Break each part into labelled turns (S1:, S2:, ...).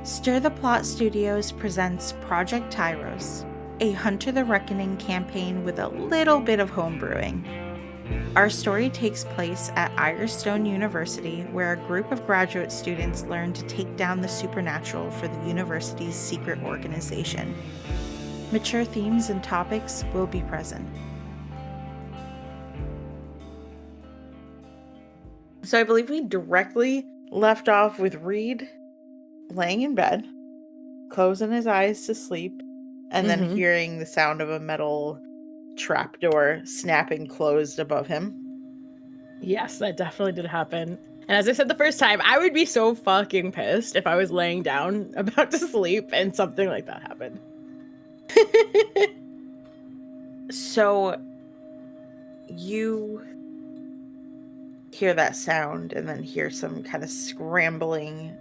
S1: Stir the Plot Studios presents Project Tyros, a Hunter the Reckoning campaign with a little bit of homebrewing. Our story takes place at Irestone University, where a group of graduate students learn to take down the supernatural for the university's secret organization. Mature themes and topics will be present. So I believe we directly left off with Reed laying in bed, closing his eyes to sleep, and then hearing the sound of a metal trapdoor snapping closed above him.
S2: Yes, that definitely did happen. And as I said the first time, I would be so fucking pissed if I was laying down about to sleep and something like that happened.
S1: So you hear that sound and then hear some kind of scrambling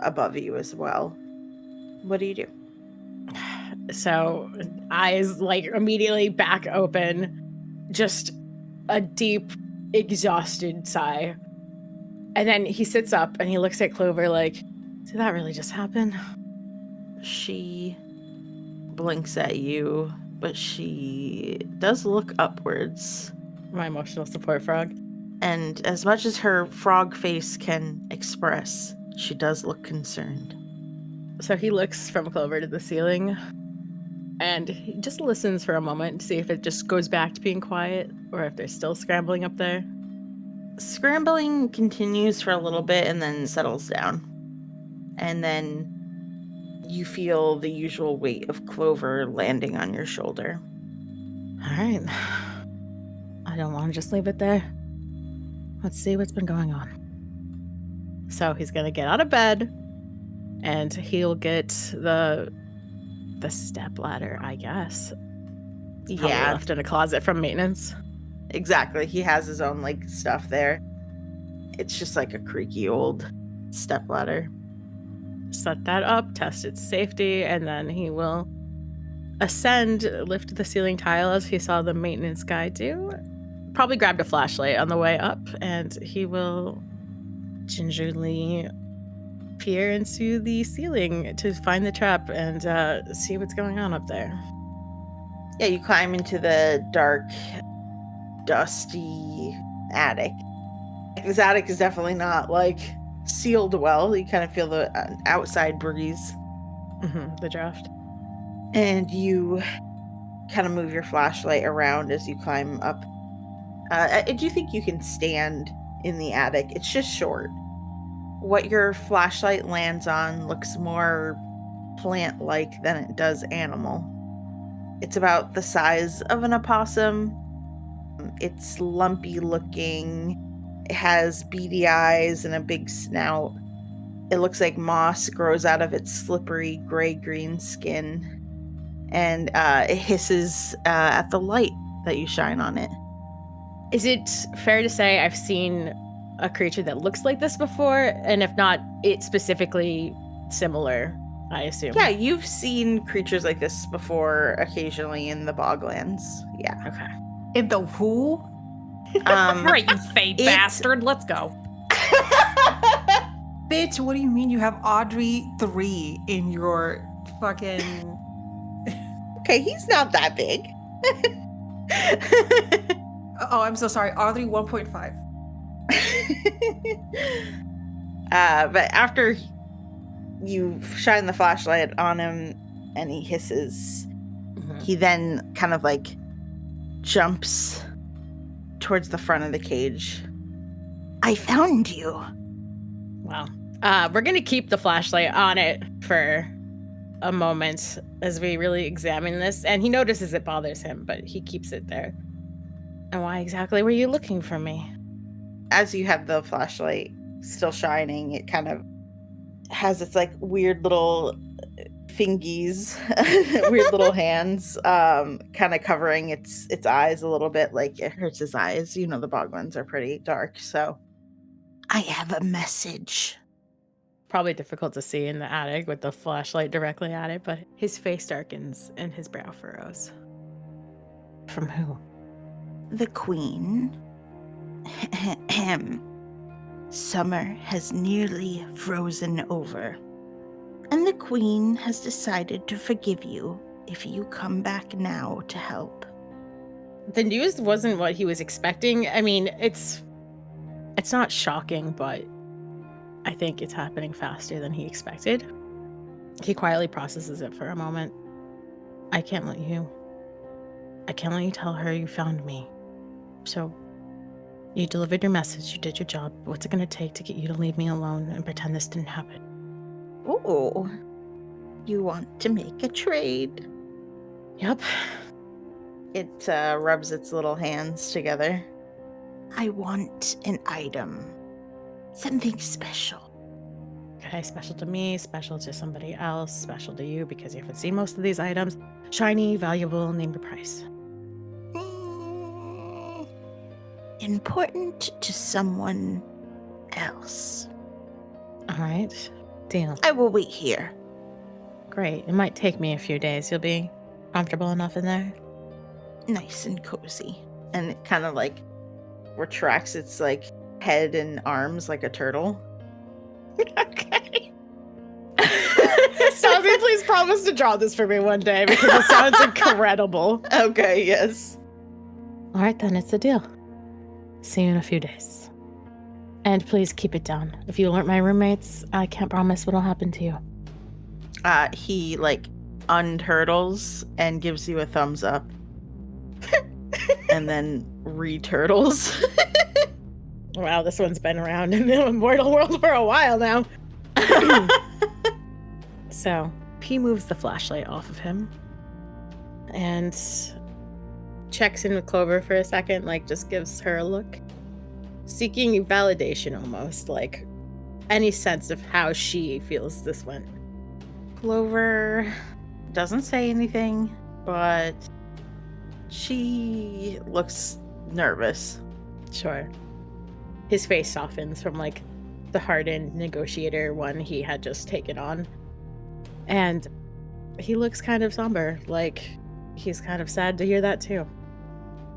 S1: above you as well. What do you do?
S2: So eyes like immediately back open, just a deep, exhausted sigh. And then he sits up and he looks at Clover like, did that really just happen?
S1: She blinks at you, but she does look upwards.
S2: My emotional support frog.
S1: And as much as her frog face can express, she does look concerned.
S2: So he looks from Clover to the ceiling and he just listens for a moment to see if it just goes back to being quiet or if they're still scrambling up there.
S1: Scrambling continues for a little bit and then settles down. And then you feel the usual weight of Clover landing on your shoulder.
S2: All right. I don't want to just leave it there. Let's see what's been going on. So he's going to get out of bed and he'll get the step ladder, I guess. Probably left in a closet from maintenance.
S1: Exactly. He has his own stuff there. It's just like a creaky old step ladder.
S2: Set that up, test its safety, and then he will ascend, lift the ceiling tile as he saw the maintenance guy do. Probably grabbed a flashlight on the way up, and he will gingerly peer into the ceiling to find the trap and see what's going on up there.
S1: Yeah, you climb into the dark, dusty attic. This attic is definitely not sealed well. You kind of feel the outside breeze.
S2: The draft.
S1: And you kind of move your flashlight around as you climb up. Do you think you can stand in the attic? It's just short. What your flashlight lands on looks more plant-like than it does animal. It's about the size of an opossum. It's lumpy looking. It has beady eyes and a big snout. It looks like moss grows out of its slippery gray-green skin. And it hisses at the light that you shine on it.
S2: Is it fair to say I've seen a creature that looks like this before? And if not, it's specifically similar, I assume.
S1: Yeah, you've seen creatures like this before occasionally in the Boglands. Yeah.
S2: Okay.
S3: In the who?
S4: Right, you fake bastard. Let's go.
S3: Bitch, what do you mean you have Audrey 3 in your fucking...
S1: Okay, he's not that big.
S3: Oh, I'm so sorry. Audrey 1.5.
S1: But after you shine the flashlight on him and he hisses, he then kind of jumps towards the front of the cage. I found you.
S2: Wow. We're going to keep the flashlight on it for a moment as we really examine this. And he notices it bothers him, but he keeps it there. And why exactly were you looking for me?
S1: As you have the flashlight still shining, it kind of has its weird little fingies, weird little hands, kind of covering its eyes a little bit, like it hurts his eyes. You know, the Boglands are pretty dark, so. I have a message.
S2: Probably difficult to see in the attic with the flashlight directly at it, but his face darkens and his brow furrows. From who?
S1: The Queen. Summer has nearly frozen over. And the Queen has decided to forgive you if you come back now to help.
S2: The news wasn't what he was expecting. I mean, it's not shocking, but I think it's happening faster than he expected. He quietly processes it for a moment. I can't let you tell her you found me. So, you delivered your message, you did your job. What's it gonna take to get you to leave me alone and pretend this didn't happen?
S1: Oh, you want to make a trade?
S2: Yep.
S1: It rubs its little hands together. I want an item. Something special.
S2: Okay, special to me, special to somebody else, special to you because you haven't seen most of these items. Shiny, valuable, name your price.
S1: Important to someone else.
S2: All right, deal.
S1: I will wait here.
S2: Great. It might take me a few days. You'll be comfortable enough in there?
S1: Nice and cozy. And it kind of like retracts its like head and arms like a turtle.
S2: Okay. Stazie, please promise to draw this for me one day because it sounds incredible.
S1: Okay, yes.
S2: All right, then it's a deal. See you in a few days. And please keep it down. If you alert my roommates, I can't promise what'll happen to you.
S1: He like unturtles and gives you a thumbs up. And then returtles.
S2: Wow, this one's been around in the immortal world for a while now. So, P moves the flashlight off of him and checks in with Clover for a second, like just gives her a look, seeking validation almost, like any sense of how she feels this went.
S1: Clover doesn't say anything, but she looks nervous.
S2: Sure. His face softens from like the hardened negotiator one he had just taken on. And he looks kind of somber, like he's kind of sad to hear that too.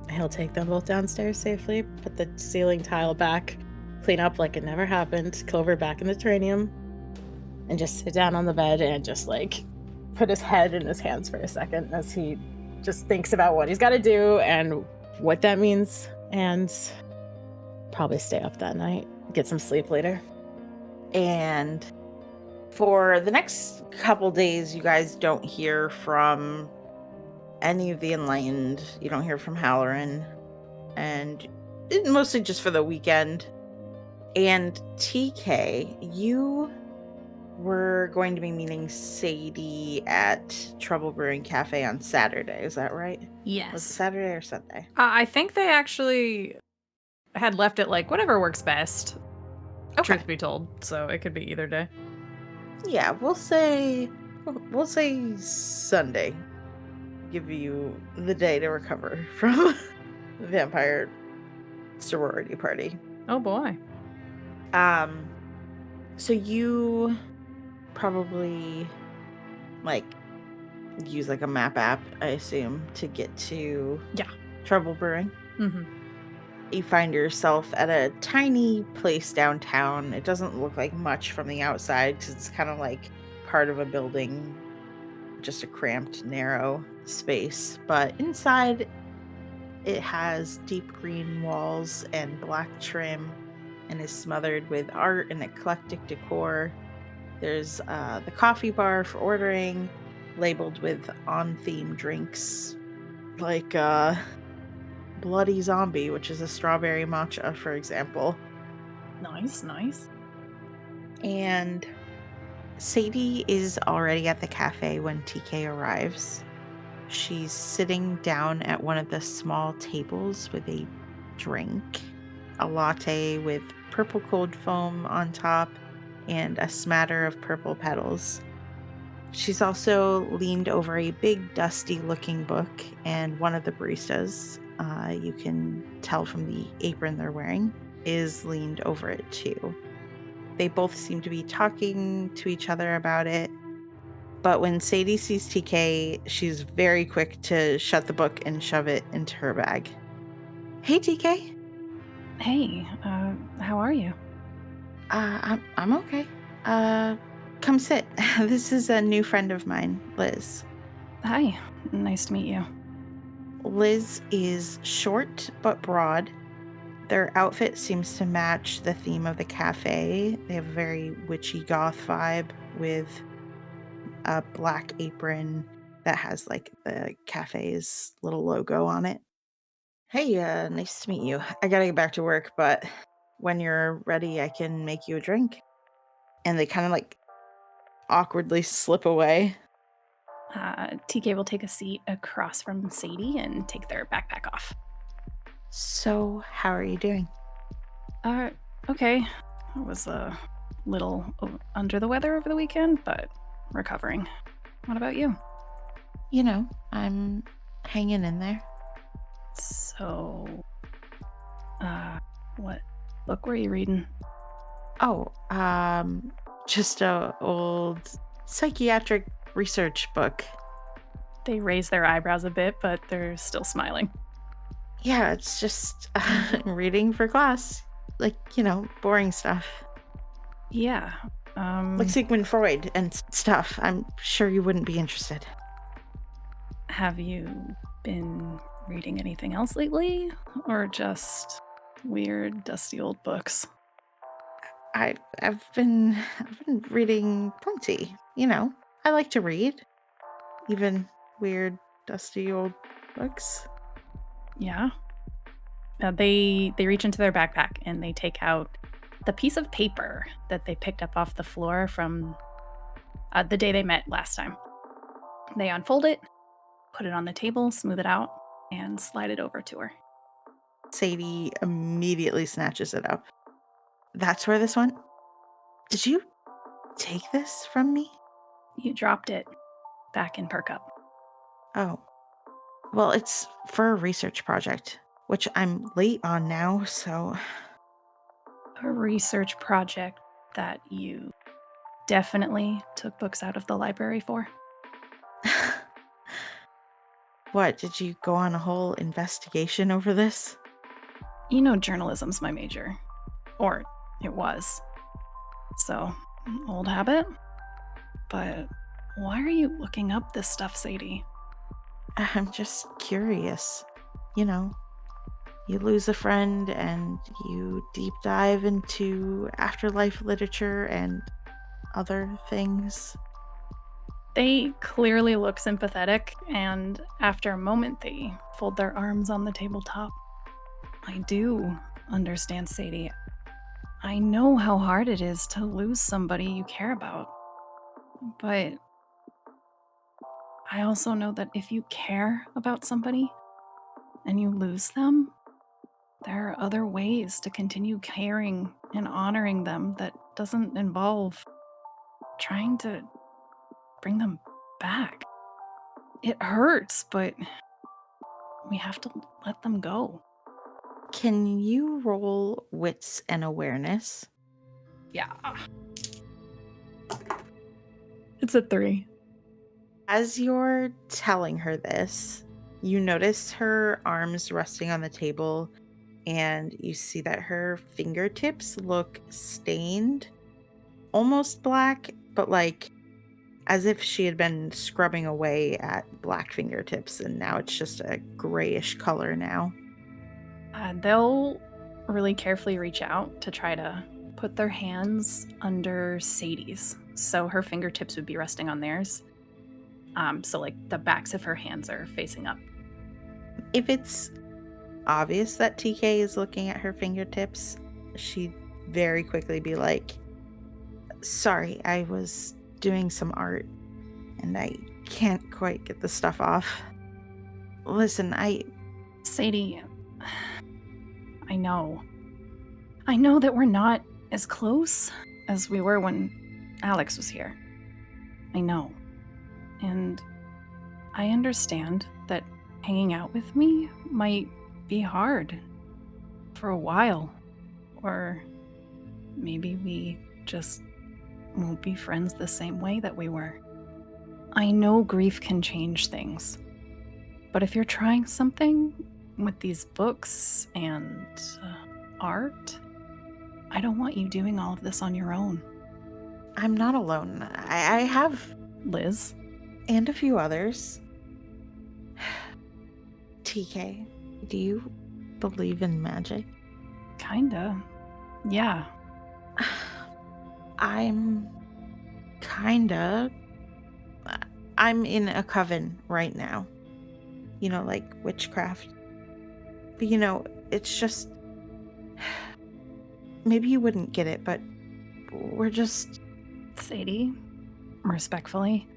S2: He'll take them both downstairs safely, put the ceiling tile back, clean up like it never happened, Clover back in the terrarium, and just sit down on the bed and just like put his head in his hands for a second as he just thinks about what he's got to do and what that means, and probably stay up that night, get some sleep later.
S1: And for the next couple days, you guys don't hear from any of the Enlightened. You don't hear from Halloran. And mostly just for the weekend. And TK, you were going to be meeting Sadie at Trouble Brewing Cafe on Saturday. Is that right?
S4: Yes.
S1: Was it Saturday or Sunday?
S4: I think they actually had left it like whatever works best.
S1: Okay.
S4: Truth be told, so it could be either day.
S1: Yeah, we'll say Sunday. Give you the day to recover from the vampire sorority party.
S4: Oh boy.
S1: So you probably like use like a map app, I assume, to get to Trouble Brewing.
S4: Mm-hmm.
S1: You find yourself at a tiny place downtown. It doesn't look like much from the outside because it's kind of like part of a building, just a cramped, narrow space. But inside, it has deep green walls and black trim and is smothered with art and eclectic decor. There's the coffee bar for ordering, labeled with on-theme drinks like Bloody Zombie, which is a strawberry matcha, for example.
S4: Nice, nice.
S1: And Sadie is already at the cafe when TK arrives. She's sitting down at one of the small tables with a drink, a latte with purple cold foam on top, and a smatter of purple petals. She's also leaned over a big, dusty-looking book, and one of the baristas, you can tell from the apron they're wearing, is leaned over it too. They both seem to be talking to each other about it, but when Sadie sees TK, she's very quick to shut the book and shove it into her bag. Hey, TK.
S4: Hey, how are you?
S1: I'm okay. Come sit. This is a new friend of mine, Liz.
S5: Hi, nice to meet you.
S1: Liz is short but broad. Their outfit seems to match the theme of the cafe. They have a very witchy goth vibe with a black apron that has like the cafe's little logo on it. Hey, nice to meet you. I gotta get back to work, but when you're ready, I can make you a drink. And they kind of like awkwardly slip away.
S5: TK will take a seat across from Sadie and take their backpack off.
S1: So, how are you doing?
S5: Okay. I was a little under the weather over the weekend, but recovering. What about you?
S1: You know, I'm hanging in there.
S5: So, what book were you reading?
S1: Oh, just a old psychiatric research book.
S5: They raise their eyebrows a bit, but they're still smiling.
S1: Yeah, it's just reading for class. Like, boring stuff.
S5: Yeah.
S1: Like Sigmund Freud and stuff. I'm sure you wouldn't be interested.
S5: Have you been reading anything else lately? Or just weird, dusty old books?
S1: I've been reading plenty. I like to read, even weird, dusty old books.
S5: Yeah. They reach into their backpack and they take out the piece of paper that they picked up off the floor from the day they met last time. They unfold it, put it on the table, smooth it out, and slide it over to her.
S1: Sadie immediately snatches it up. That's where this went? Did you take this from me?
S5: You dropped it back in Perk Up.
S1: Oh. Well, it's for a research project, which I'm late on now, so.
S5: A research project that you definitely took books out of the library for.
S1: What, did you go on a whole investigation over this?
S5: You know, journalism's my major. Or it was. So, old habit. But why are you looking up this stuff, Sadie?
S1: I'm just curious. You lose a friend and you deep dive into afterlife literature and other things.
S5: They clearly look sympathetic, and after a moment, they fold their arms on the tabletop. I do understand, Sadie. I know how hard it is to lose somebody you care about. But I also know that if you care about somebody and you lose them, there are other ways to continue caring and honoring them that doesn't involve trying to bring them back. It hurts, but we have to let them go.
S1: Can you roll wits and awareness?
S5: Yeah. It's a 3.
S1: As you're telling her this, you notice her arms resting on the table and you see that her fingertips look stained, almost black, but like as if she had been scrubbing away at black fingertips and now it's just a grayish color now.
S5: They'll really carefully reach out to try to put their hands under Sadie's. So her fingertips would be resting on theirs. So like the backs of her hands are facing up.
S1: If it's obvious that TK is looking at her fingertips, she'd very quickly be like, sorry, I was doing some art and I can't quite get the stuff off. Listen,
S5: Sadie, I know. I know that we're not as close as we were when Alex was here. I know. And I understand that hanging out with me might be hard for a while. Or maybe we just won't be friends the same way that we were. I know grief can change things. But if you're trying something with these books and art, I don't want you doing all of this on your own.
S1: I'm not alone. I have,
S5: Liz?
S1: and a few others. TK, do you believe in magic?
S5: Kinda. Yeah.
S1: I'm kinda. I'm in a coven right now. Like witchcraft. But it's just. Maybe you wouldn't get it, but we're just.
S5: Sadie, respectfully,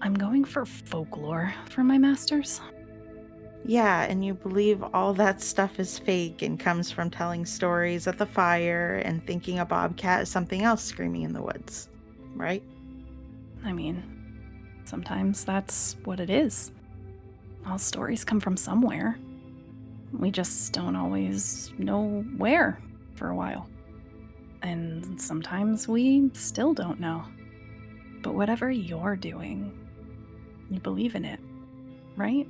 S5: I'm going for folklore for my masters.
S1: Yeah, and you believe all that stuff is fake and comes from telling stories at the fire and thinking a bobcat is something else screaming in the woods, right?
S5: I mean, sometimes that's what it is. All stories come from somewhere. We just don't always know where for a while. And sometimes we still don't know. But whatever you're doing, you believe in it, right?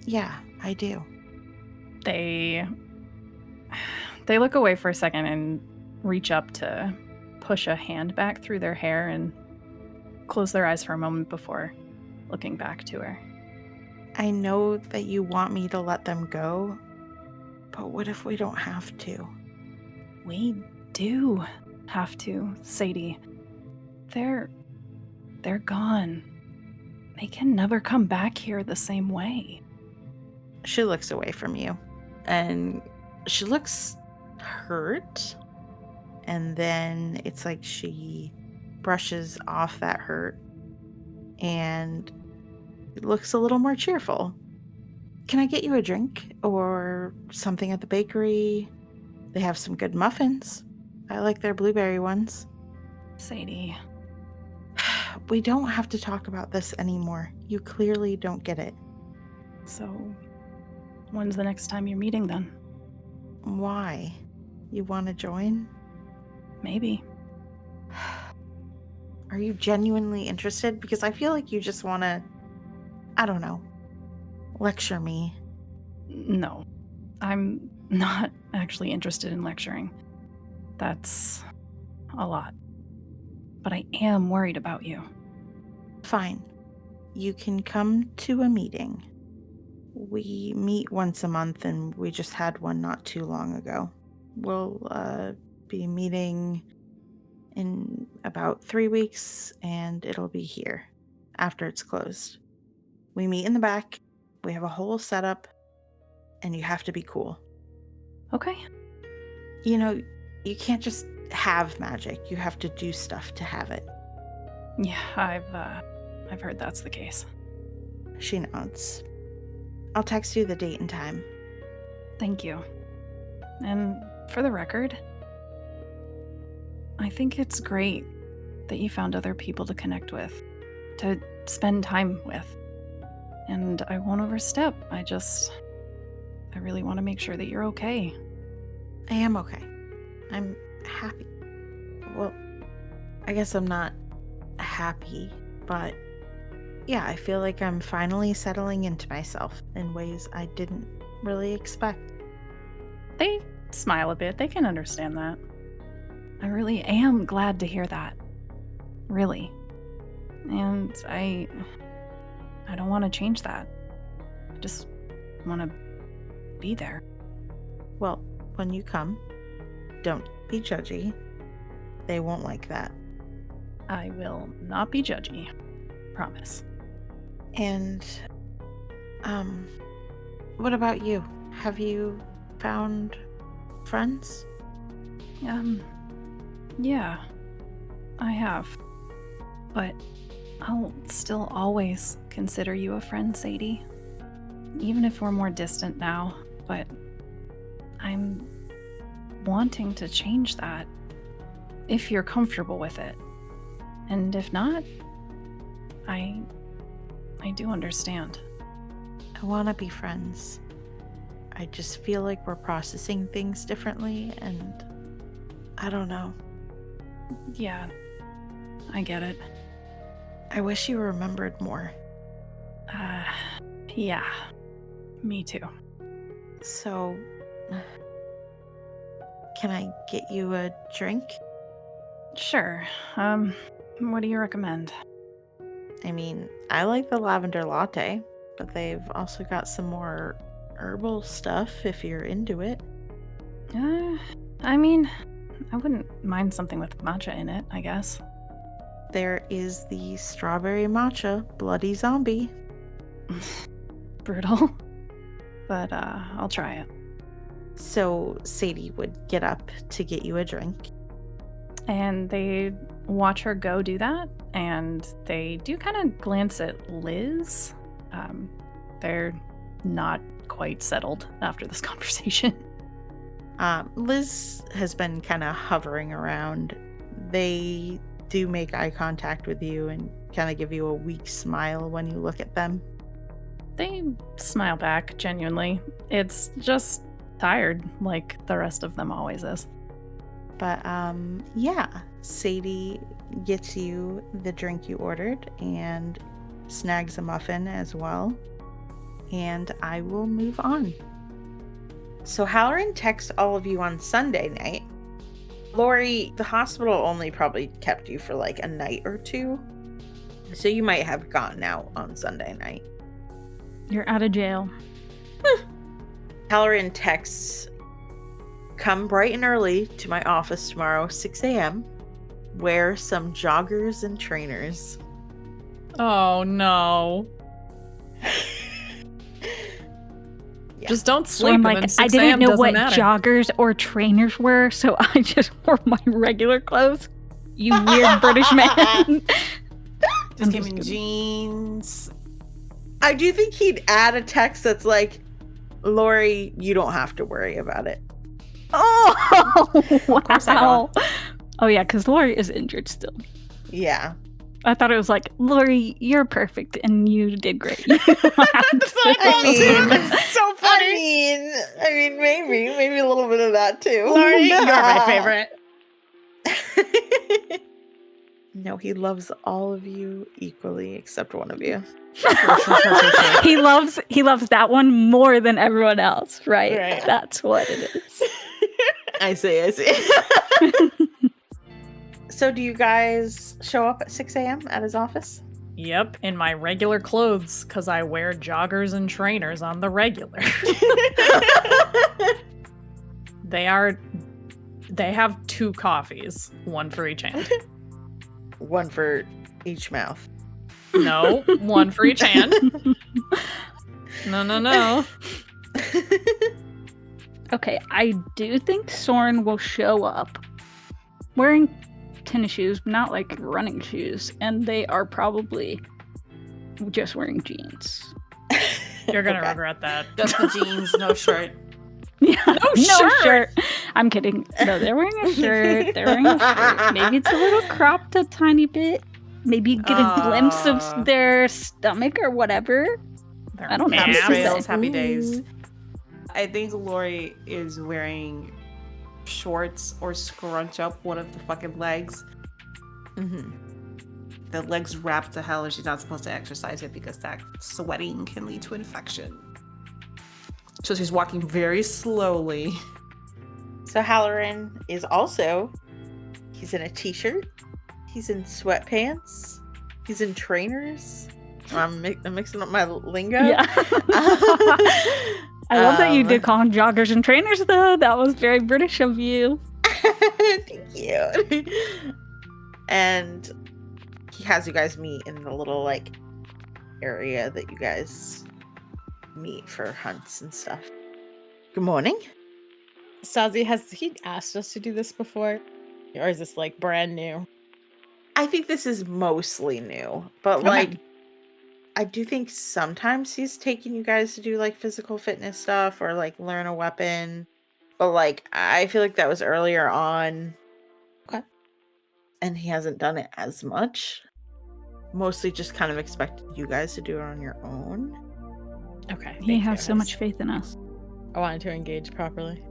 S1: Yeah, I do.
S5: They look away for a second and reach up to push a hand back through their hair and close their eyes for a moment before looking back to her.
S1: I know that you want me to let them go, but what if we don't have to?
S5: We do have to, Sadie. They're gone. They can never come back here the same way.
S1: She looks away from you, and she looks hurt, and then it's like she brushes off that hurt and it looks a little more cheerful. Can I get you a drink or something at the bakery? They have some good muffins. I like their blueberry ones.
S5: Sadie,
S1: We don't have to talk about this anymore. You clearly don't get it.
S5: so when's the next time you're meeting then?
S1: Why? You want to join?
S5: Maybe.
S1: Are you genuinely interested? Because I feel like you just want to, I don't know, lecture me.
S5: No, I'm not actually interested in lecturing. That's a lot. But I am worried about you.
S1: Fine. You can come to a meeting. We meet once a month and we just had one not too long ago. We'll be meeting in about 3 weeks and it'll be here after it's closed. We meet in the back. We have a whole setup and you have to be cool.
S5: Okay.
S1: You can't just have magic. You have to do stuff to have it.
S5: Yeah, I've heard that's the case.
S1: She nods. I'll text you the date and time.
S5: Thank you. And for the record, I think it's great that you found other people to connect with, to spend time with. And I won't overstep. I really want to make sure that you're okay.
S1: I am okay. I'm happy. Well, I guess I'm not happy, but yeah, I feel like I'm finally settling into myself in ways I didn't really expect.
S5: They smile a bit. They can understand that. I really am glad to hear that. Really. And I don't want to change that. I just want to be there.
S1: Well, when you come, don't be judgy. They won't like that.
S5: I will not be judgy. Promise.
S1: And, what about you? Have you found friends?
S5: Yeah, I have. But I'll still always consider you a friend, Sadie. Even if we're more distant now, but I'm wanting to change that. If you're comfortable with it. And if not, I do understand.
S1: I want to be friends. I just feel like we're processing things differently, and I don't know.
S5: Yeah, I get it.
S1: I wish you remembered more.
S5: Yeah, me too.
S1: So, can I get you a drink?
S5: Sure. What do you recommend?
S1: I mean, I like the lavender latte, but they've also got some more herbal stuff if you're into it.
S5: I mean, I wouldn't mind something with matcha in it, I guess.
S1: There is the strawberry matcha bloody zombie.
S5: Brutal. But, I'll try it.
S1: So Sadie would get up to get you a drink.
S5: And they watch her go do that, and they do kind of glance at Liz. They're not quite settled after this conversation.
S1: Liz has been kind of hovering around. They do make eye contact with you and kind of give you a weak smile when you look at them.
S5: They smile back, genuinely. It's just tired, like the rest of them always is.
S1: But yeah, Sadie gets you the drink you ordered and snags a muffin as well. And I will move on. So Halloran texts all of you on Sunday night. Lori, the hospital only probably kept you for like a night or two. So you might have gotten out on Sunday night.
S5: You're out of jail.
S1: Halloran texts, come bright and early to my office tomorrow, 6 a.m. Wear some joggers and trainers.
S4: Oh no.
S1: Yeah.
S4: Just don't
S5: So
S4: sleep.
S5: I'm
S4: and
S5: like,
S4: then 6
S5: I didn't
S4: a.m.
S5: know
S4: doesn't
S5: what
S4: matter.
S5: joggers or trainers were, so I just wore my regular clothes. You weird British man.
S3: Just give me jeans.
S1: I do think he'd add a text that's like, Lori, you don't have to worry about it.
S5: Oh, wow.
S3: Of course I don't.
S5: Oh, yeah, because Lori is injured still.
S1: Yeah.
S5: I thought it was like, Lori, you're perfect, and you did great. You don't have to-
S2: That's so
S1: I mean, maybe a little bit of that too.
S2: Lori, you're my favorite.
S1: No, he loves all of you equally except one of you.
S5: He loves that one more than everyone else, right?
S2: Right.
S5: That's what it is.
S1: I see. So do you guys show up at 6 a.m. at his office?
S4: Yep, in my regular clothes, because I wear joggers and trainers on the regular. They have 2 coffees, one for each hand.
S1: One for each mouth.
S4: No, one for each hand. No.
S5: Okay, I do think Soren will show up wearing tennis shoes, not like running shoes, and they are probably just wearing jeans.
S4: You're gonna
S1: Okay.
S4: regret that.
S3: Just the jeans, no shirt.
S5: Yeah,
S4: No shirt.
S5: I'm kidding. No, they're wearing a shirt. Maybe it's a little cropped a tiny bit. Maybe you get a glimpse of their stomach or whatever.
S4: They're
S5: I don't know.
S3: Happy
S4: ass.
S3: trails, happy
S1: Ooh.
S3: days. I think Lori is wearing shorts or scrunch up one of the fucking legs.
S1: Mm-hmm.
S3: The legs wrapped to hell and she's not supposed to exercise it because that sweating can lead to infection. So she's walking very slowly.
S1: So Halloran is also, he's in a t-shirt, he's in sweatpants, he's in trainers. I'm mixing up my lingo.
S5: Yeah. I love that you did call them joggers and trainers, though. That was very British of you.
S1: Thank you. And he has you guys meet in the little like area that you guys meet for hunts and stuff. Good morning.
S2: Stazie, has he asked us to do this before? Or is this like brand new?
S1: I think this is mostly new, but
S2: Okay.
S1: like I do think sometimes he's taking you guys to do like physical fitness stuff or like learn a weapon. But like I feel like that was earlier on.
S2: Okay.
S1: And he hasn't done it as much. Mostly just kind of expected you guys to do it on your own.
S2: Okay.
S5: He
S2: thank
S5: has
S2: you.
S5: so much faith in us.
S2: I wanted to engage properly.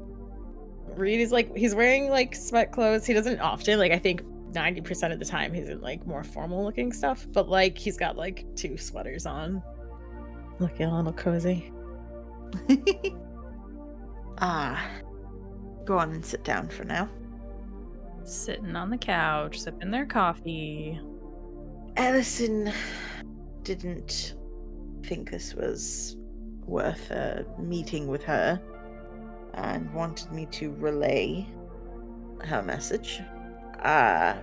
S2: Reed is like, he's wearing like sweat clothes. He doesn't often, like I think 90% of the time he's in like more formal looking stuff, but like he's got like 2 sweaters on. Looking a little cozy.
S1: Go on and sit down for now.
S4: Sitting on the couch, sipping their coffee.
S1: Ellison didn't think this was worth a meeting with her and wanted me to relay her message. I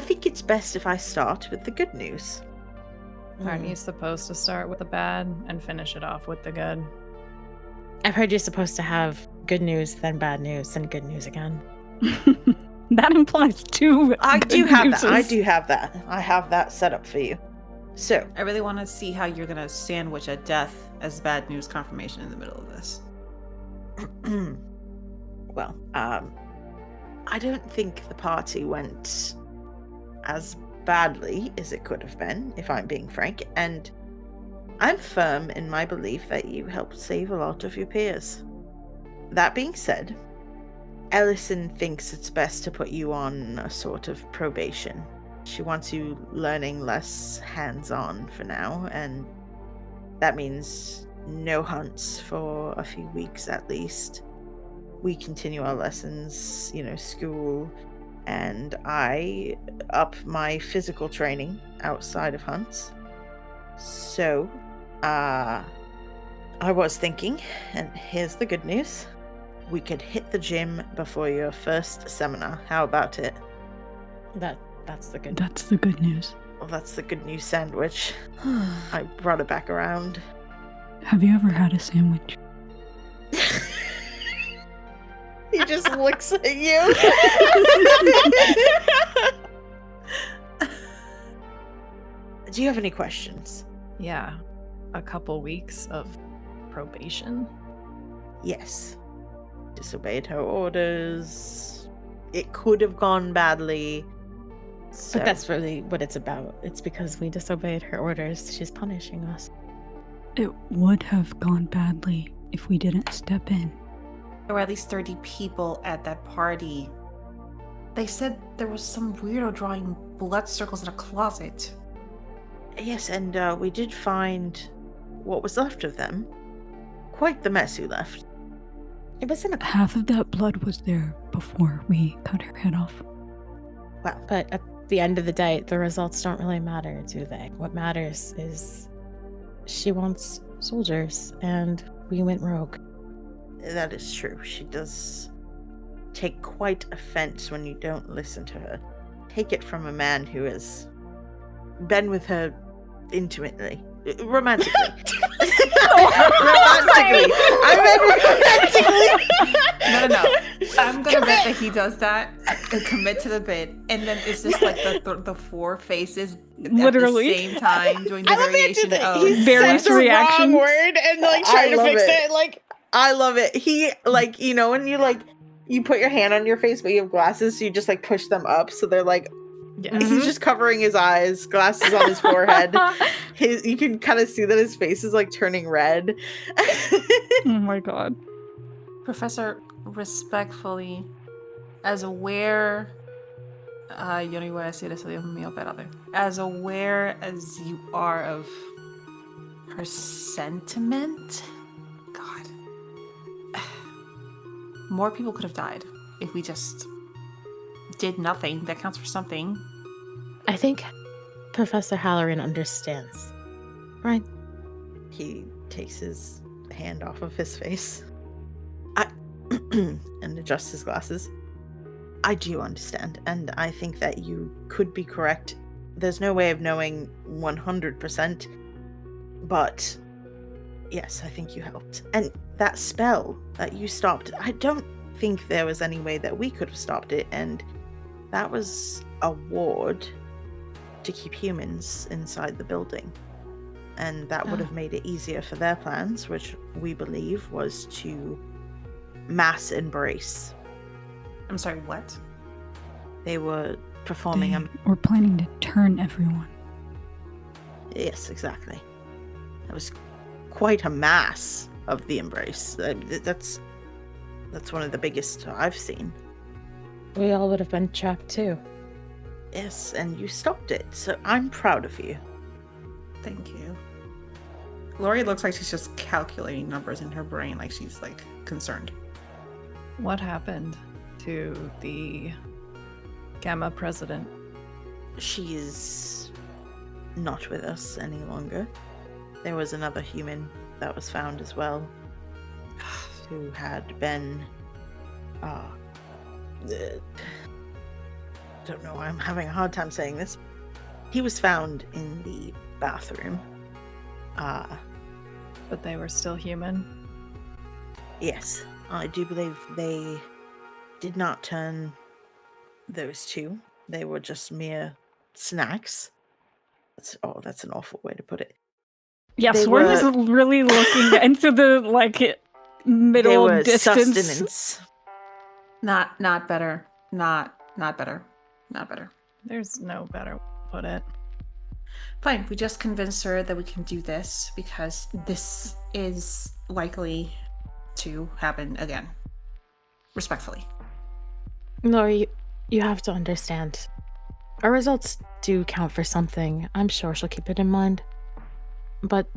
S1: think it's best if I start with the good news.
S4: Aren't you supposed to start with the bad and finish it off with the good?
S2: I've heard you're supposed to have good news, then bad news, then good news again.
S5: That implies two.
S1: I
S5: good
S1: do have
S5: newses.
S1: that. I do have that. I have that set up for you. So,
S3: I really want to see how you're going to sandwich a death as bad news confirmation in the middle of this.
S1: well, I don't think the party went as badly as it could have been, if I'm being frank, and I'm firm in my belief that you helped save a lot of your peers. That being said, Ellison thinks it's best to put you on a sort of probation. She wants you learning less hands-on for now, and that means no hunts for a few weeks at least. We continue our lessons, school, and I up my physical training outside of hunts. So, I was thinking, and here's the good news, we could hit the gym before your first seminar. How about it?
S2: That's the good.
S5: That's the good news.
S1: Well, that's the good news sandwich. I brought it back around.
S5: Have you ever had a sandwich?
S1: He just looks at you. Do you have any questions?
S4: Yeah. A couple weeks of probation.
S1: Yes. Disobeyed her orders. It could have gone badly. So.
S2: But that's really what it's about. It's because we disobeyed her orders. She's punishing us.
S5: It would have gone badly if we didn't step in.
S3: There were at least 30 people at that party. They said there was some weirdo drawing blood circles in a closet.
S1: Yes, and we did find what was left of them. Quite the mess you left.
S2: It was in a
S5: Half of that blood was there before we cut her head off.
S1: Well,
S2: But at the end of the day, the results don't really matter, do they? What matters is she wants soldiers, and we went rogue.
S1: that is true. She does take quite offense when you don't listen to her. Take it from a man who has been with her intimately. Romantically. Romantically. I meant romantically.
S3: No. I'm gonna bet that he does that and commit to the bit, and then it's just like the four faces
S5: Literally.
S3: at the same time doing the
S1: I love
S3: variation
S1: it.
S3: of
S1: He
S5: Various
S1: said the
S5: reactions.
S1: wrong word and trying to
S2: love
S1: fix
S2: it.
S1: it. I love it. He when you put your hand on your face, but you have glasses, so you just push them up, so they're he's just covering his eyes, glasses on his forehead. You can kind of see that his face is turning red.
S5: Oh my god.
S3: Professor, respectfully, as aware, yo no iba a decir eso, Dios mío, espérate. As aware as you are of her sentiment, God, more people could have died if we just did nothing. That counts for something.
S2: I think Professor Halloran understands. Right?
S1: He takes his hand off of his face. And adjusts his glasses. I do understand, and I think that you could be correct. There's no way of knowing 100%, but yes, I think you helped. And that spell that you stopped, I don't think there was any way that we could have stopped it, and that was a ward to keep humans inside the building. And that would have made it easier for their plans, which we believe was to mass embrace.
S3: I'm sorry, what?
S1: They were performing
S5: We're planning to turn everyone.
S1: Yes, exactly. That was quite a mass of the embrace. That's one of the biggest I've seen.
S2: We all would have been trapped too.
S1: Yes, and you stopped it, so I'm proud of you.
S3: Thank you. Lori looks like she's just calculating numbers in her brain, like she's concerned.
S4: What happened to the Gamma President?
S1: She is not with us any longer. There was another human that was found as well, who had been, don't know why I'm having a hard time saying this. He was found in the bathroom.
S4: But they were still human?
S1: Yes, I do believe they did not turn those two. They were just mere snacks. That's an awful way to put it.
S5: Yeah,
S1: They
S5: Swarm
S1: were-
S5: is really looking into the
S1: They
S5: middle
S1: were
S5: distance.
S1: sustenance.
S3: Not better. Not better. Not better.
S4: There's no better way to put it.
S3: Fine, we just convince her that we can do this because this is likely to happen again. Respectfully.
S2: Lori, you have to understand. Our results do count for something. I'm sure she'll keep it in mind. But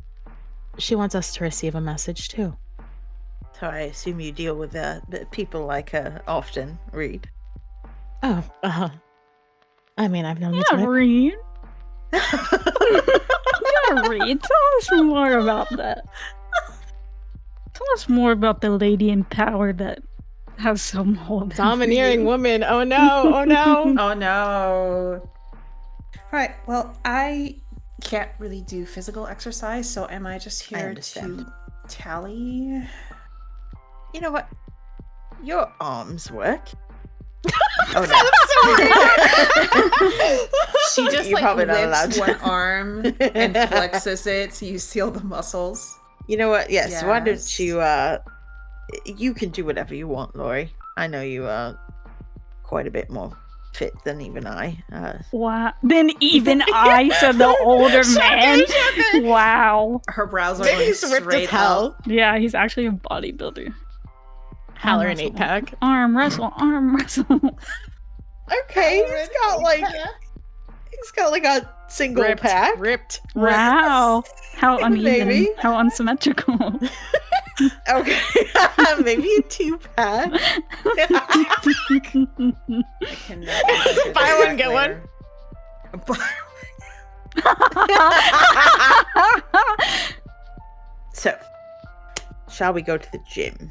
S2: she wants us to receive a message too.
S1: So I assume you deal with the people like her often, Reed.
S2: Oh, I mean, I've known the
S5: Yeah,
S2: type.
S5: Reed. Yeah, Reed. Tell us more about that. Tell us more about the lady in power that has some hold.
S2: Domineering woman. Oh no, oh no.
S3: Oh no. Alright, well, I can't really do physical exercise, so am I just here
S1: understand.
S3: to tally?
S1: You know what? Your arms work.
S3: She just
S1: You're probably not allowed
S3: lifts
S1: to.
S3: one arm and flexes it so you seal the muscles.
S1: You know what? Yes. Why don't
S3: Yes.
S1: you can do whatever you want, Lori. I know you are quite a bit more fit than even I.
S5: Wow. Then even I, said the older man. Wow.
S3: Her brows are
S1: Maybe
S3: going
S1: he's ripped
S3: straight
S1: as hell.
S5: Yeah, he's actually a bodybuilder.
S2: Halloran 8-pack.
S5: Arm wrestle, arm wrestle.
S1: Okay, he's got like a single
S2: Ripped.
S1: pack.
S2: Ripped.
S5: Wow. How uneven.
S1: Maybe.
S5: How unsymmetrical.
S1: Okay, maybe a 2-pack.
S3: I cannot make
S2: Buy
S3: this
S2: one, get one.
S1: So, shall we go to the gym?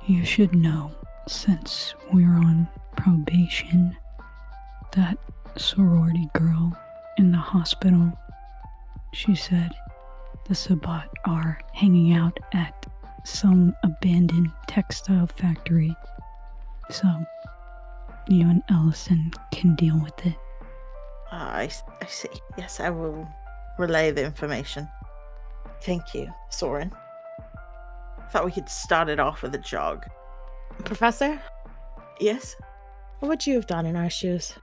S6: You should know, since we're on probation, that sorority girl in the hospital, she said the Sabbat are hanging out at some abandoned textile factory. So, you and Ellison can deal with it.
S1: I see. Yes, I will relay the information. Thank you, Soren. Thought we could start it off with a jog.
S2: Professor,
S1: Yes?
S2: what would you have done in our shoes?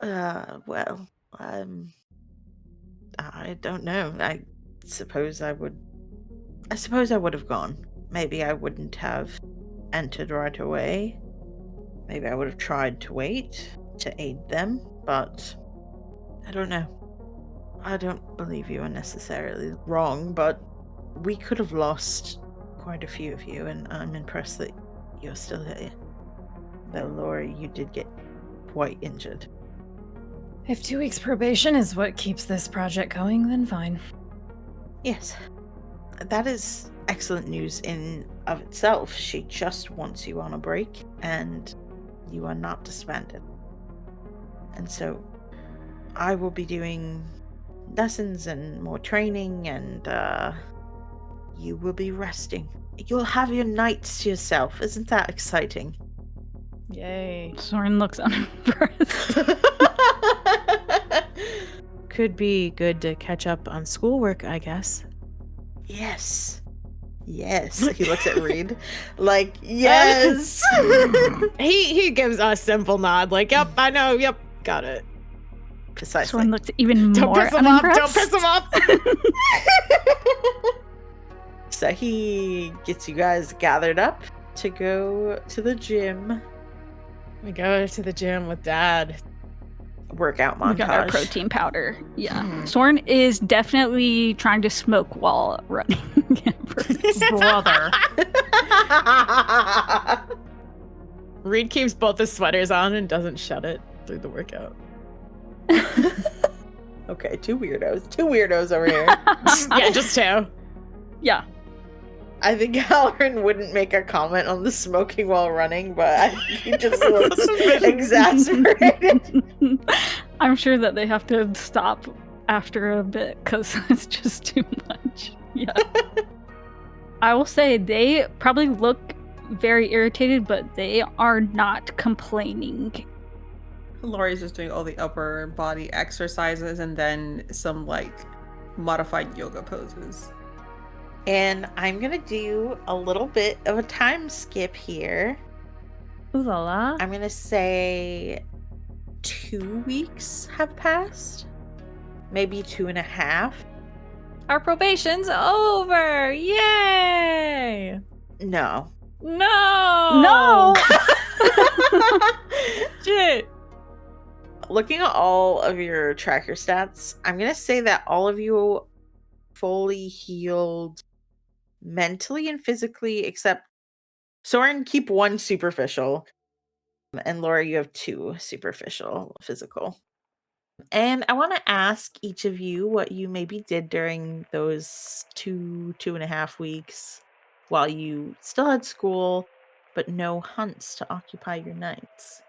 S1: Well, I don't know. I suppose I would have gone. Maybe I wouldn't have entered right away. Maybe I would have tried to wait to aid them, but I don't know. I don't believe you are necessarily wrong, but we could have lost quite a few of you, and I'm impressed that you're still here. Though, Laurie, you did get quite injured.
S4: If 2 weeks probation is what keeps this project going, then fine.
S1: Yes. That is excellent news in of itself. She just wants you on a break, and you are not disbanded. And so, I will be doing lessons and more training, and you will be resting. You'll have your nights to yourself. Isn't that exciting?
S4: Yay.
S5: Soren looks unimpressed.
S2: Could be good to catch up on schoolwork, I guess.
S1: Yes. Yes. He looks at Reed like, yes.
S2: He gives a simple nod, like, yep, I know, yep, got it.
S1: Precisely.
S5: Soren looks even
S2: Don't
S5: more
S2: piss him off,
S5: unimpressed.
S2: don't piss him off.
S1: So he gets you guys gathered up to go to the gym.
S2: We go to the gym with Dad.
S1: Workout
S5: We got our
S1: montage.
S5: protein powder. Yeah.
S1: Mhm.
S5: Soren is definitely trying to smoke while running.
S3: Brother.
S2: Reed keeps both his sweaters on and doesn't shut it. through the workout.
S1: Okay, two weirdos over here.
S2: Yeah, just two.
S5: Yeah.
S1: I think Halloran wouldn't make a comment on the smoking while running, but I think he just looks exasperated.
S5: I'm sure that they have to stop after a bit because it's just too much. Yeah. I will say they probably look very irritated, but they are not complaining.
S3: Laurie's just doing all the upper body exercises and then some like modified yoga poses.
S1: And I'm gonna do a little bit of a time skip here.
S2: Ooh la la.
S1: I'm gonna say 2 weeks have passed. Maybe 2.5.
S4: Our probation's over! Yay!
S1: No.
S4: No! Shit!
S1: Looking at all of your tracker stats, I'm gonna say that all of you fully healed mentally and physically, except Soren, keep 1 superficial. And Laura, you have 2 superficial physical. And I want to ask each of you what you maybe did during those 2.5 weeks while you still had school, but no hunts to occupy your nights.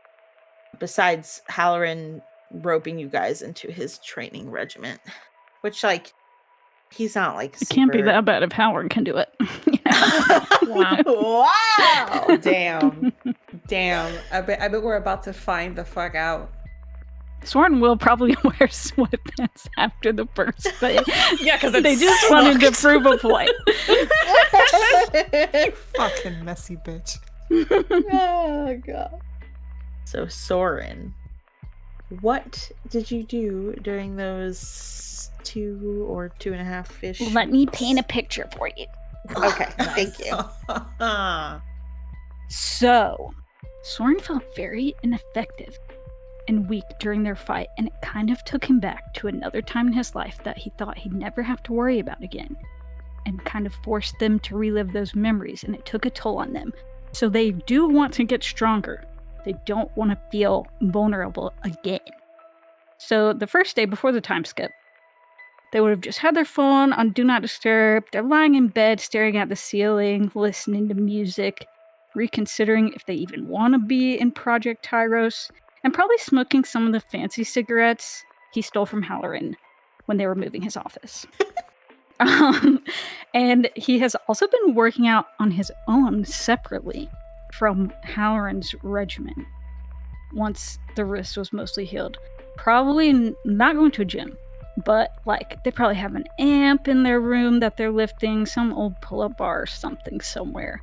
S1: Besides Halloran roping you guys into his training regiment, which, like, he's not like
S5: It can't be
S1: super-
S5: that bad if Howard can do it.
S1: Wow.
S3: Damn. I bet we're about to find the fuck out.
S5: Soren will probably wear sweatpants after the first day.
S4: Yeah, because
S5: They just wanted to prove a point.
S3: Fucking messy bitch.
S1: Oh god. So Soren, what did you do during those 2 or 2.5-ish?
S5: Let me paint a picture for you.
S1: Okay, thank you.
S5: So, Soren felt very ineffective and weak during their fight, and it kind of took him back to another time in his life that he thought he'd never have to worry about again, and kind of forced them to relive those memories, and it took a toll on them. So they do want to get stronger. They don't want to feel vulnerable again. So the first day before the time skip, they would have just had their phone on Do Not Disturb. They're lying in bed, staring at the ceiling, listening to music, reconsidering if they even want to be in Project Tyros, and probably smoking some of the fancy cigarettes he stole from Halloran when they were moving his office. And he has also been working out on his own separately from Halloran's regiment once the wrist was mostly healed. Probably not going to a gym, but like they probably have an amp in their room that they're lifting, some old pull-up bar or something somewhere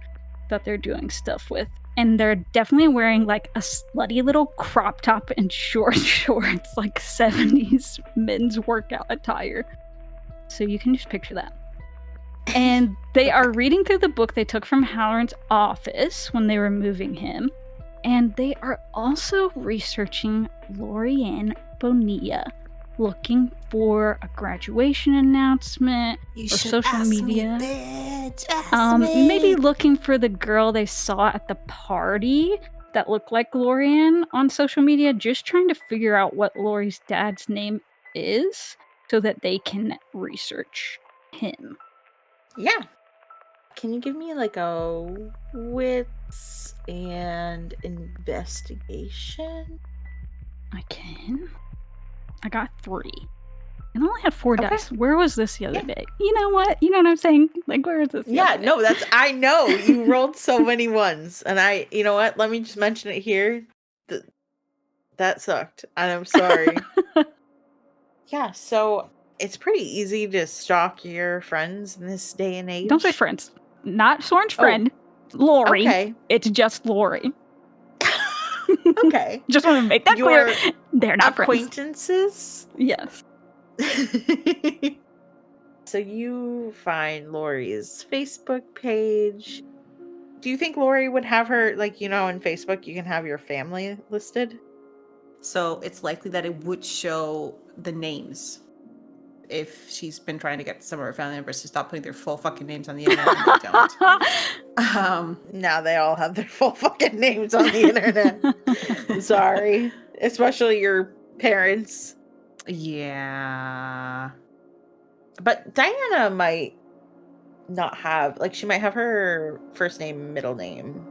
S5: that they're doing stuff with. And they're definitely wearing like a slutty little crop top and short shorts, like 70s men's workout attire. So you can just picture that. And they are reading through the book they took from Halloran's office when they were moving him. And they are also researching Lorianne Bonilla, looking for a graduation announcement or social media. Maybe looking for the girl they saw at the party that looked like Lorianne on social media, just trying to figure out what Lori's dad's name is so that they can research him.
S1: Yeah. Can you give me like a wits and investigation?
S5: I can. I got 3. And I only had 4
S1: Okay.
S5: dice. Where was this the other day? You know what? You know what I'm saying? Like, where is this? the other day?
S1: No, I know you rolled so many ones, and you know what? Let me just mention it here. That sucked, and I'm sorry. Yeah, so it's pretty easy to stalk your friends in this day and age.
S5: Don't say friends. Not Soren's friend. Lori.
S1: Okay.
S5: It's just Lori.
S1: Okay.
S5: Just want to make that clear.
S1: Your
S5: They're not friends.
S1: acquaintances?
S5: Yes.
S1: So you find Lori's Facebook page. Do you think Lori would have her, like, on Facebook you can have your family listed?
S3: So it's likely that it would show the names if she's been trying to get some of her family members to stop putting their full fucking names on the internet and they don't.
S1: Now they all have their full fucking names on the internet. I'm sorry. especially your parents.
S3: Yeah.
S1: But Diana might not have, like, she might have her first name, middle name,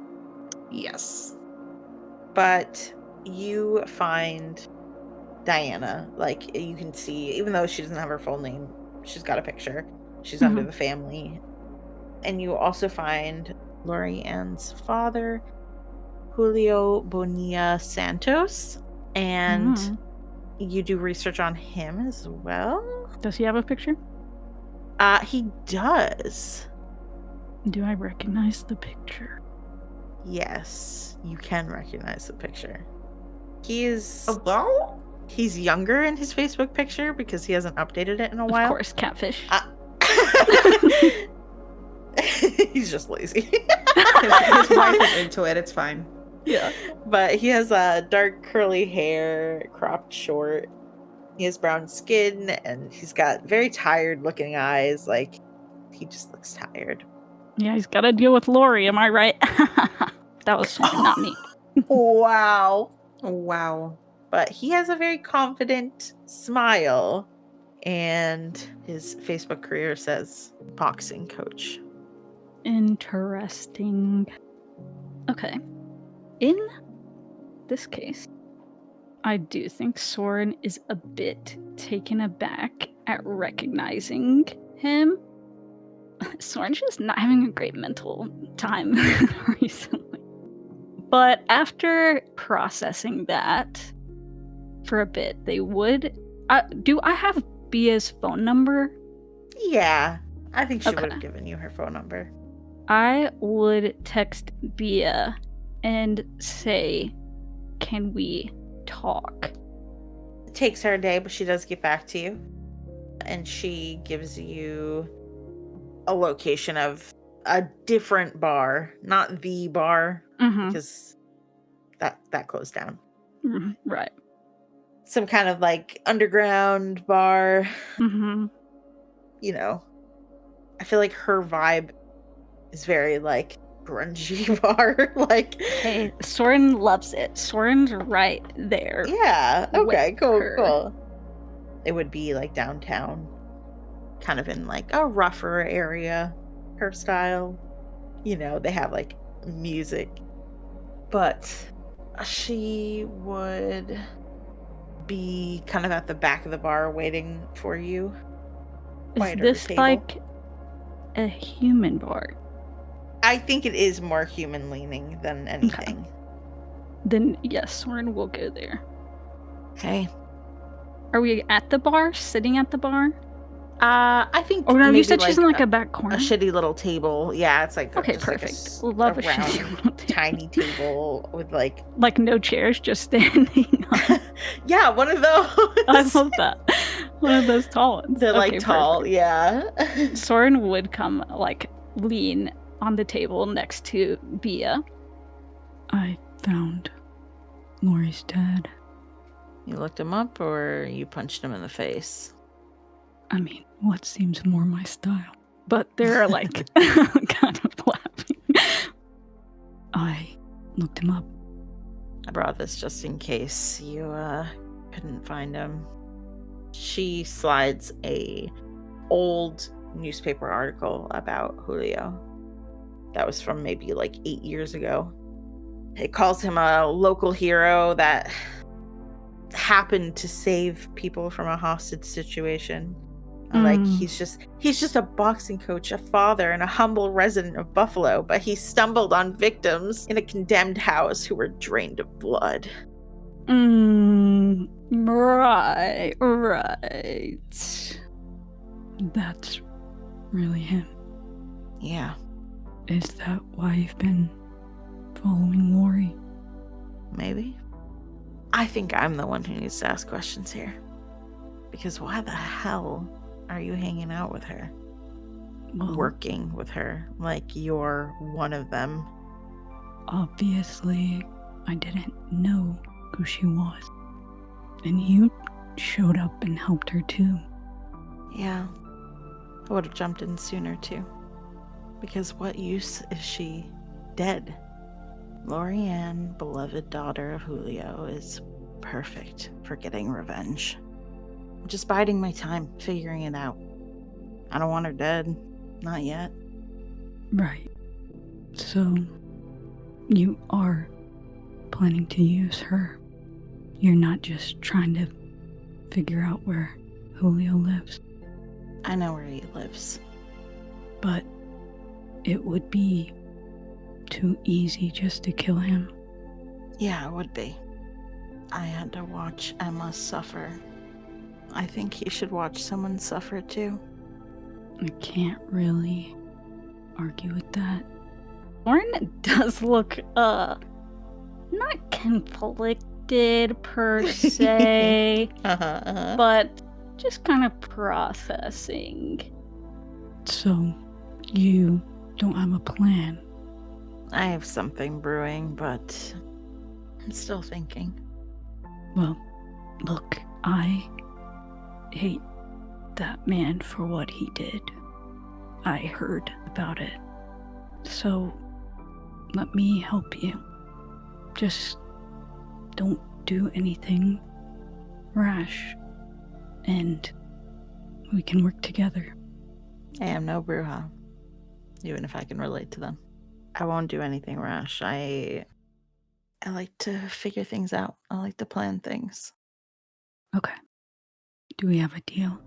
S3: Yes.
S1: but you find Diana, like, you can see, even though she doesn't have her full name, she's got a picture. She's under the family. And you also find Lori Ann's father, Julio Bonilla Santos, and you do research on him as well.
S5: Does he have a picture?
S1: He does.
S5: Do I recognize the picture?
S1: Yes, you can recognize the picture. He is
S3: Hello?
S1: he's younger in his Facebook picture because he hasn't updated it in a while.
S5: Of course, catfish.
S1: He's just lazy.
S3: His wife is into it. It's fine.
S5: Yeah.
S1: But he has dark curly hair, cropped short. He has brown skin, and he's got very tired looking eyes. Like, he just looks tired.
S5: Yeah, he's got to deal with Lori. Am I right? That was Soren, not me.
S1: Wow.
S3: Wow.
S1: But he has a very confident smile, and his Facebook career says boxing coach.
S5: Interesting. Okay. In this case, I do think Soren is a bit taken aback at recognizing him. Soren's just not having a great mental time recently. But after processing that for a bit, they would... do I have Bia's phone number?
S1: Yeah, I think she would
S5: Okay.
S1: have given you her phone number.
S5: I would text Bia and say, can we talk?
S1: It takes her a day, but she does get back to you. And she gives you a location of a different bar, not the bar, because that closed down.
S5: Right.
S1: Some kind of like underground bar. You know, I feel like her vibe is very like grungy bar. Like,
S5: hey, Soren loves it. Soren's right there.
S1: Yeah. Okay.
S5: with
S1: Cool.
S5: her.
S1: Cool. It would be like downtown, kind of in like a rougher area. Her style. You know, they have like music, but she would be kind of at the back of the bar waiting for you.
S5: Is
S1: Quieter
S5: this
S1: table.
S5: like a human bar?
S1: I think it is more human leaning than anything.
S5: Then yes, Soren will go there.
S1: Okay.
S5: Are we at the bar? Sitting at the bar?
S1: I think.
S5: Oh no, you
S1: maybe
S5: said she's in like a back corner.
S1: a shitty little table. Yeah, it's like
S5: Okay,
S1: just
S5: perfect.
S1: Like
S5: Love a
S1: round,
S5: shitty little table.
S1: tiny table with like
S5: no chairs, just standing on.
S1: Yeah, one of those.
S5: I love that. One of those tall ones.
S1: They're like
S5: Okay,
S1: tall.
S5: perfect.
S1: Yeah.
S5: Soren would come like lean on the table next to Bia.
S6: I found Lori's dad.
S1: You looked him up, or you punched him in the face?
S6: I mean, what seems more my style?
S5: But they're like kind of laughing.
S6: I looked him up.
S1: I brought this just in case you couldn't find him. She slides a old newspaper article about Julio. That was from maybe like 8 years ago. It calls him a local hero that happened to save people from a hostage situation. Like, he's just a boxing coach, a father, and a humble resident of Buffalo, but he stumbled on victims in a condemned house who were drained of blood.
S5: Right.
S6: That's really him.
S1: Yeah.
S6: Is that why you've been following Lori?
S1: Maybe. I think I'm the one who needs to ask questions here. Because why the hell are you hanging out with her?
S6: Well,
S1: Working with her like you're one of them?
S6: obviously, I didn't know who she was. And you showed up and helped her too.
S1: Yeah. I would have jumped in sooner too. Because what use is she dead? Lori Ann, beloved daughter of Julio, is perfect for getting revenge. I'm just biding my time, figuring it out. I don't want her dead. Not yet.
S6: Right. So, you are planning to use her. You're not just trying to figure out where Julio lives.
S1: I know where he lives.
S6: But it would be too easy just to kill him.
S1: Yeah, it would be. I had to watch Emma suffer. I think he should watch someone suffer too.
S6: I can't really argue with that.
S5: Lauren does look, not conflicted per se, but just kind of processing.
S6: So, you don't have a plan?
S1: I have something brewing, but I'm still thinking.
S6: Well, look, I hate that man for what he did. I heard about it. So, let me help you. Just don't do anything rash, and we can work together.
S1: I am no Bruja, even if I can relate to them. I won't do anything rash. I like to figure things out. I like to plan things.
S6: Okay. Do we have a deal?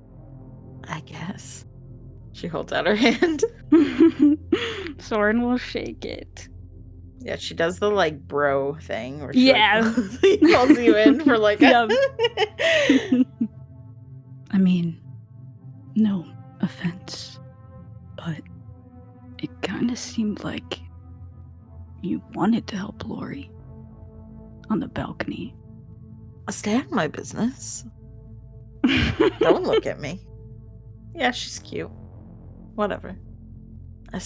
S1: I guess. She holds out her hand.
S5: Soren will shake it.
S1: Yeah, she does the like bro thing where she
S5: Yeah.
S1: he calls you in for like
S5: Yeah.
S6: I mean, no offense, but it kind of seemed like you wanted to help Lori on the balcony.
S1: Stay out of my business. Don't look at me. Yeah, she's cute. Whatever. I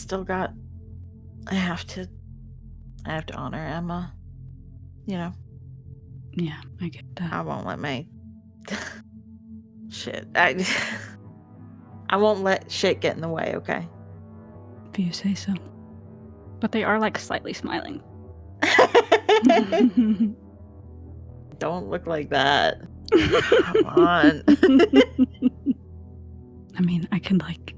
S1: have to honor Emma. You know,
S6: Yeah, I get that.
S1: I won't let my shit. I won't let shit get in the way, okay?
S6: If you say so.
S5: But they are like slightly smiling.
S1: Don't look like that. Come on.
S6: I mean, I can like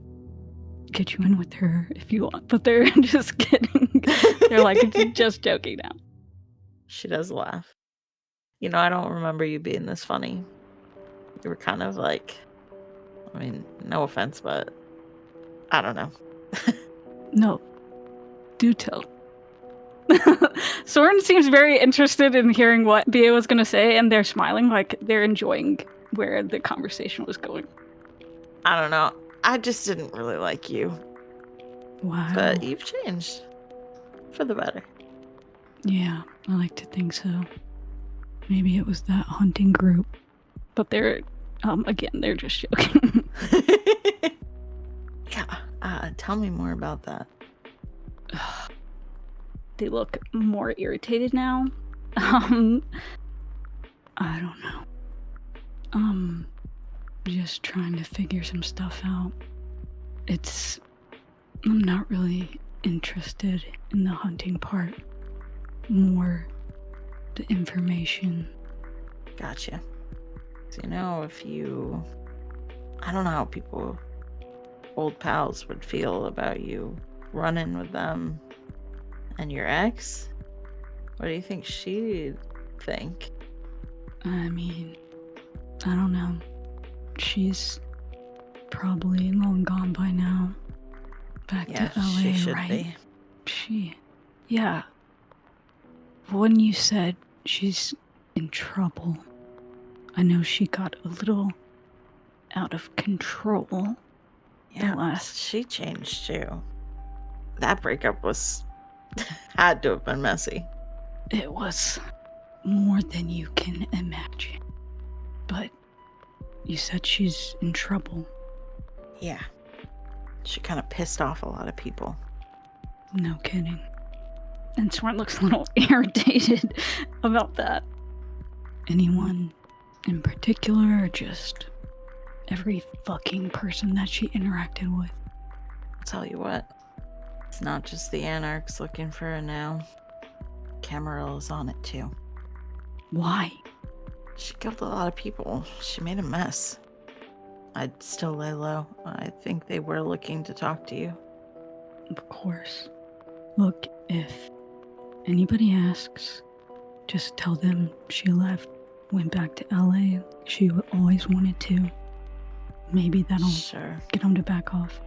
S6: get you in with her if you want, but they're just kidding. They're like just joking now.
S1: She does laugh. You know, I don't remember you being this funny. You were kind of like, I mean, no offense, but I don't know.
S6: No, do tell.
S5: Soren seems very interested in hearing what Bia was going to say, and they're smiling like they're enjoying where the conversation was going.
S1: I don't know. I just didn't really like you.
S6: Wow.
S1: But you've changed. For the better.
S6: Yeah, I like to think so. Maybe it was that hunting group.
S5: But they're, again, they're just joking.
S1: Yeah, tell me more about that.
S5: They look more irritated now.
S6: I don't know. Just trying to figure some stuff out. I'm not really interested in the hunting part. More the information.
S1: Gotcha. So, you know, I don't know how old pals would feel about you running with them and your ex. What do you think she'd think?
S6: I mean, I don't know. She's probably long gone by now. Back
S1: Yeah,
S6: to LA,
S1: she should
S6: right?
S1: be.
S6: Yeah. When you said she's in trouble, I know she got a little out of control.
S1: Yeah, she changed too. That breakup had to have been messy.
S6: It was more than you can imagine. But you said she's in trouble.
S1: Yeah. She kind of pissed off a lot of people.
S6: No kidding.
S5: And Soren looks a little irritated about that.
S6: Anyone in particular, or just every fucking person that she interacted with?
S1: I'll tell you what. It's not just the Anarchs looking for her now. Camarill's on it too.
S6: Why?
S1: She killed a lot of people. She made a mess. I'd still lay low. I think they were looking to talk to you.
S6: Of course. Look, if anybody asks, just tell them she left, went back to LA. She always wanted to. Maybe that'll
S1: Sure.
S6: get them to back off.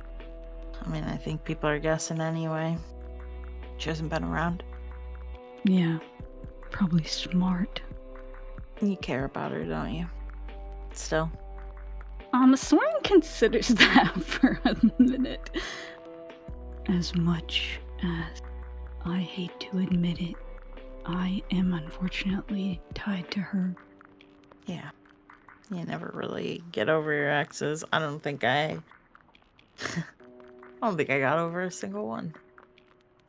S1: I mean, I think people are guessing anyway. She hasn't been around.
S6: Yeah, probably smart.
S1: You care about her, don't you? Still.
S6: Soren considers that for a minute. As much as I hate to admit it, I am unfortunately tied to her.
S1: Yeah. You never really get over your exes. I don't think I got over a single one.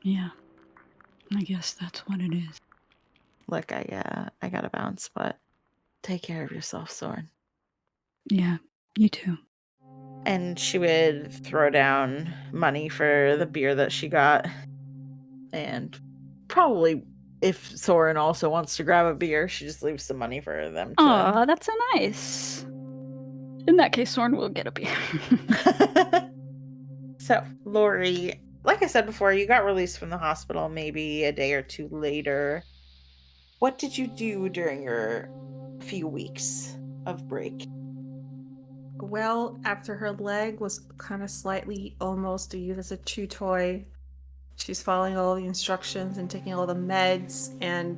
S6: Yeah, I guess that's what it is.
S1: Look, I gotta bounce, but take care of yourself, Soren.
S6: Yeah, you too.
S1: And she would throw down money for the beer that she got. And probably if Soren also wants to grab a beer, she just leaves some money for them to.
S6: Aw, that's so nice. In that case, Soren will get a beer.
S1: So, Lori, like I said before, you got released from the hospital maybe a day or two later. What did you do during your few weeks of break?
S3: Well, after her leg was kind of slightly almost used as a chew toy, she's following all the instructions and taking all the meds, and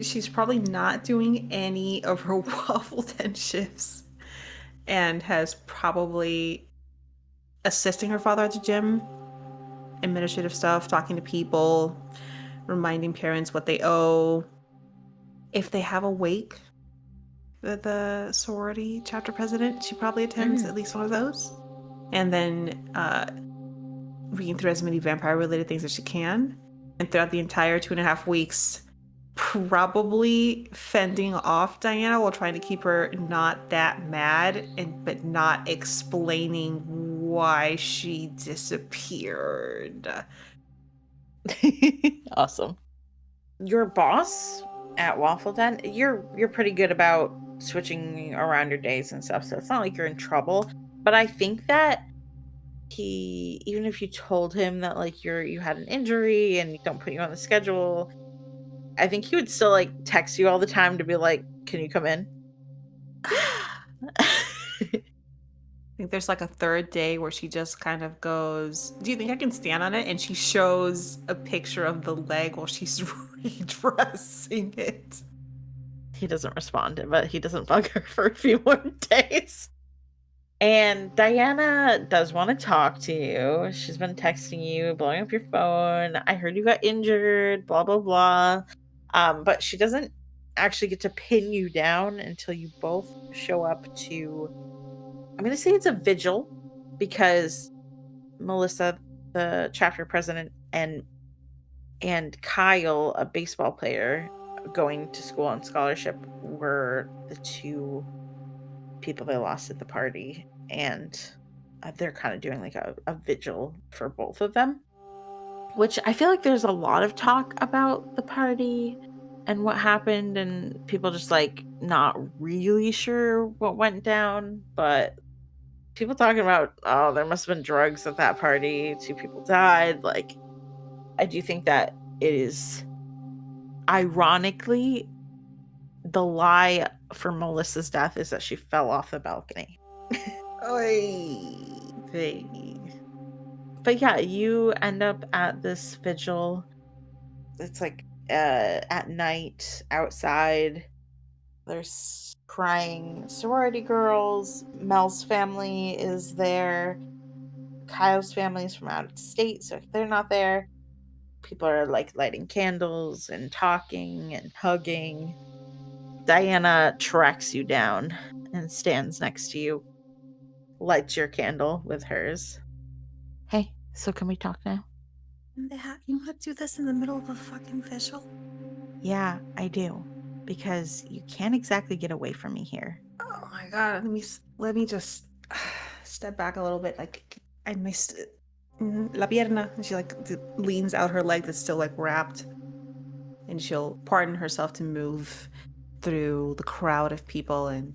S3: she's probably not doing any of her waffle 10 shifts and has probably assisting her father at the gym, administrative stuff, talking to people, reminding parents what they owe. If they have a wake, the sorority chapter president, she probably attends at least one of those. And then reading through as many vampire related things as she can. And throughout the entire 2.5 weeks, probably fending off Diana while trying to keep her not that mad, but not explaining why she disappeared.
S1: Awesome. Your boss at Waffle Den, you're pretty good about switching around your days and stuff, so it's not like you're in trouble. But I think that he, even if you told him that like you had an injury and don't put you on the schedule, I think he would still like text you all the time to be like, "Can you come in?"
S3: I think there's like a third day where she just kind of goes, "Do you think I can stand on it?" And she shows a picture of the leg while she's redressing it.
S1: He doesn't respond, but he doesn't bug her for a few more days. And Diana does want to talk to you. She's been texting you, blowing up your phone. I heard you got injured, blah, blah, blah. But she doesn't actually get to pin you down until you both show up to, I'm going to say it's a vigil, because Melissa, the chapter president, and Kyle, a baseball player going to school on scholarship, were the two people they lost at the party. And they're kind of doing like a vigil for both of them, which I feel like there's a lot of talk about the party and what happened, and people just like not really sure what went down. But people talking about, oh, there must have been drugs at that party, 2 people died. Like, I do think that it is ironically the lie for Melissa's death is that she fell off the balcony.
S3: Oy vey.
S1: But yeah, you end up at this vigil. It's like at night outside. There's crying sorority girls. Mel's family is there. Kyle's family is from out of state, so if they're not there, people are like lighting candles and talking and hugging. Diana tracks you down and stands next to you, lights your candle with hers. Hey, so can we talk now?
S3: You want to do this in the middle of a fucking visual?
S1: Yeah, I do. Because you can't exactly get away from me here.
S3: Oh my god, let me just step back a little bit. Like, I missed la pierna. And she like leans out her leg that's still like wrapped, and she'll pardon herself to move through the crowd of people, and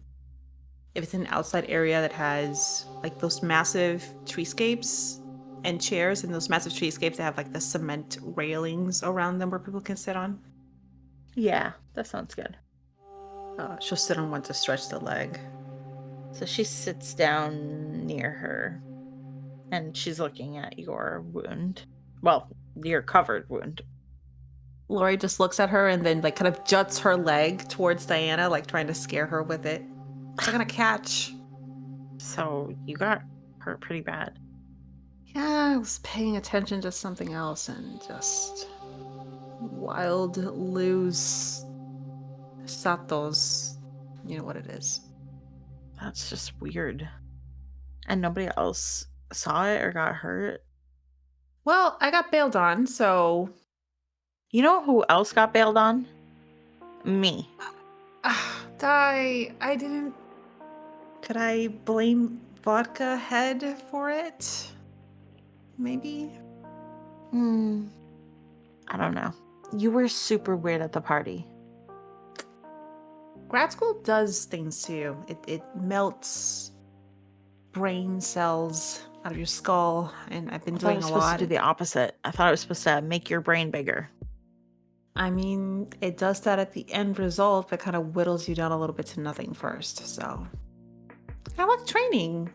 S3: if it's an outside area that has like those massive treescapes and chairs, and those massive treescapes that have like the cement railings around them where people can sit on.
S1: Yeah, that sounds good.
S3: She'll sit on one to stretch the leg.
S1: So she sits down near her, and she's looking at your wound. Well, your covered wound.
S3: Lori just looks at her and then like kind of juts her leg towards Diana, like trying to scare her with it. It's not gonna catch.
S1: So you got hurt pretty bad.
S3: Yeah, I was paying attention to something else and just wild loose satos. You know what it is.
S1: That's just weird. And nobody else saw it or got hurt?
S3: Well, I got bailed on, so
S1: You know who else got bailed on? Me.
S3: I didn't. Could I blame Vodka Head for it? Maybe?
S1: I don't know. You were super weird at the party.
S3: Grad school does things to you. It melts brain cells out of your skull, and I've been
S1: I thought it
S3: doing
S1: was
S3: a
S1: supposed
S3: lot.
S1: to do the opposite. I thought it was supposed to make your brain bigger.
S3: I mean, it does that at the end result, but kind of whittles you down a little bit to nothing first. So I like training.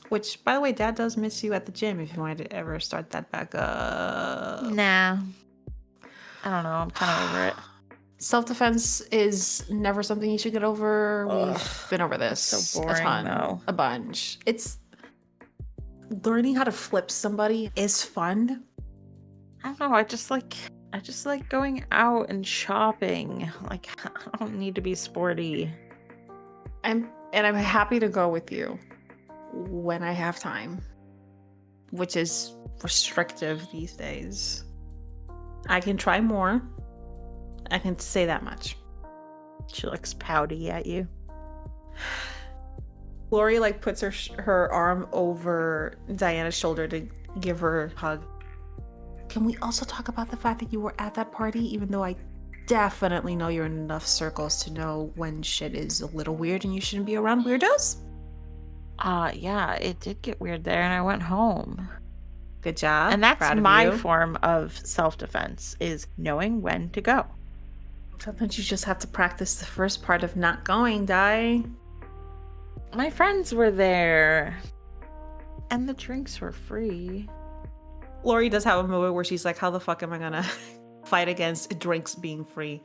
S3: Which, by the way, Dad does miss you at the gym if you wanted to ever start that back up.
S1: Nah. I don't know. I'm kind of over it.
S3: Self-defense is never something you should get over.
S1: Ugh,
S3: We've been over this
S1: so boring,
S3: a ton,
S1: though.
S3: a bunch. It's learning how to flip somebody is fun.
S1: I don't know. I just like going out and shopping. Like, I don't need to be sporty.
S3: I'm happy to go with you when I have time, which is restrictive these days. I can try more. I can say that much.
S1: She looks pouty at you.
S3: Lori like puts her arm over Diana's shoulder to give her a hug. Can we also talk about the fact that you were at that party, even though I definitely know you're in enough circles to know when shit is a little weird and you shouldn't be around weirdos?
S1: Yeah, it did get weird there, and I went home.
S3: Good job.
S1: And that's
S3: Proud of
S1: my
S3: you.
S1: form of self-defense, is knowing when to go.
S3: Sometimes you just have to practice the first part of not going, Di.
S1: My friends were there, and the drinks were free.
S3: Lori does have a moment where she's like, how the fuck am I gonna fight against drinks being free?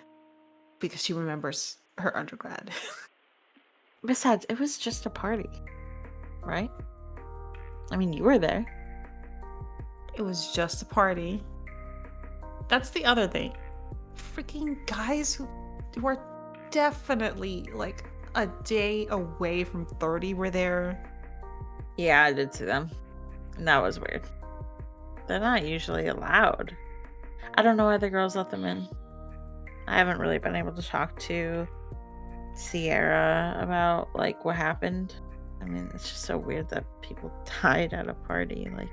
S3: Because she remembers her undergrad.
S1: Besides, it was just a party, right? I mean, you were there.
S3: It was just a party. That's the other thing. Freaking guys who are definitely like a day away from 30 were there.
S1: Yeah, I did see them. And that was weird. They're not usually allowed. I don't know why the girls let them in. I haven't really been able to talk to Sierra about like what happened. I mean, it's just so weird that people died at a party. Like,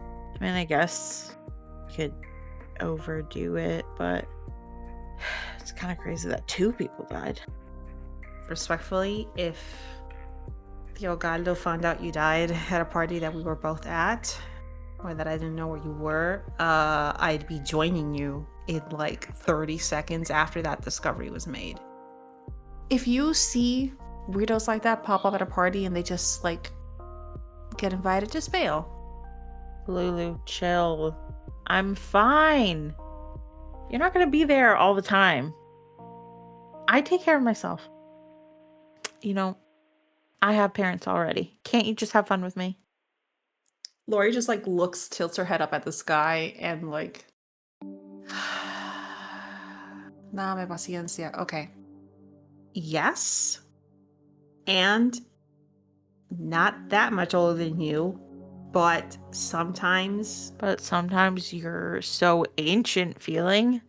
S1: I mean, I guess you could overdo it, but it's kind of crazy that 2 people died.
S3: Respectfully, if Theogaldo found out you died at a party that we were both at, or that I didn't know where you were, I'd be joining you in like 30 seconds after that discovery was made. If you see weirdos like that pop up at a party and they just like get invited, just bail.
S1: Lulu, chill. I'm fine. You're not going to be there all the time. I take care of myself. You know, I have parents already. Can't you just have fun with me?
S3: Lori just like tilts her head up at the sky and like, Dame paciencia. Okay. Yes. And not that much older than you, but sometimes.
S1: But sometimes you're so ancient feeling.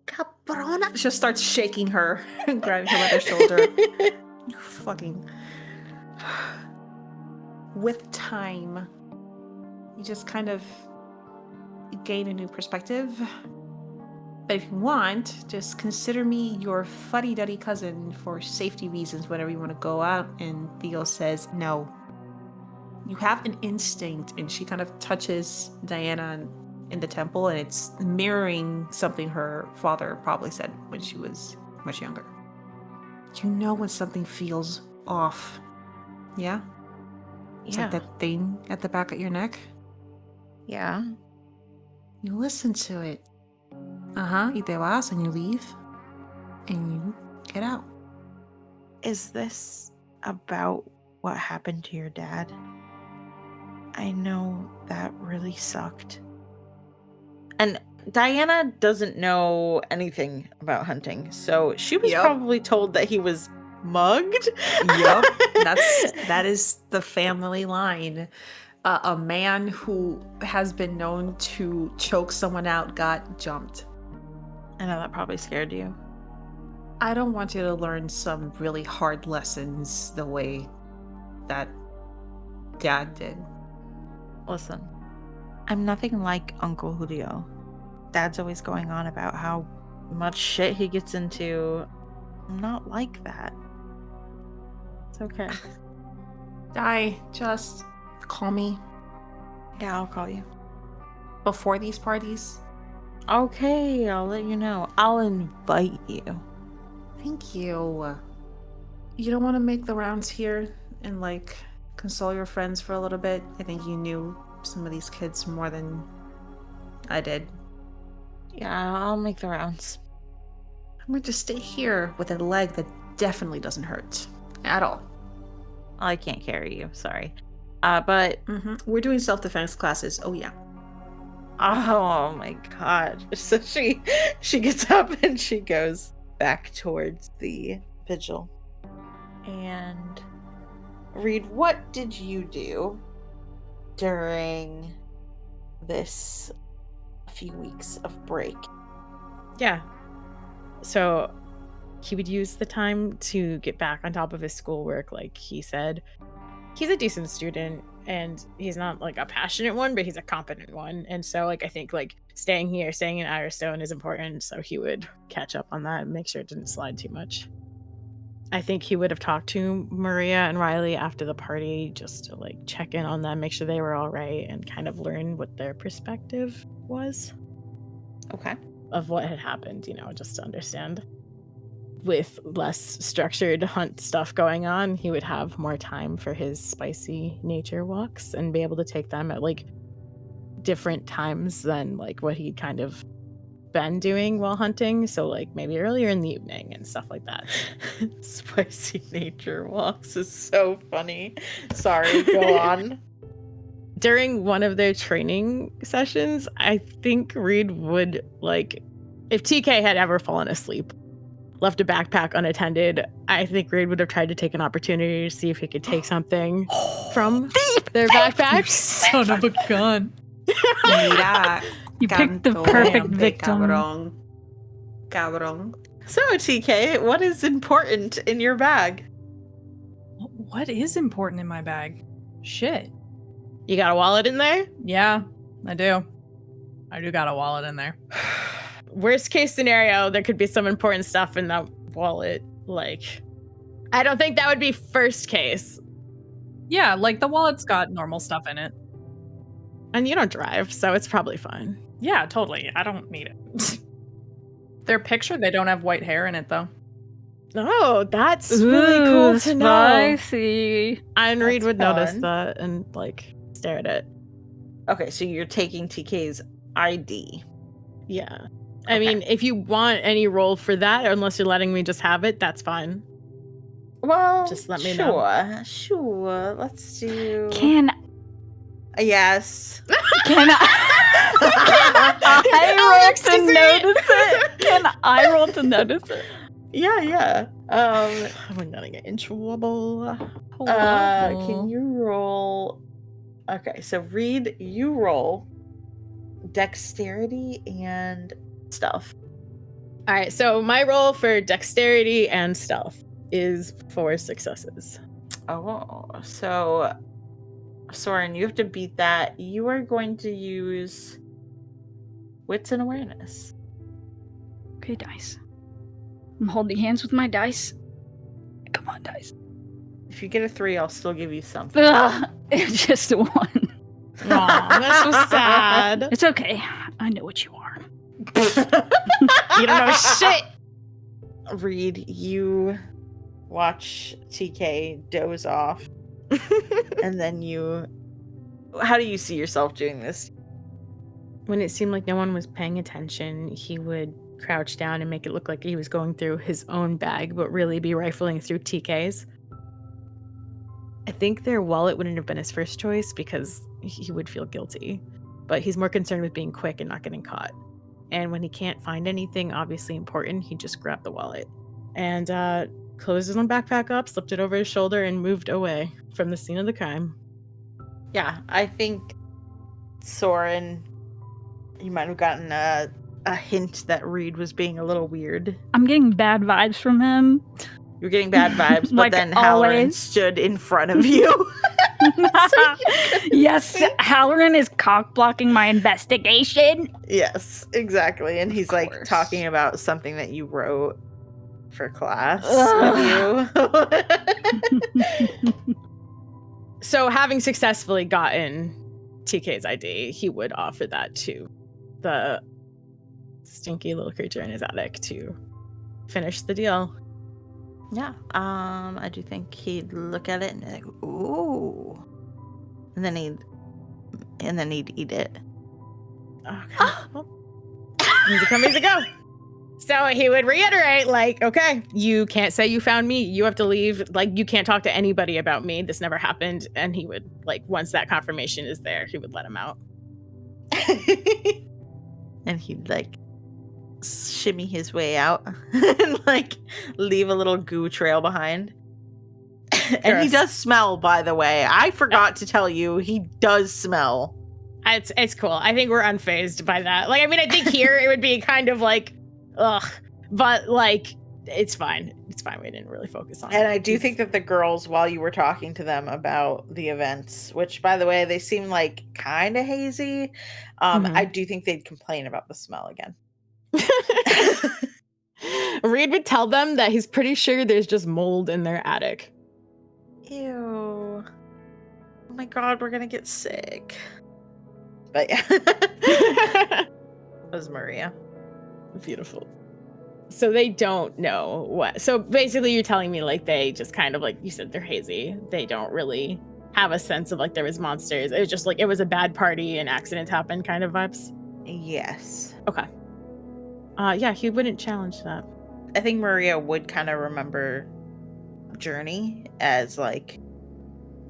S3: Cabrona just starts shaking her and grabbing her by the shoulder. You fucking. With time, you just kind of gain a new perspective. But if you want, just consider me your fuddy-duddy cousin for safety reasons whenever you want to go out. And Theo says, no. You have an instinct. And she kind of touches Diana in the temple, and it's mirroring something her father probably said when she was much younger. You know when something feels off. Yeah? It's like that thing at the back of your neck.
S1: Yeah.
S3: You listen to it. Y te vas, and you leave. And you get out.
S1: Is this about what happened to your dad? I know that really sucked. And Diana doesn't know anything about hunting, so she was probably told that he was mugged.
S3: Yep. That is the family line. A man who has been known to choke someone out got jumped.
S1: I know that probably scared you.
S3: I don't want you to learn some really hard lessons the way that Dad did.
S1: Listen, I'm nothing like Uncle Julio. Dad's always going on about how much shit he gets into. I'm not like that. It's okay.
S3: Just call me.
S1: Yeah, I'll call you.
S3: Before these parties?
S1: Okay, I'll let you know. I'll invite you.
S3: Thank you. You don't want to make the rounds here and, console your friends for a little bit? I think you knew some of these kids more than I did.
S1: Yeah, I'll make the rounds.
S3: I'm going to stay here with a leg that definitely doesn't hurt. At all.
S1: I can't carry you, sorry. But...
S3: We're doing self-defense classes, oh yeah.
S1: Oh my god. So she gets up and she goes back towards the vigil. And Reed, what did you do during this few weeks of break?
S2: Yeah. So he would use the time to get back on top of his schoolwork, like he said. He's a decent student, and he's not a passionate one, but he's a competent one. And so I think staying in Irestone is important, so he would catch up on that and make sure it didn't slide too much. I think he would have talked to Maria and Riley after the party just to check in on them, make sure they were all right, and kind of learn what their perspective was.
S1: Okay.
S2: Of what had happened, just to understand. With less structured hunt stuff going on, he would have more time for his spicy nature walks and be able to take them at different times than what he'd kind of been doing while hunting. So maybe earlier in the evening and stuff like that.
S1: Spicy nature walks is so funny. Sorry, go on.
S2: During one of their training sessions, I think Reed would if TK had ever fallen asleep, left a backpack unattended, I think Reed would have tried to take an opportunity to see if he could take something from their backpacks.
S4: Son of a gun.
S3: Mira,
S5: You picked the perfect victim.
S3: Cabrón.
S1: So, TK, what is important in your bag?
S4: What is important in my bag? Shit.
S2: You got a wallet in there?
S4: Yeah, I do. I do got a wallet in there.
S2: Worst case scenario, there could be some important stuff in that wallet. I don't think that would be first case.
S4: Yeah, the wallet's got normal stuff in it.
S2: And you don't drive, so it's probably fine.
S4: Yeah, totally. I don't need it. Their picture, they don't have white hair in it, though.
S2: Oh, that's really cool to know.
S5: Spicy.
S2: And Reed would
S1: fun.
S2: notice that and stare at it.
S1: Okay, so you're taking TK's ID.
S2: Yeah. I mean, if you want any role for that, unless you're letting me just have it, that's fine.
S1: Well,
S2: just let me know.
S1: Sure. Let's do.
S5: Can
S1: Yes.
S5: Can I roll to notice it? Can I roll to notice it?
S1: Yeah. I'm gonna get in trouble. Can you roll? Okay, so Reed, you roll dexterity and stealth.
S2: All right, so my roll for dexterity and stealth is 4 successes.
S1: Oh, so Soren, you have to beat that. You are going to use wits and awareness.
S6: Okay, dice. I'm holding hands with my dice. Come on, dice.
S1: If you get a 3, I'll still give you something.
S6: Ugh, it's just a 1.
S2: Aw, that's so sad.
S6: It's okay. I know what you are.
S2: You don't know shit.
S1: Reed, you watch TK doze off. And then how do you see yourself doing this?
S2: When it seemed like no one was paying attention, he would crouch down and make it look like he was going through his own bag, but really be rifling through TK's. I think their wallet wouldn't have been his first choice because he would feel guilty, but he's more concerned with being quick and not getting caught. And when he can't find anything obviously important, he just grabbed the wallet and closed his own backpack up, slipped it over his shoulder, and moved away from the scene of the crime.
S1: Yeah, I think Soren, you might have gotten a hint that Reed was being a little weird.
S6: I'm getting bad vibes from him.
S1: You're getting bad vibes, but
S6: Like
S1: then Halloran
S6: always.
S1: stood in front of you.
S6: Yes, Halloran is cock blocking my investigation.
S1: Yes, exactly. And he's like
S6: course.
S1: talking about something that you wrote for class
S6: Ugh.
S1: with you.
S2: So having successfully gotten TK's ID, he would offer that to the stinky little creature in his attic to finish the deal.
S1: Yeah, I do think he'd look at it and be like, ooh. And then he'd eat it.
S2: Okay. Well, easy go. So he would reiterate, like, okay, you can't say you found me. You have to leave. Like, you can't talk to anybody about me. This never happened. And he would, like, once that confirmation is there, he would let him out.
S1: And he'd like shimmy his way out and like leave a little goo trail behind. And he
S2: Gross.
S1: does smell, by the way. I forgot to tell you, he does smell.
S2: It's cool. I think we're unfazed by that. Like, I mean, I think here it would be kind of like, ugh, but like, it's fine. It's fine. We didn't really focus on it.
S1: And I do think that the girls, while you were talking to them about the events, which by the way, they seem like kind of hazy, I do think they'd complain about the smell again.
S2: Reed would tell them that he's pretty sure there's just mold in their attic.
S1: Ew. Oh my god, we're gonna get sick. But yeah. That was Maria.
S2: Beautiful. So they don't know what. So basically you're telling me like they just kind of, like you said, they're hazy. They don't really have a sense of like there was monsters. It was just like it was a bad party and accidents happened kind of vibes.
S1: Yes.
S2: Okay. Yeah, he wouldn't challenge that.
S1: I think Maria would kind of remember Journey as like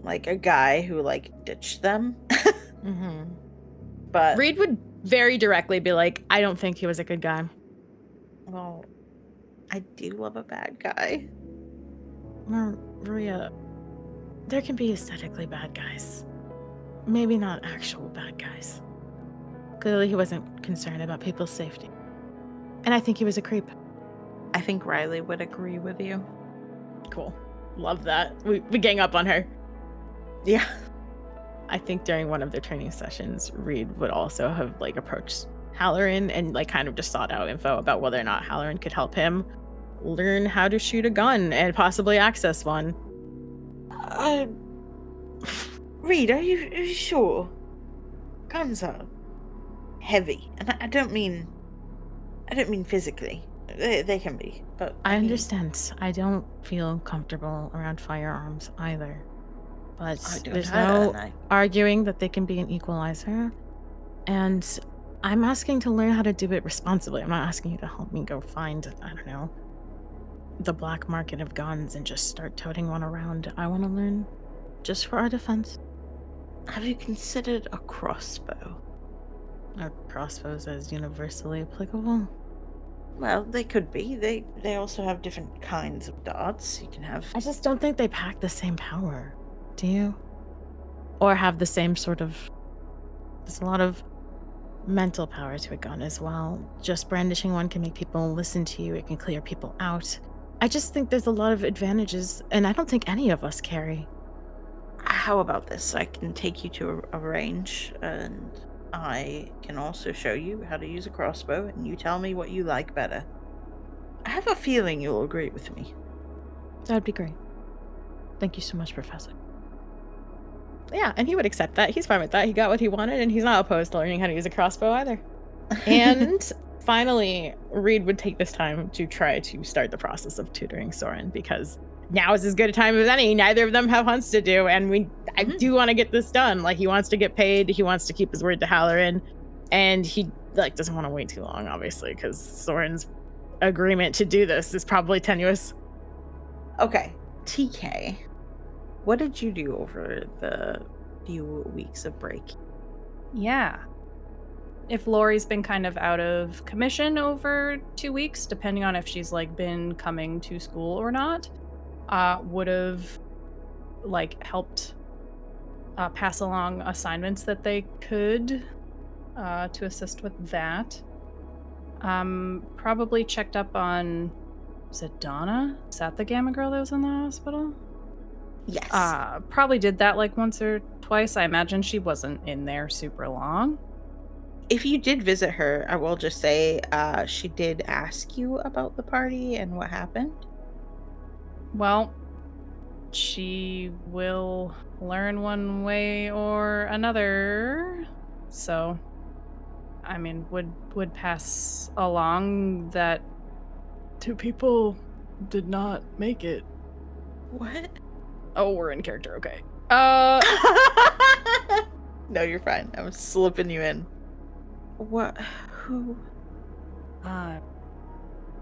S1: a guy who like ditched them. But
S2: Reed would very directly be like, I don't think he was a good guy.
S1: well, I do love a bad guy.
S2: Maria, there can be aesthetically bad guys. Maybe not actual bad guys. Clearly he wasn't concerned about people's safety. And I think he was a creep.
S1: I think Riley would agree with you.
S2: Cool. Love that. We gang up on her.
S1: Yeah.
S2: I think during one of their training sessions, Reed would also have like approached Halloran and like kind of just sought out info about whether or not Halloran could help him learn how to shoot a gun and possibly access one.
S1: Reed, are you sure? Guns are heavy, and I don't mean physically. They can be, but
S2: I understand. I don't feel comfortable around firearms either. But there's no arguing that they can be an equalizer. And I'm asking to learn how to do it responsibly. I'm not asking you to help me go find, I don't know, the black market of guns and just start toting one around. I want to learn just for our defense.
S1: Have you considered a crossbow?
S2: Are crossbows as universally applicable?
S1: Well, they could be. They also have different kinds of darts. You can have.
S2: I just don't think they pack the same power. Do you? Or have the same sort of... There's a lot of mental power to a gun as well. Just brandishing one can make people listen to you. It can clear people out. I just think there's a lot of advantages, and I don't think any of us carry.
S1: How about this? I can take you to a range, and I can also show you how to use a crossbow, and you tell me what you like better. I have a feeling you'll agree with me.
S2: That'd be great. Thank you so much, Professor. Yeah, and he would accept that. He's fine with that. He got what he wanted, and he's not opposed to learning how to use a crossbow either. And finally, Reed would take this time to try to start the process of tutoring Soren, because now is as good a time as any. Neither of them have hunts to do, and I do want to get this done. Like, he wants to get paid. He wants to keep his word to Halloran, and he doesn't want to wait too long, obviously, because Soren's agreement to do this is probably tenuous.
S1: Okay, TK, what did you do over the few weeks of break?
S3: Yeah. If Lori's been kind of out of commission over 2 weeks, depending on if she's like been coming to school or not, would have like helped pass along assignments that they could to assist with that. Probably checked up on, was it Donna? Is that the Gamma girl that was in the hospital?
S1: Yes.
S3: Probably did that like once or twice. I imagine she wasn't in there super long.
S1: If you did visit her, I will just say she did ask you about the party and what happened.
S3: Well, she will learn one way or another. So, I mean, would pass along that 2 people did not make it.
S1: What?
S3: Oh, we're in character. Okay.
S1: No, you're fine. I'm slipping you in. What? Who?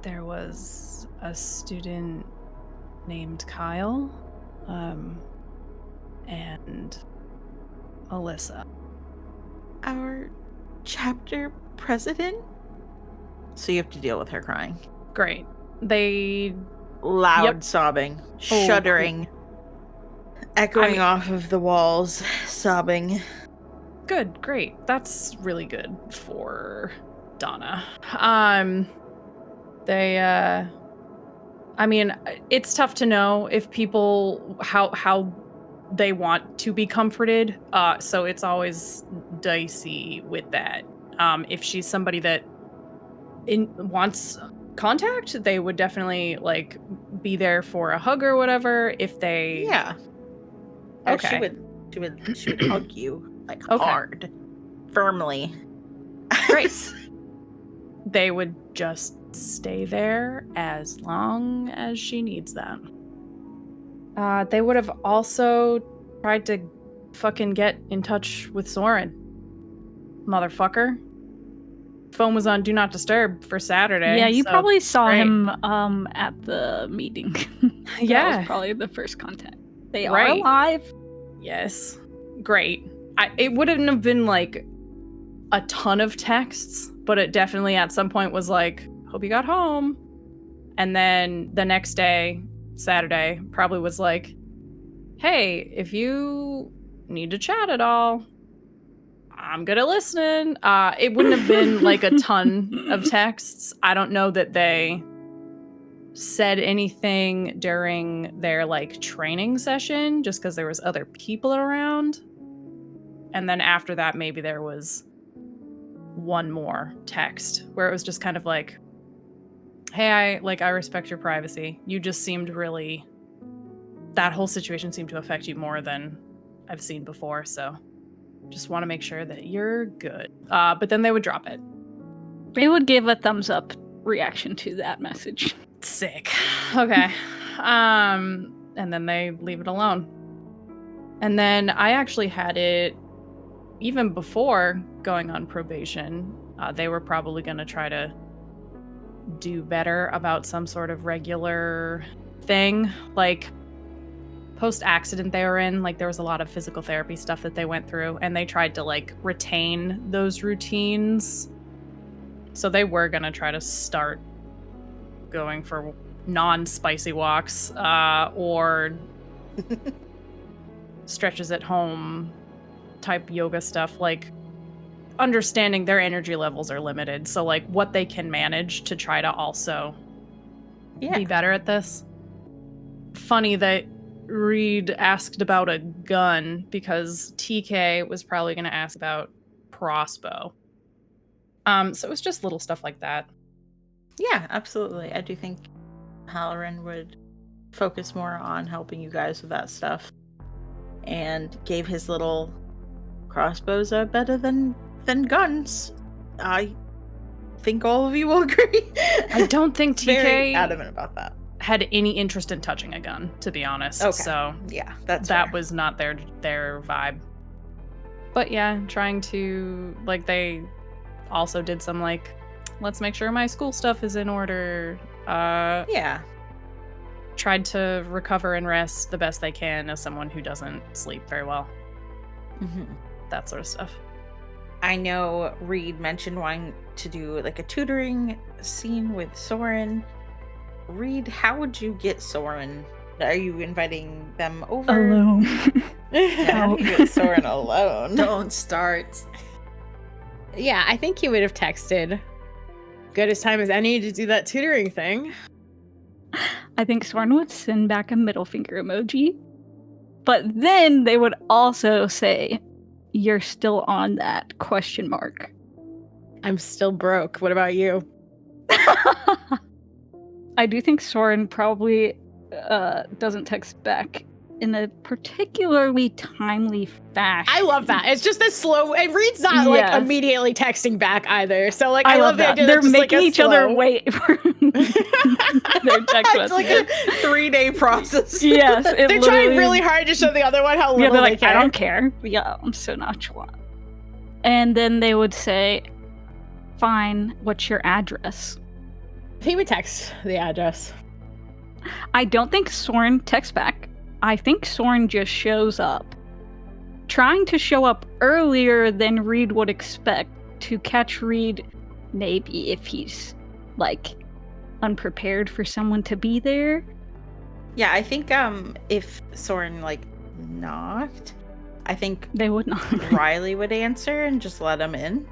S3: There was a student named Kyle, and Alyssa.
S1: Our chapter president? So you have to deal with her crying.
S3: Great. They
S1: Loud sobbing, shuddering, echoing off of the walls, sobbing.
S3: Good, great. That's really good for Donna. I mean, it's tough to know if people how they want to be comforted. So it's always dicey with that. If she's somebody that wants contact, they would definitely like be there for a hug or whatever. If they
S1: Okay. She would hug you like hard, firmly.
S3: Great. They would just stay there as long as she needs them. They would have also tried to fucking get in touch with Soren. Motherfucker. Phone was on Do Not Disturb for Saturday.
S5: Yeah, you
S3: so
S5: probably saw
S3: great.
S5: him at the meeting.
S3: Yeah.
S5: That was probably the first contact. They are
S3: Right.
S5: alive.
S3: Yes. Great. It wouldn't have been like a ton of texts, but it definitely at some point was like, hope you got home. And then the next day, Saturday, probably was like, hey, if you need to chat at all, I'm good at listening. It wouldn't have been like a ton of texts. I don't know that they said anything during their like training session just because there was other people around. And then after that, maybe there was one more text where it was just kind of like, hey, I respect your privacy. You just seemed really, that whole situation seemed to affect you more than I've seen before. So just want to make sure that you're good. But then they would drop it.
S5: They would give a thumbs up reaction to that message.
S3: Sick. Okay. And then they leave it alone. And then I actually had it even before going on probation. They were probably going to try to do better about some sort of regular thing. Like post-accident they were in, like there was a lot of physical therapy stuff that they went through, and they tried to like retain those routines. So they were going to try to start going for non-spicy walks or stretches at home type yoga stuff, like understanding their energy levels are limited. So like what they can manage to try to also be better at this. Funny that Reed asked about a gun because TK was probably going to ask about crossbow. So it was just little stuff like that.
S1: Yeah, absolutely. I do think Halloran would focus more on helping you guys with that stuff, and gave his little crossbows are better than guns. I think all of you will agree.
S4: I don't think
S1: Very
S4: TK
S1: adamant about that.
S4: had any interest in touching a gun, to be honest.
S1: Okay.
S4: So
S1: Yeah, that
S4: fair. Was not their vibe. But yeah, trying to, like, they also did some, like, let's make sure my school stuff is in order.
S1: Yeah.
S4: Tried to recover and rest the best they can as someone who doesn't sleep very well.
S1: Mm-hmm.
S4: That sort of stuff.
S1: I know Reed mentioned wanting to do like a tutoring scene with Soren. Reed, how would you get Soren? Are you inviting them over?
S6: Alone.
S1: How do you get Soren alone?
S3: Don't start.
S2: Yeah, I think he would have texted. Good as time as any to do that tutoring thing.
S6: I think Soren would send back a middle finger emoji. But then they would also say, "You're still on that?" ?
S2: I'm still broke. What about you?
S6: I do think Soren probably doesn't text back in a particularly timely fashion.
S2: I love that. It's just a slow. And Reed's not like
S6: Yes.
S2: immediately texting back either. So like,
S6: I
S2: love
S6: love
S2: the
S6: that.
S2: idea
S6: They're
S2: that just,
S6: making
S2: like, a
S6: each other
S2: slow-
S6: wait for their text
S1: It's like a 3-day process.
S6: Yes,
S2: They're trying really hard to show the other one how
S6: Yeah,
S2: little
S6: they're
S2: they
S6: like,
S2: care.
S6: I don't care. Yeah, I'm so nonchalant. And then they would say, "Fine, what's your address?"
S2: He would text the address.
S6: I don't think Soren texts back. I think Soren just shows up. Trying to show up earlier than Reed would expect to catch Reed, maybe if he's, like, unprepared for someone to be there.
S1: Yeah, I think if Soren like knocked, I think
S6: They would not.
S1: Riley would answer and just let him in.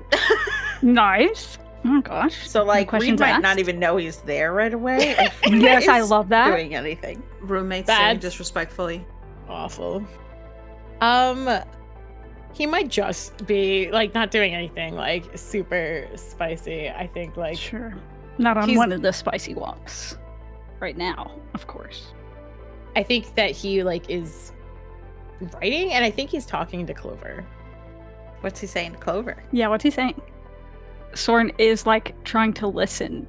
S6: Nice. Oh my gosh.
S1: So like Reed
S6: questions
S1: might
S6: asked?
S1: not even know he's there right away. If
S6: Yes, I
S1: is
S6: love that.
S1: Doing anything.
S3: Roommates saying
S2: That's-
S3: disrespectfully.
S2: Awful. He might just be like not doing anything like super spicy. I think like
S6: Sure. Not on
S2: He's-
S6: one of the spicy walks. Right now, of course.
S2: I think that he like is writing, and I think he's talking to Clover.
S1: What's he saying to Clover?
S6: Yeah, what's he saying? Soren is like trying to listen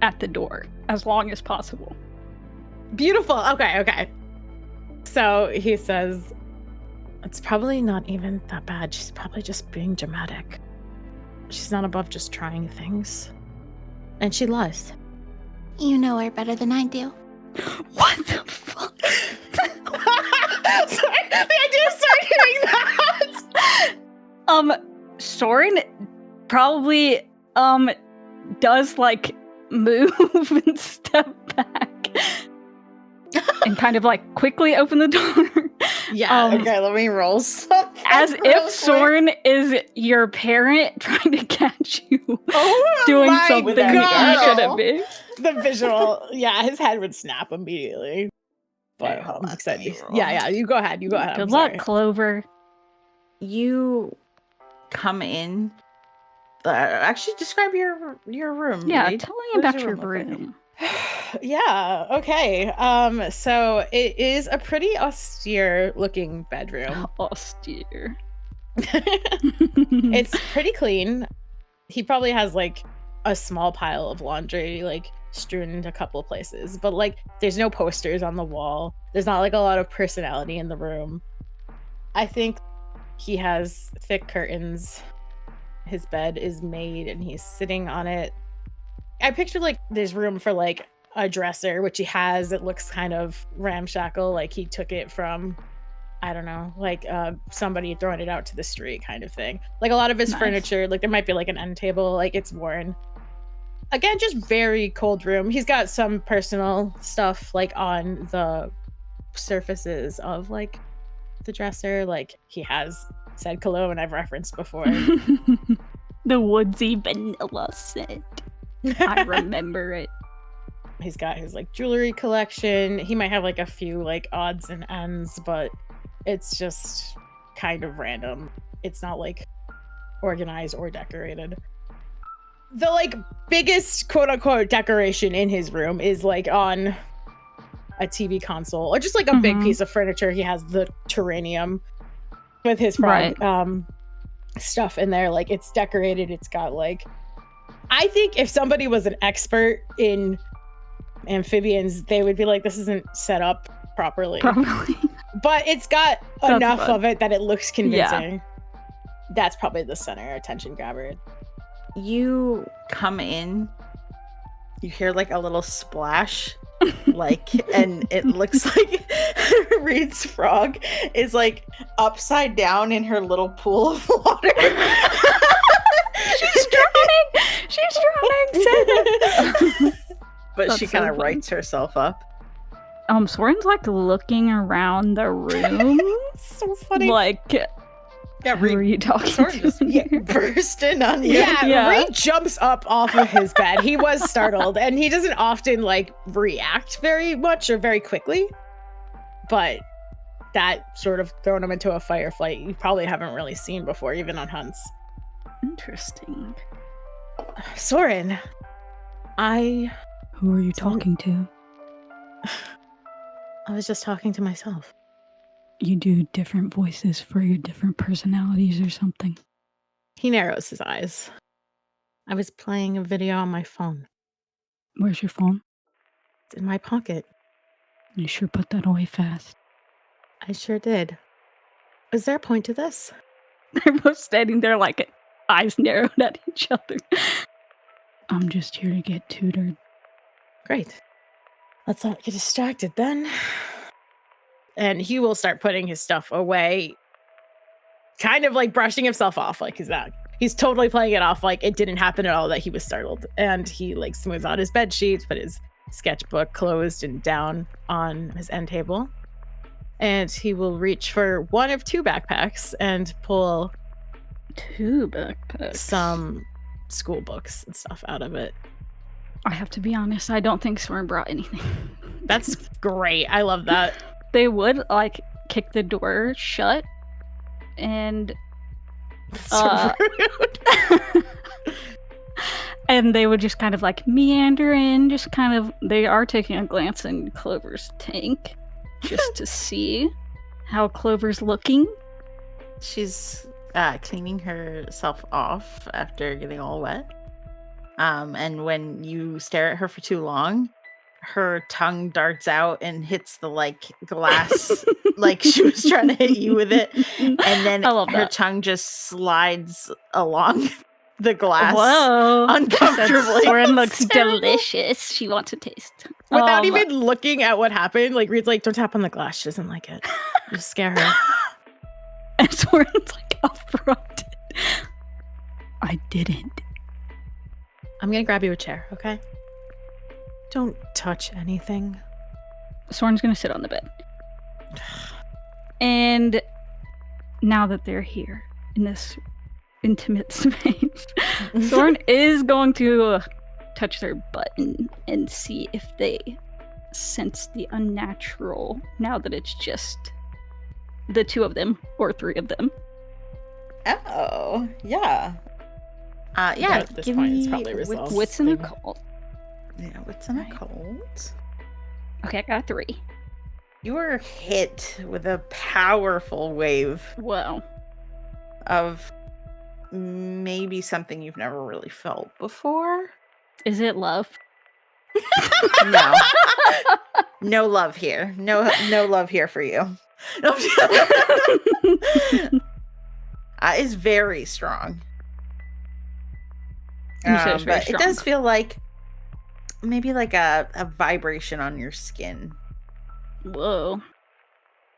S6: at the door as long as possible.
S2: Beautiful. Okay. So he says, "It's probably not even that bad. She's probably just being dramatic. She's not above just trying things. And she lies."
S7: You know her better than I do.
S6: What the fuck?
S2: Sorry, the idea of starting hearing that.
S6: Soren probably does like move and step back and kind of like quickly open the door.
S2: Yeah.
S1: Okay, let me roll something.
S6: As
S1: real
S6: if
S1: quick.
S6: Soren is your parent trying to catch you
S1: Oh
S6: doing
S1: my
S6: something
S1: God.
S6: you shouldn't be.
S2: The visual, yeah, his head would snap immediately. But
S1: Okay, hold
S2: I'm
S1: on,
S2: excited.
S1: let me roll.
S2: Yeah, you go ahead.
S6: Good
S2: I'm
S6: luck,
S2: sorry.
S6: Clover.
S1: You come in. Actually, describe your room.
S6: Yeah,
S1: Reed.
S6: tell
S1: What
S6: me
S1: does
S6: about your
S1: look like?
S6: room.
S2: Yeah, okay. So it is a pretty austere looking bedroom.
S6: Austere.
S2: It's pretty clean. He probably has like a small pile of laundry like strewn into a couple of places, but like there's no posters on the wall. There's not like a lot of personality in the room. I think he has thick curtains. His bed is made and he's sitting on it. I pictured like there's room for like a dresser, which he has. It looks kind of ramshackle, like he took it from, I don't know, like somebody throwing it out to the street kind of thing. Like a lot of his
S6: Nice.
S2: furniture, like there might be like an end table, like it's worn. Again, just very cold room. He's got some personal stuff like on the surfaces of like the dresser. Like he has said cologne I've referenced before.
S6: The woodsy vanilla scent. I remember it.
S2: He's got his like jewelry collection. He might have like a few like odds and ends, but it's just kind of random. It's not like organized or decorated. The like biggest quote unquote decoration in his room is like on a TV console or just like a big piece of furniture. He has the terrarium with his frog stuff in there. Like it's decorated. It's got like, I think if somebody was an expert in amphibians, they would be like, this isn't set up properly.
S5: Probably.
S2: But it's got enough
S5: fun.
S2: of it that it looks convincing. Yeah. That's probably the center attention grabber.
S1: You come in, you hear like a little splash, like, and it looks like Reed's frog is like upside down in her little pool of water.
S5: She's drowning! She's drowning! Save it!
S1: But
S5: That's
S1: she kind of
S5: so
S1: rights herself up.
S5: Soren's like looking around the room.
S1: So funny.
S5: Like,
S1: yeah,
S5: who are you talking
S1: Soren just
S5: to?
S1: burst in on you.
S2: Yeah, Reed jumps up off of his bed. He was startled, and he doesn't often like react very much or very quickly. But that sort of thrown him into a firefight you probably haven't really seen before, even on hunts.
S5: Interesting.
S2: Soren,
S6: Who are you talking to?
S2: I was just talking to myself.
S6: You do different voices for your different personalities or something?
S2: He narrows his eyes. I was playing a video on my phone.
S6: Where's your phone?
S2: It's in my pocket.
S6: You sure put that away fast.
S2: I sure did. Is there a point to this?
S5: They're both standing there like eyes narrowed at each other.
S6: I'm just here to get tutored.
S2: Great. Let's not get distracted then. And he will start putting his stuff away, kind of like brushing himself off like he's totally playing it off like it didn't happen at all, that he was startled. And he like smooths out his bed sheets, put his sketchbook closed and down on his end table. And he will reach for one of two backpacks and pull
S5: 2 backpacks.
S2: some school books and stuff out of it.
S5: I have to be honest, I don't think Soren brought anything.
S2: That's great. I love that.
S5: They would like kick the door shut and
S2: So rude.
S5: and they would just kind of like meander in, just kind of, they are taking a glance in Clover's tank just to see how Clover's looking.
S1: She's cleaning herself off after getting all wet. And when you stare at her for too long, her tongue darts out and hits the like glass, like she was trying to hit you with it. And then her tongue just slides along the glass.
S5: Whoa.
S1: Uncomfortably.
S5: Soren looks delicious. She wants to taste.
S2: Without even looking at what happened, like Reed's like, don't tap on the glass. She doesn't like it. You scare her.
S5: And Soren's like affronted.
S6: I didn't.
S2: I'm gonna grab you a chair, okay? Don't touch anything.
S5: Soren's gonna sit on the bed. And now that they're here in this intimate space, Soren is going to touch their button and see if they sense the unnatural now that it's just the 2 of them or 3 of them.
S1: Oh, yeah. Yeah,
S2: at this point, it's probably resolved.
S5: Wits and occult.
S1: Yeah, what's an occult?
S5: Okay, I got a 3.
S1: You were hit with a powerful wave
S5: Wow.
S1: of maybe something you've never really felt before.
S5: Is it love?
S1: No. No love here. No love here for you. No. It's very strong.
S5: You said it's very
S1: but
S5: strong.
S1: it does feel like maybe like a vibration on your skin.
S5: Whoa.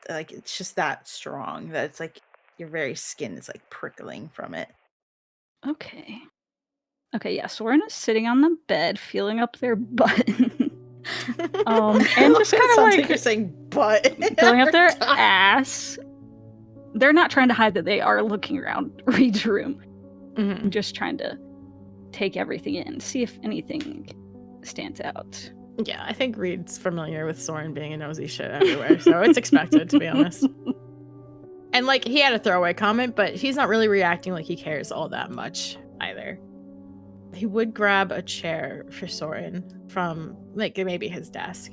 S1: Like it's just that strong that it's like your very skin is like prickling from it.
S5: Okay. Okay, yeah, Soren is sitting on the bed, feeling up their butt. And just kind of
S1: Sounds
S5: like
S1: you're saying butt.
S5: filling up their ass. They're not trying to hide that they are looking around Reed's room.
S2: Mm-hmm.
S5: Just trying to take everything in, see if anything stands out.
S2: Yeah, I think Reed's familiar with Soren being a nosy shit everywhere, so it's expected, to be honest. And, like, he had a throwaway comment, but he's not really reacting like he cares all that much, either. He would grab a chair for Soren from, like, maybe his desk.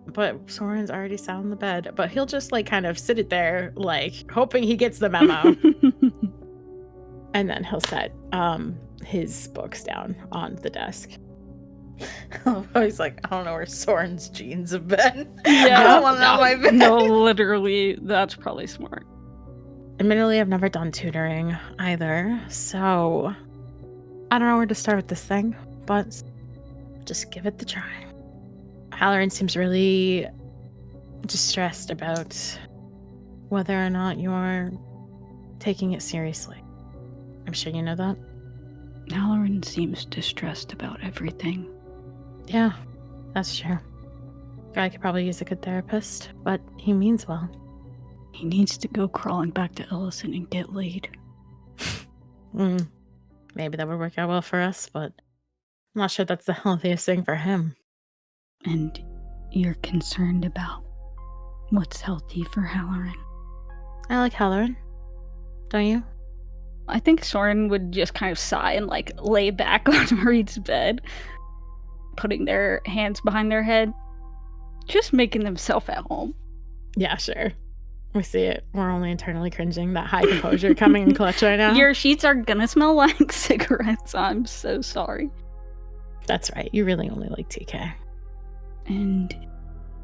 S2: But Soren's already sat on the bed. But he'll just, like, kind of sit it there, like, hoping he gets the memo. And then he'll set his books down on the desk. He's like, I don't know where Soren's jeans have been.
S5: Yeah,
S2: I don't want to know my bed.
S5: No, literally, that's probably smart.
S2: Admittedly, I've never done tutoring either, so I don't know where to start with this thing, but just give it the try. Halloran seems really distressed about whether or not you're taking it seriously. I'm sure you know that.
S6: Halloran seems distressed about everything.
S2: Yeah, that's true. Guy could probably use a good therapist, but he means well.
S6: He needs to go crawling back to Ellison and get laid.
S2: Maybe that would work out well for us, but I'm not sure that's the healthiest thing for him.
S6: And you're concerned about what's healthy for Halloran.
S2: I like Halloran. Don't you?
S5: I think Soren would just kind of sigh and like lay back on Reed's bed, putting their hands behind their head, just making themselves at home.
S2: Yeah, sure. We see it. We're only internally cringing. That high composure coming in clutch right now.
S5: Your sheets are gonna smell like cigarettes. I'm so sorry.
S2: That's right. You really only like TK.
S6: And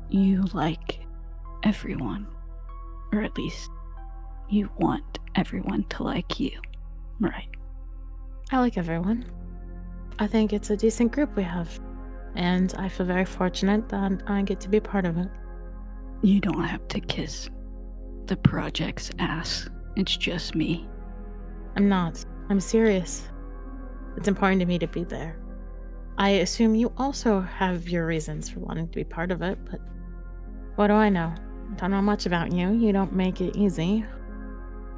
S6: you like everyone. Or at least you want everyone to like you. Right.
S2: I like everyone. I think it's a decent group we have. And I feel very fortunate that I get to be part of it.
S6: You don't have to kiss the project's ass. It's just me.
S2: I'm not. I'm serious. It's important to me to be there. I assume you also have your reasons for wanting to be part of it, but what do I know? Don't know much about you. You don't make it easy.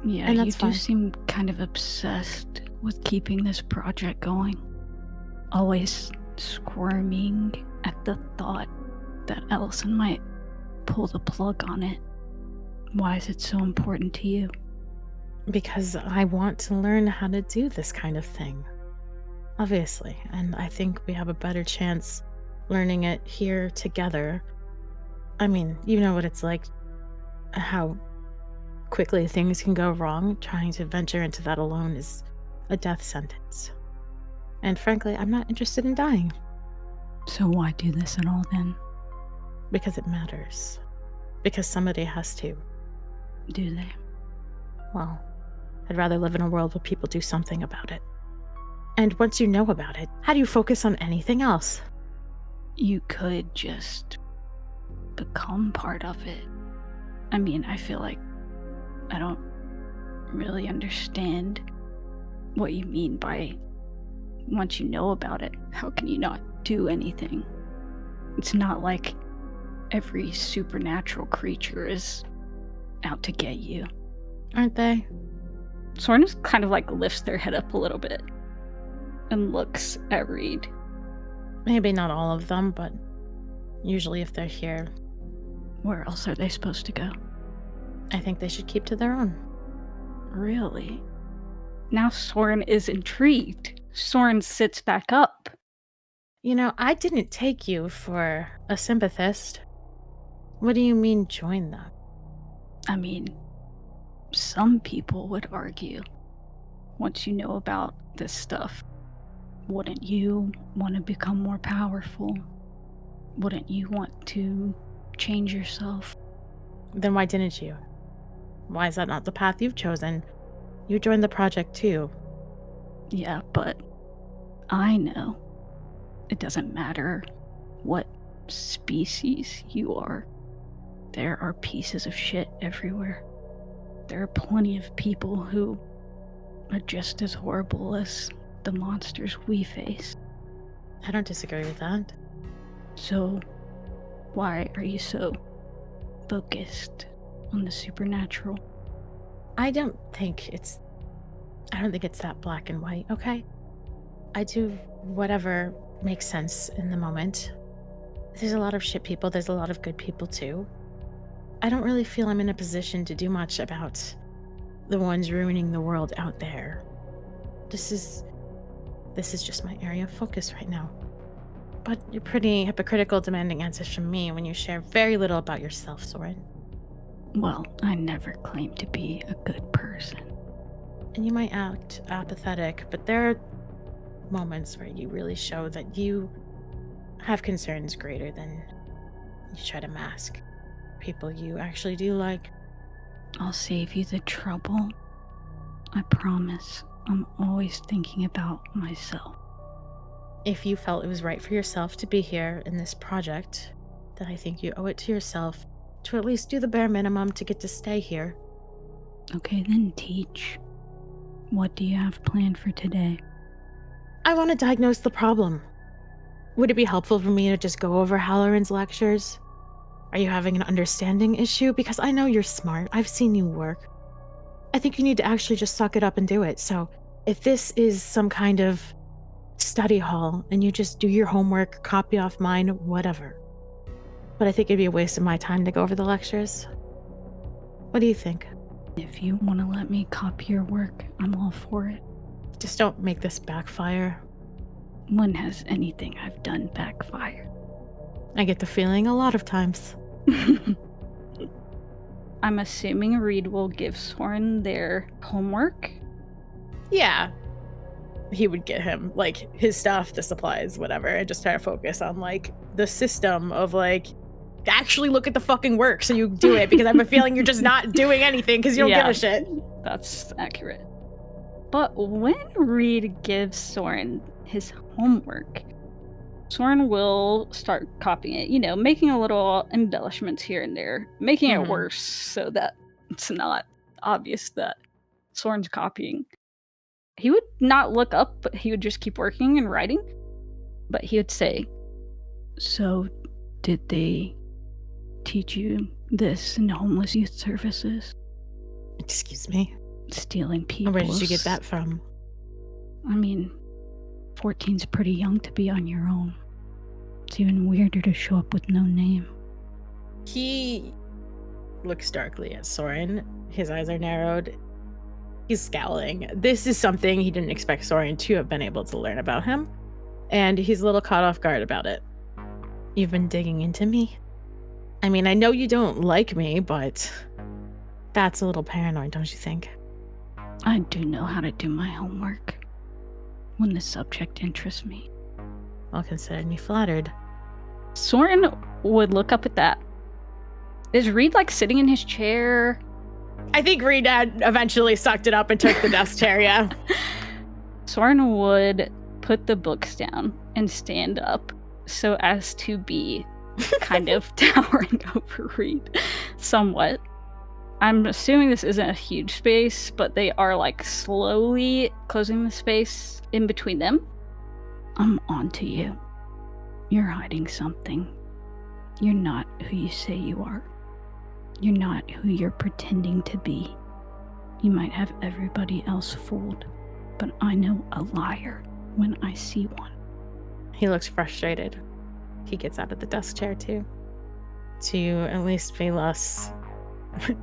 S6: Yeah,
S2: And
S6: you
S2: that's
S6: do
S2: fine.
S6: seem kind of obsessed with keeping this project going. Always squirming at the thought that Ellison might pull the plug on it. Why is it so important to you?
S2: Because I want to learn how to do this kind of thing. Obviously. And I think we have a better chance learning it here together. I mean, you know what it's like. How quickly things can go wrong. Trying to venture into that alone is a death sentence. And frankly, I'm not interested in dying.
S6: So why do this at all then?
S2: Because it matters. Because somebody has to.
S6: Do they?
S2: Well, I'd rather live in a world where people do something about it. And once you know about it, how do you focus on anything else?
S6: You could just become part of it. I mean, I feel like I don't really understand what you mean by once you know about it, how can you not do anything? It's not like every supernatural creature is out to get you.
S2: Aren't they?
S5: Soren just kind of like lifts their head up a little bit and looks at Reed.
S2: Maybe not all of them, but usually if they're here,
S6: Where else are they supposed to go?
S2: I think they should keep to their own.
S6: Really?
S5: Now Soren is intrigued. Soren sits back up.
S2: You know, I didn't take you for a sympathist. What do you mean join them?
S6: I mean, some people would argue, once you know about this stuff, wouldn't you want to become more powerful? Wouldn't you want to change yourself?
S2: Then why didn't you? Why is that not the path you've chosen? You joined the project too.
S6: Yeah, but I know it doesn't matter what species you are. There are pieces of shit everywhere. There are plenty of people who are just as horrible as the monsters we face.
S2: I don't disagree with that.
S6: So, why are you so focused on the supernatural?
S2: I don't think it's that black and white, okay? I do whatever makes sense in the moment. There's a lot of shit people, there's a lot of good people too. I don't really feel I'm in a position to do much about the ones ruining the world out there. This is This is just my area of focus right now. But you're pretty hypocritical demanding answers from me when you share very little about yourself, Soren.
S6: Well, I never claimed to be a good person.
S2: And you might act apathetic, but there are moments where you really show that you have concerns greater than you try to mask. People you actually do like.
S6: I'll save you the trouble. I promise. I'm always thinking about myself.
S2: If you felt it was right for yourself to be here in this project, then I think you owe it to yourself to at least do the bare minimum to get to stay here.
S6: Okay, then teach. What do you have planned for today?
S2: I want to diagnose the problem. Would it be helpful for me to just go over Halloran's lectures? Are you having an understanding issue? Because I know you're smart. I've seen you work. I think you need to actually just suck it up and do it. So if this is some kind of study hall and you just do your homework, copy off mine, whatever. But I think it'd be a waste of my time to go over the lectures. What do you think?
S6: If you want to let me copy your work, I'm all for it.
S2: Just don't make this backfire.
S6: When has anything I've done backfired?
S2: I get the feeling a lot of times.
S5: I'm assuming Reed will give Soren their homework.
S2: Yeah. He would get him, like, his stuff, the supplies, whatever, and just try to focus on, like, the system of, like, actually look at the fucking work so you do it, because I have a feeling you're just not doing anything because you don't give a shit.
S5: That's accurate. But when Reed gives Soren his homework, Soren will start copying it, making a little embellishments here and there, making it worse so that it's not obvious that Soren's copying. He would not look up, but he would just keep working and writing. But he would say,
S6: So, did they teach you this in homeless youth services?
S2: Excuse me?
S6: Stealing people?
S2: Where did you get that from?
S6: I mean, 14's pretty young to be on your own. It's even weirder to show up with no name.
S2: He looks darkly at Soren. His eyes are narrowed. He's scowling. This is something he didn't expect Soren to have been able to learn about him, and he's a little caught off guard about it. You've been digging into me? I mean, I know you don't like me, but that's a little paranoid, don't you think?
S6: I do know how to do my homework when the subject interests me.
S2: Well, consider me flattered.
S5: Soren would look up at that. Is Reed sitting in his chair?
S2: I think Reed had eventually sucked it up and took the desk chair, yeah.
S5: Soren would put the books down and stand up so as to be kind of towering over Reed somewhat. I'm assuming this isn't a huge space, but they are slowly closing the space in between them.
S6: I'm onto you. You're hiding something. You're not who you say you are. You're not who you're pretending to be. You might have everybody else fooled, but I know a liar when I see one.
S2: He looks frustrated. He gets out of the desk chair too, to at least be less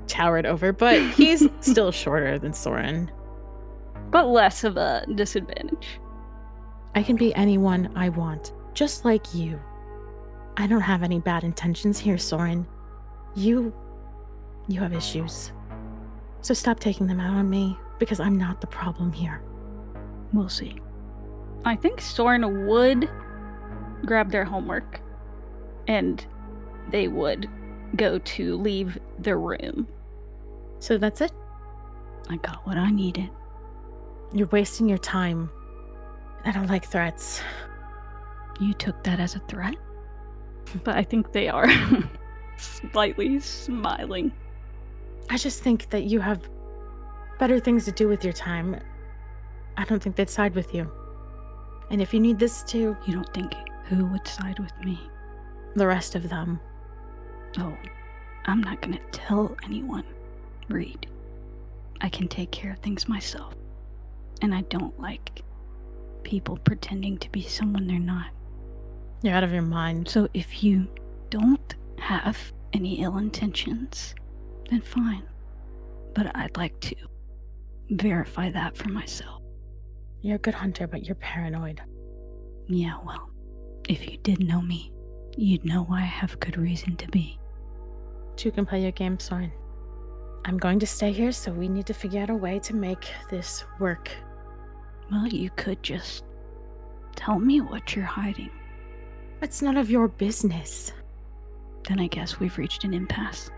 S2: towered over, but he's still shorter than Soren.
S5: But less of a disadvantage.
S2: I can be anyone I want, just like you. I don't have any bad intentions here, Soren. You have issues. So stop taking them out on me, because I'm not the problem here.
S6: We'll see.
S5: I think Soren would grab their homework, and they would go to leave the room.
S2: So that's it?
S6: I got what I needed.
S2: You're wasting your time. I don't like threats.
S6: You took that as a threat?
S5: But I think they are slightly smiling.
S2: I just think that you have better things to do with your time. I don't think they'd side with you. And if you need this too...
S6: You don't think who would side with me?
S2: The rest of them.
S6: Oh, I'm not gonna tell anyone, Reed. I can take care of things myself. And I don't like people pretending to be someone they're not.
S2: You're out of your mind.
S6: So if you don't have any ill intentions, then fine. But I'd like to verify that for myself.
S2: You're a good hunter, but you're paranoid.
S6: Yeah, well, if you did know me, you'd know I have good reason to be.
S2: You can play your game, Soren. I'm going to stay here, so we need to figure out a way to make this work.
S6: Well, you could just tell me what you're hiding.
S2: It's none of your business.
S6: Then I guess we've reached an impasse.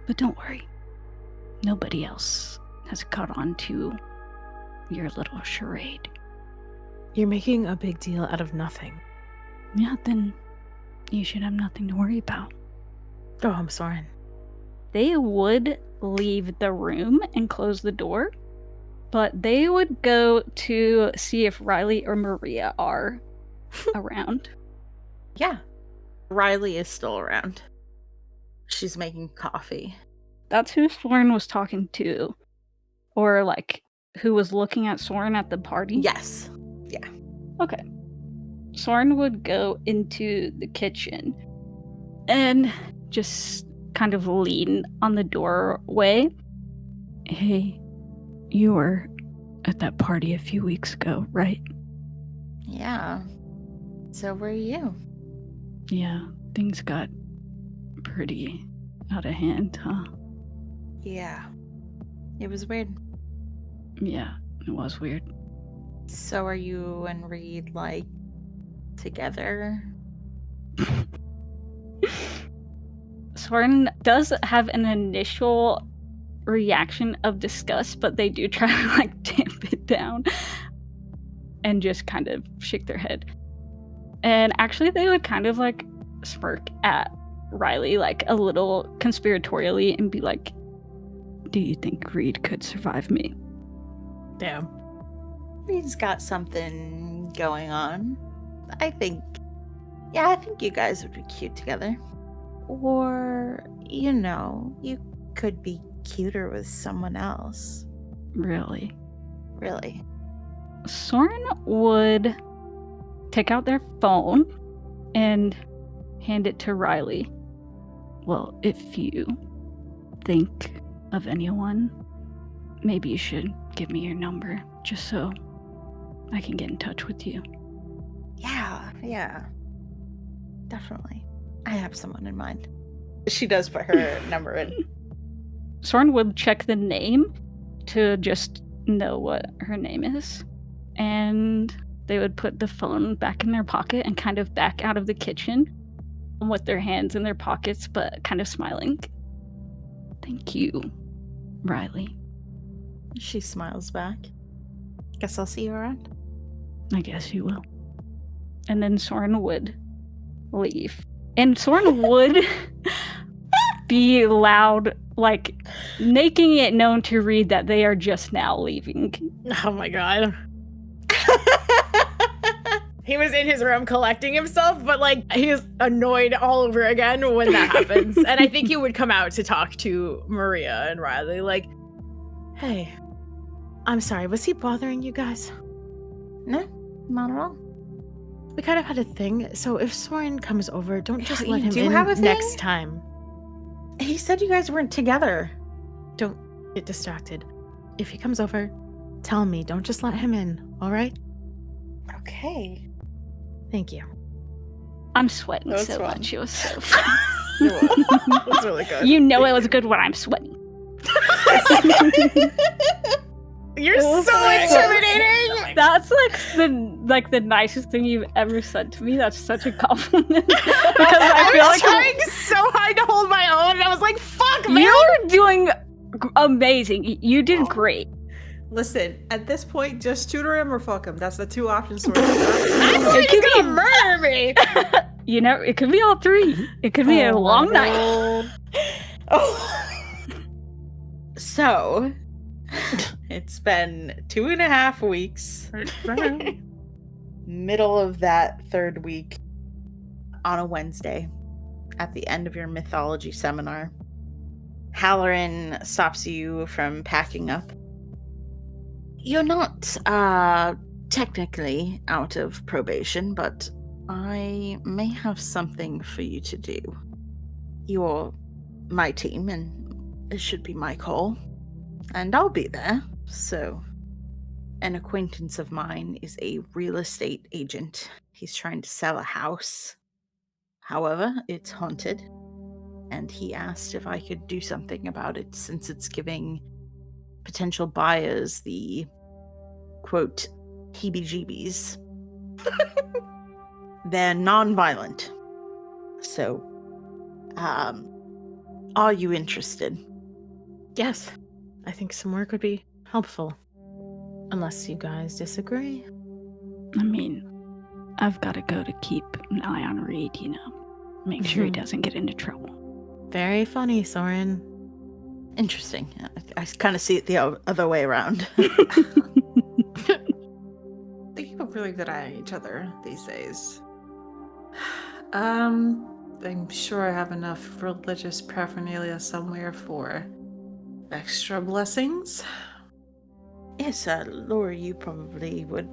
S6: But don't worry. Nobody else has caught on to your little charade.
S2: You're making a big deal out of nothing.
S6: Yeah, then you should have nothing to worry about.
S2: Go home, Soren.
S5: They would leave the room and close the door, but they would go to see if Riley or Maria are around.
S1: Yeah. Riley is still around. She's making coffee.
S5: That's who Soren was talking to. Or, like, who was looking at Soren at the party?
S1: Yes.
S5: Okay. Soren would go into the kitchen and just kind of lean on the doorway.
S6: Hey, you were at that party a few weeks ago, right?
S1: Yeah. So were you?
S6: Yeah, things got pretty out of hand, huh?
S1: Yeah. It was weird.
S6: Yeah, it was weird.
S1: So are you and Reed, like, together?
S5: Soren does have an initial reaction of disgust, but they do try to, like, tamp it down and just kind of shake their head. And actually, they would kind of, like, smirk at Riley, like, a little conspiratorially and be like,
S6: Do you think Reed could survive me?
S2: Damn.
S1: Reed's got something going on. I think you guys would be cute together. Or, you could be cuter with someone else.
S6: Really?
S1: Really.
S5: Soren would take out their phone and hand it to Riley.
S6: Well, if you think of anyone, maybe you should give me your number, just so I can get in touch with you.
S1: Yeah. Definitely. I have someone in mind. She does put her number in.
S5: Soren would check the name to just know what her name is. And they would put the phone back in their pocket and kind of back out of the kitchen with their hands in their pockets, but kind of smiling.
S6: Thank you, Riley.
S1: She smiles back. Guess I'll see you around.
S6: I guess you will.
S5: And then Soren would leave. And Soren would be loud, like, making it known to Reed that they are just now leaving.
S2: Oh my god. He was in his room collecting himself, but, like, he is annoyed all over again when that happens. And I think he would come out to talk to Maria and Riley, like, hey, I'm sorry, was he bothering you guys?
S1: No, not at all.
S2: We kind of had a thing, so if Soren comes over, don't just
S1: You
S2: let him
S1: do
S2: in
S1: have a thing?
S2: next time.
S1: He said you guys weren't together.
S2: Don't get distracted. If he comes over, tell me, don't just let him in, all right?
S1: Okay.
S2: Thank you.
S5: I'm sweating
S1: That was
S5: so
S1: fun.
S5: much. It was so fun.
S2: That's really good.
S5: You know it was good when I'm sweating.
S2: You're so intimidating!
S5: That's like the nicest thing you've ever said to me. That's such a compliment. Because I feel
S2: was
S5: like
S2: trying so hard to hold my own, and I was like, fuck, man!
S5: you're doing amazing. You did great.
S8: Listen, at this point, just tutor him or fuck him. That's the two options.
S2: I thought he was gonna murder me!
S5: You know, it could be all three. It could be a long night.
S1: Oh. So, it's been 2.5 weeks. Middle of that third week, on a Wednesday, at the end of your mythology seminar, Halloran stops you from packing up. You're not technically out of probation, but I may have something for you to do. You're my team, and it should be my call. And I'll be there, so An acquaintance of mine is a real estate agent. He's trying to sell a house. However, it's haunted, and he asked if I could do something about it since it's giving potential buyers the, quote, heebie-jeebies. They're non-violent. So, are you interested?
S2: Yes, I think some work would be helpful. Unless you guys disagree.
S6: I mean, I've got to go to keep an eye on Reed, make sure he doesn't get into trouble.
S2: Very funny, Soren.
S1: Interesting. I kind of see it the other way around.
S3: They keep a really good eye on each other these days. I'm sure I have enough religious paraphernalia somewhere for extra blessings.
S1: Yes, Laura, you probably would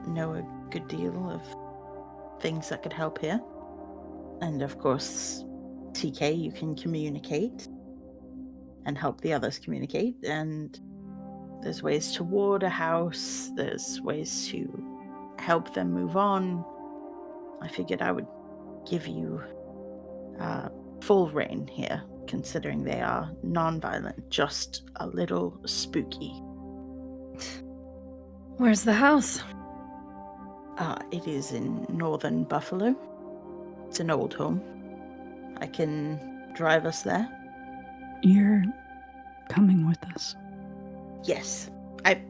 S1: know a good deal of things that could help here. And of course, TK, you can communicate and help the others communicate. And there's ways to ward a house. There's ways to help them move on. I figured I would give you full reign here, considering they are non-violent, just a little spooky.
S5: Where's the house?
S1: It is in northern Buffalo. It's an old home. I can drive us there.
S6: You're coming with us.
S1: Yes. I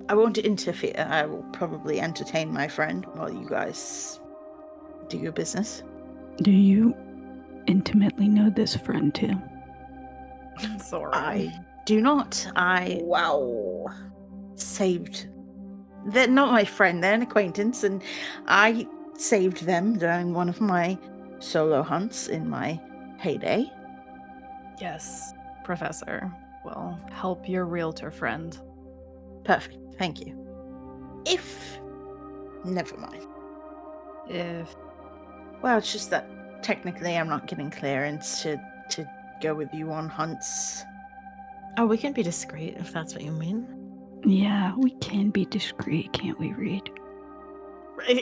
S1: won't interfere. I will probably entertain my friend while you guys do your business.
S6: Do you intimately know this friend too?
S2: Sorry.
S1: I do not.
S3: Wow.
S1: Saved. They're not my friend, they're an acquaintance, and I saved them during one of my solo hunts in my heyday.
S4: Yes, Professor. Will help your realtor friend.
S1: Perfect, thank you. Never mind. Well, it's just that technically I'm not getting clearance to go with you on hunts.
S2: Oh, we can be discreet if that's what you mean.
S6: Yeah, we can be discreet, can't we, Reed?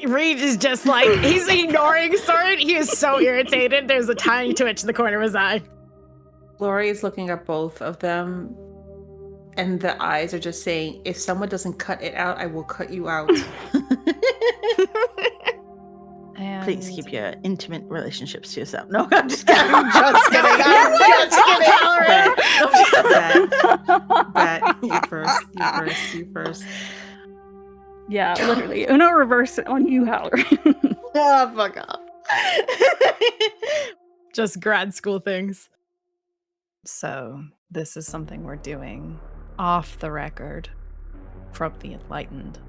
S2: Reed is just like, he's ignoring Soren. He is so irritated. There's a tiny twitch in the corner of his eye.
S3: Lori is looking at both of them, and the eyes are just saying, if someone doesn't cut it out, I will cut you out.
S4: And
S1: Please keep your intimate relationships to yourself. No, I'm just kidding. I'm just kidding. I'm just kidding. Halloran.
S3: Bet. You first.
S6: Yeah, literally. Uno reverse on you, Halloran.
S1: Oh, fuck off.
S2: Just grad school things.
S4: so this is something we're doing off the record from the Enlightened,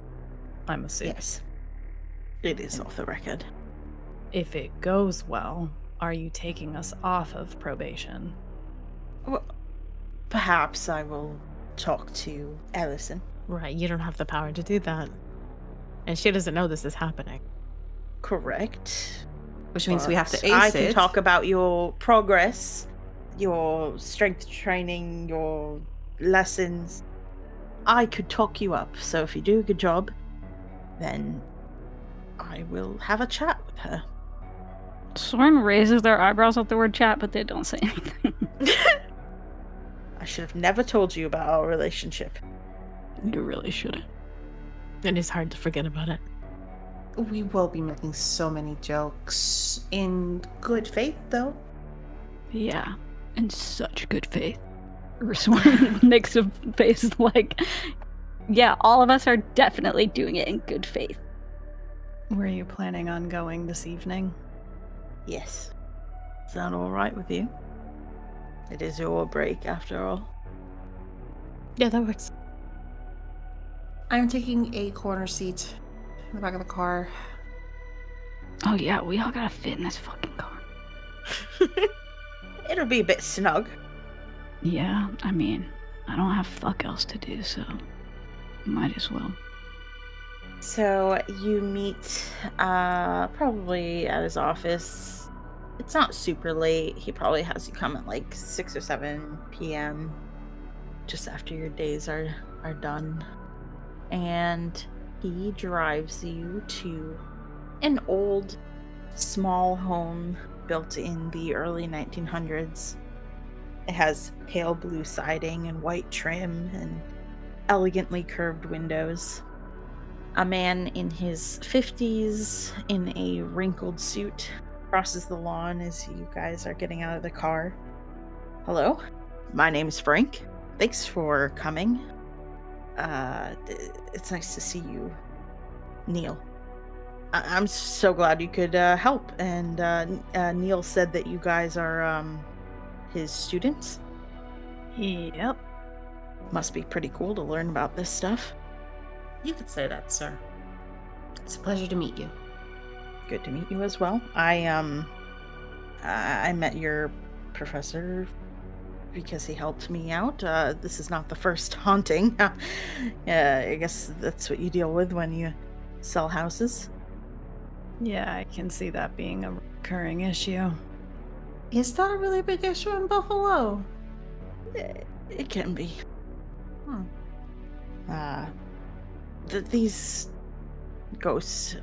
S4: I'm assuming.
S1: Yes. It is off the record.
S4: If it goes well, are you taking us off of probation?
S1: Well, perhaps I will talk to Ellison.
S2: Right, you don't have the power to do that. And she doesn't know this is happening.
S1: Correct.
S3: Which means we have to
S1: But
S3: ace
S1: I
S3: it.
S1: can talk about your progress, your strength training, your lessons. I could talk you up. So if you do a good job, then I will have a chat with her.
S6: Soren raises their eyebrows at the word chat, but they don't say anything.
S1: I should have never told you about our relationship.
S6: You really shouldn't.
S2: And it's hard to forget about it.
S3: We will be making so many jokes in good faith, though.
S6: Yeah, in such good faith. Soren makes a face like, yeah, all of us are definitely doing it in good faith.
S4: Were you planning on going this evening?
S1: Yes. Is that all right with you? It is your break, after all.
S2: Yeah, that works.
S3: I'm taking a corner seat in the back of the car.
S6: Oh yeah, we all gotta fit in this fucking car.
S1: It'll be a bit snug.
S6: Yeah, I mean, I don't have fuck else to do, so might as well.
S1: So you meet probably at his office. It's not super late. He probably has you come at like 6 or 7 p.m. just after your days are are done. And he drives you to an old, small home built in the early 1900s. It has pale blue siding and white trim and elegantly curved windows. A man in his 50s in a wrinkled suit crosses the lawn as you guys are getting out of the car. Hello, my name's Frank. Thanks for coming. It's nice to see you, Neil. I'm so glad you could help. And Neil said that you guys are his students.
S2: Yep.
S1: Must be pretty cool to learn about this stuff.
S3: You could say that, sir. It's a pleasure to meet you.
S1: Good to meet you as well. I met your professor because he helped me out. This is not the first haunting. I guess that's what you deal with when you sell houses.
S2: Yeah, I can see that being a recurring issue.
S3: Is that a really big issue in Buffalo?
S1: It can be.
S3: Hmm.
S1: These ghosts,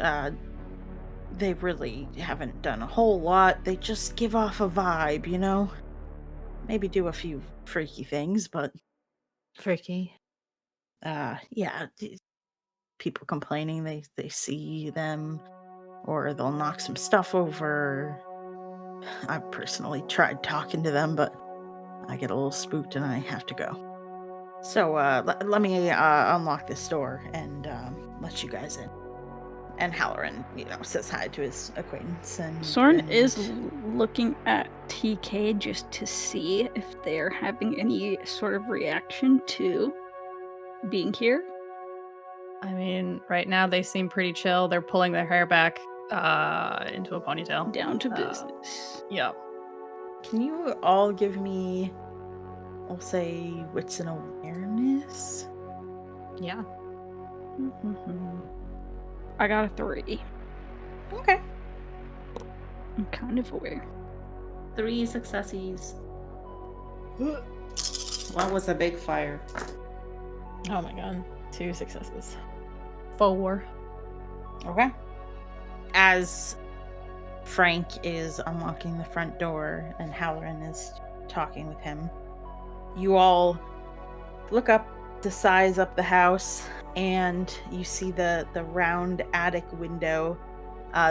S1: they really haven't done a whole lot. They just give off a vibe, you know? Maybe do a few freaky things, but
S2: Freaky.
S1: yeah, people complaining they see them, or they'll knock some stuff over. I've personally tried talking to them, but I get a little spooked and I have to go. So let me unlock this door and let you guys in. And Halloran, says hi to his acquaintance. And
S6: Soren
S1: and
S6: is looking at TK just to see if they're having any sort of reaction to being here.
S4: I mean, right now they seem pretty chill. They're pulling their hair back into a ponytail.
S6: Down to business.
S4: Yep.
S1: Can you all give me, I'll say, wits and awareness?
S4: Yeah.
S6: I got a 3.
S1: Okay.
S6: I'm kind of aware.
S3: 3 successes. One was a big fire.
S2: Oh my god. 2 successes. 4.
S1: Okay. As Frank is unlocking the front door and Halloran is talking with him, you all look up to size up the house, and you see the round attic window.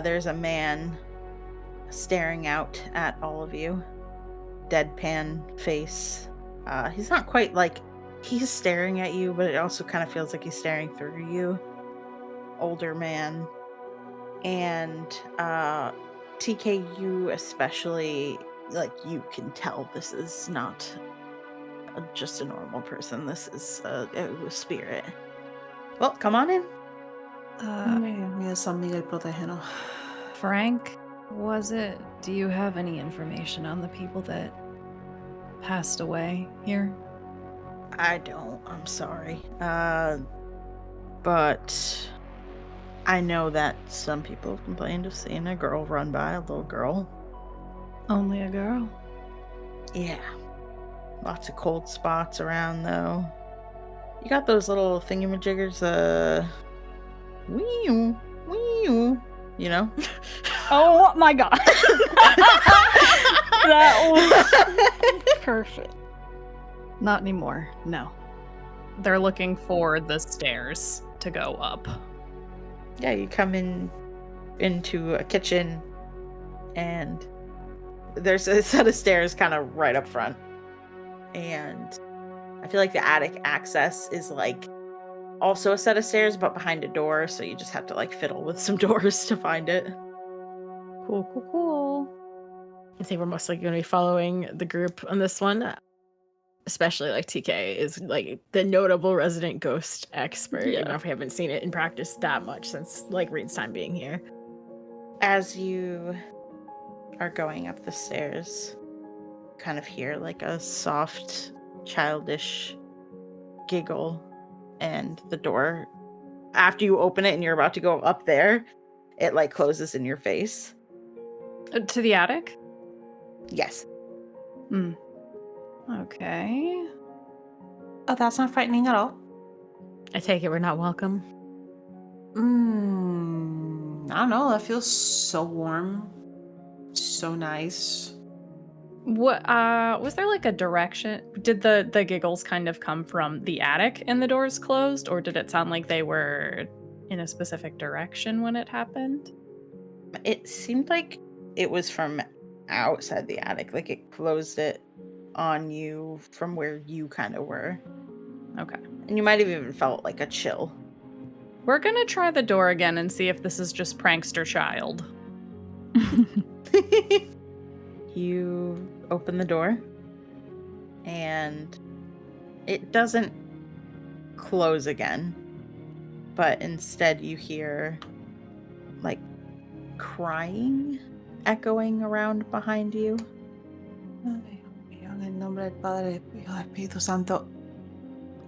S1: There's a man staring out at all of you. Deadpan face. He's not quite like he's staring at you, but it also kind of feels like he's staring through you. Older man. And TKU especially, like, you can tell this is not just a normal person. This is a spirit. Well, come on in.
S3: Mira, San Miguel, protégenos.
S2: Frank, do you have any information on the people that passed away here?
S1: I don't. I'm sorry. But I know that some people have complained of seeing a girl run by, a little girl.
S2: Only a girl?
S1: Yeah. Lots of cold spots around, though. You got those little thingamajiggers, wee you know?
S6: Oh my god. That was perfect.
S2: Not anymore. No.
S4: They're looking for the stairs to go up.
S1: Yeah, you come into a kitchen, and there's a set of stairs kind of right up front. And I feel like the attic access is like also a set of stairs, but behind a door, so you just have to like fiddle with some doors to find it.
S2: Cool. I think we're most likely going to be following the group on this one. Especially like TK is like the notable resident ghost expert, even if we haven't seen it in practice that much since like Reed's time being here.
S1: As you are going up the stairs, kind of hear like a soft, childish giggle, and the door, after you open it and you're about to go up there, it like closes in your face.
S4: To the attic?
S1: Yes.
S2: Okay.
S3: Oh, that's not frightening at all.
S2: I take it we're not welcome.
S3: I don't know. That feels so warm. So nice.
S4: What was there like a direction? Did the giggles kind of come from the attic and the doors closed, or did it sound like they were in a specific direction when it happened?
S1: It seemed like it was from outside the attic, like it closed it on you from where you kind of were.
S4: Okay.
S1: And you might have even felt like a chill.
S4: We're gonna try the door again and see if this is just prankster child.
S1: You open the door, and it doesn't close again, but instead you hear like crying echoing around behind you.
S3: En el nombre del Padre, Hijo y Espíritu Santo.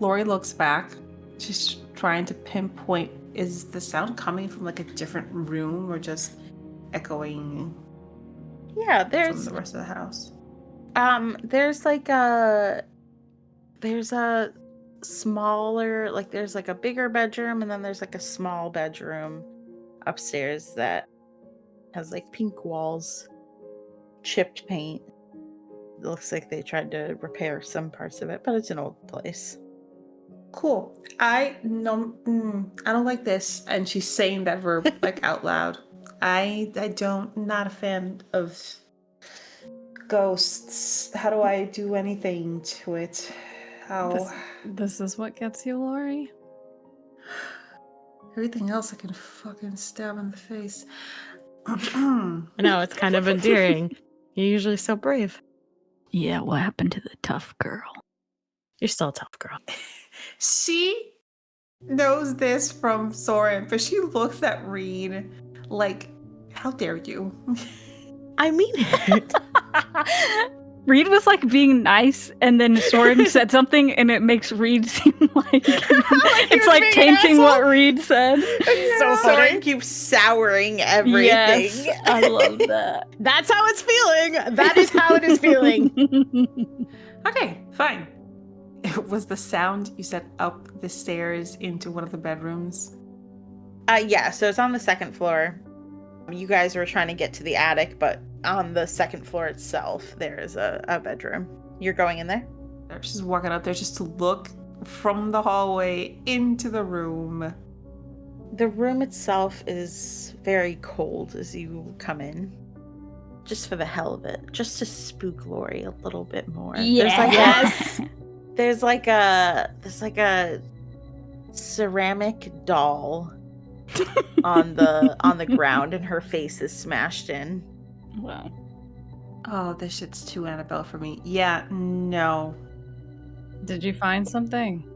S3: Lori looks back. She's trying to pinpoint, is the sound coming from like a different room or just echoing
S1: Yeah,
S3: from
S1: there's
S3: the rest of the house?
S1: there's a smaller, like there's like a bigger bedroom, and then there's like a small bedroom upstairs that has like pink walls, chipped paint. It looks like they tried to repair some parts of it, but it's an old place.
S3: Cool. I don't like this. And she's saying that verb like out loud. I don't, not a fan of ghosts. How do I do anything to it? How?
S4: This is what gets you, Lori?
S3: Everything else I can fucking stab in the face.
S2: I know, it's kind of endearing. You're usually so brave.
S6: Yeah, what happened to the tough girl?
S2: You're still a tough girl.
S3: She knows this from Soren, but she looks at Reed like, how dare you?
S2: I mean it.
S5: Reed was like being nice, and then Soren said something, and it makes Reed seem like it's like tainting what Reed said.
S1: It's so Soren keeps souring everything.
S5: Yes, I love that.
S2: That's how it's feeling. That is how it is feeling.
S3: Okay, fine. It was the sound you said up the stairs into one of the bedrooms.
S1: Yeah, so it's on the second floor. You guys were trying to get to the attic, but on the second floor itself, there is a bedroom. You're going in there?
S3: She's walking up there just to look from the hallway into the room.
S1: The room itself is very cold as you come in. Just for the hell of it. Just to spook Lori a little bit more.
S5: Yes.
S1: There's like a ceramic doll on the ground, and her face is smashed in.
S5: Wow.
S3: Oh, this shit's too Annabelle for me. Yeah, no.
S4: Did you find something?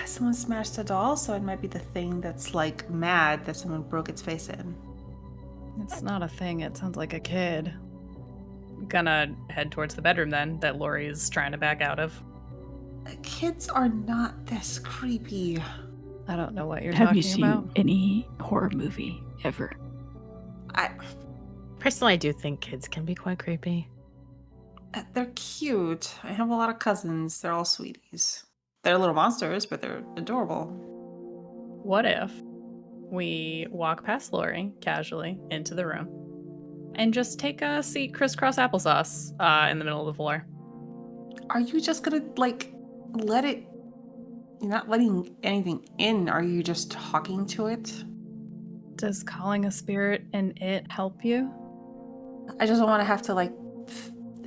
S3: Someone smashed a doll, so it might be the thing that's like mad that someone broke its face in.
S4: It's not a thing. It sounds like a kid. Gonna head towards the bedroom then that Lori's trying to back out of.
S3: Kids are not this creepy.
S4: I don't know what you're
S6: Have
S4: talking
S6: you seen
S4: about.
S6: any horror movie ever?
S2: Personally, I do think kids can be quite creepy.
S3: They're cute. I have a lot of cousins. They're all sweeties. They're little monsters, but they're adorable.
S4: What if we walk past Lori casually into the room and just take a seat crisscross applesauce in the middle of the floor?
S3: Are you just gonna like let it? You're not letting anything in. Are you just talking to it?
S4: Does calling a spirit and it help you?
S3: I just don't want to have to like,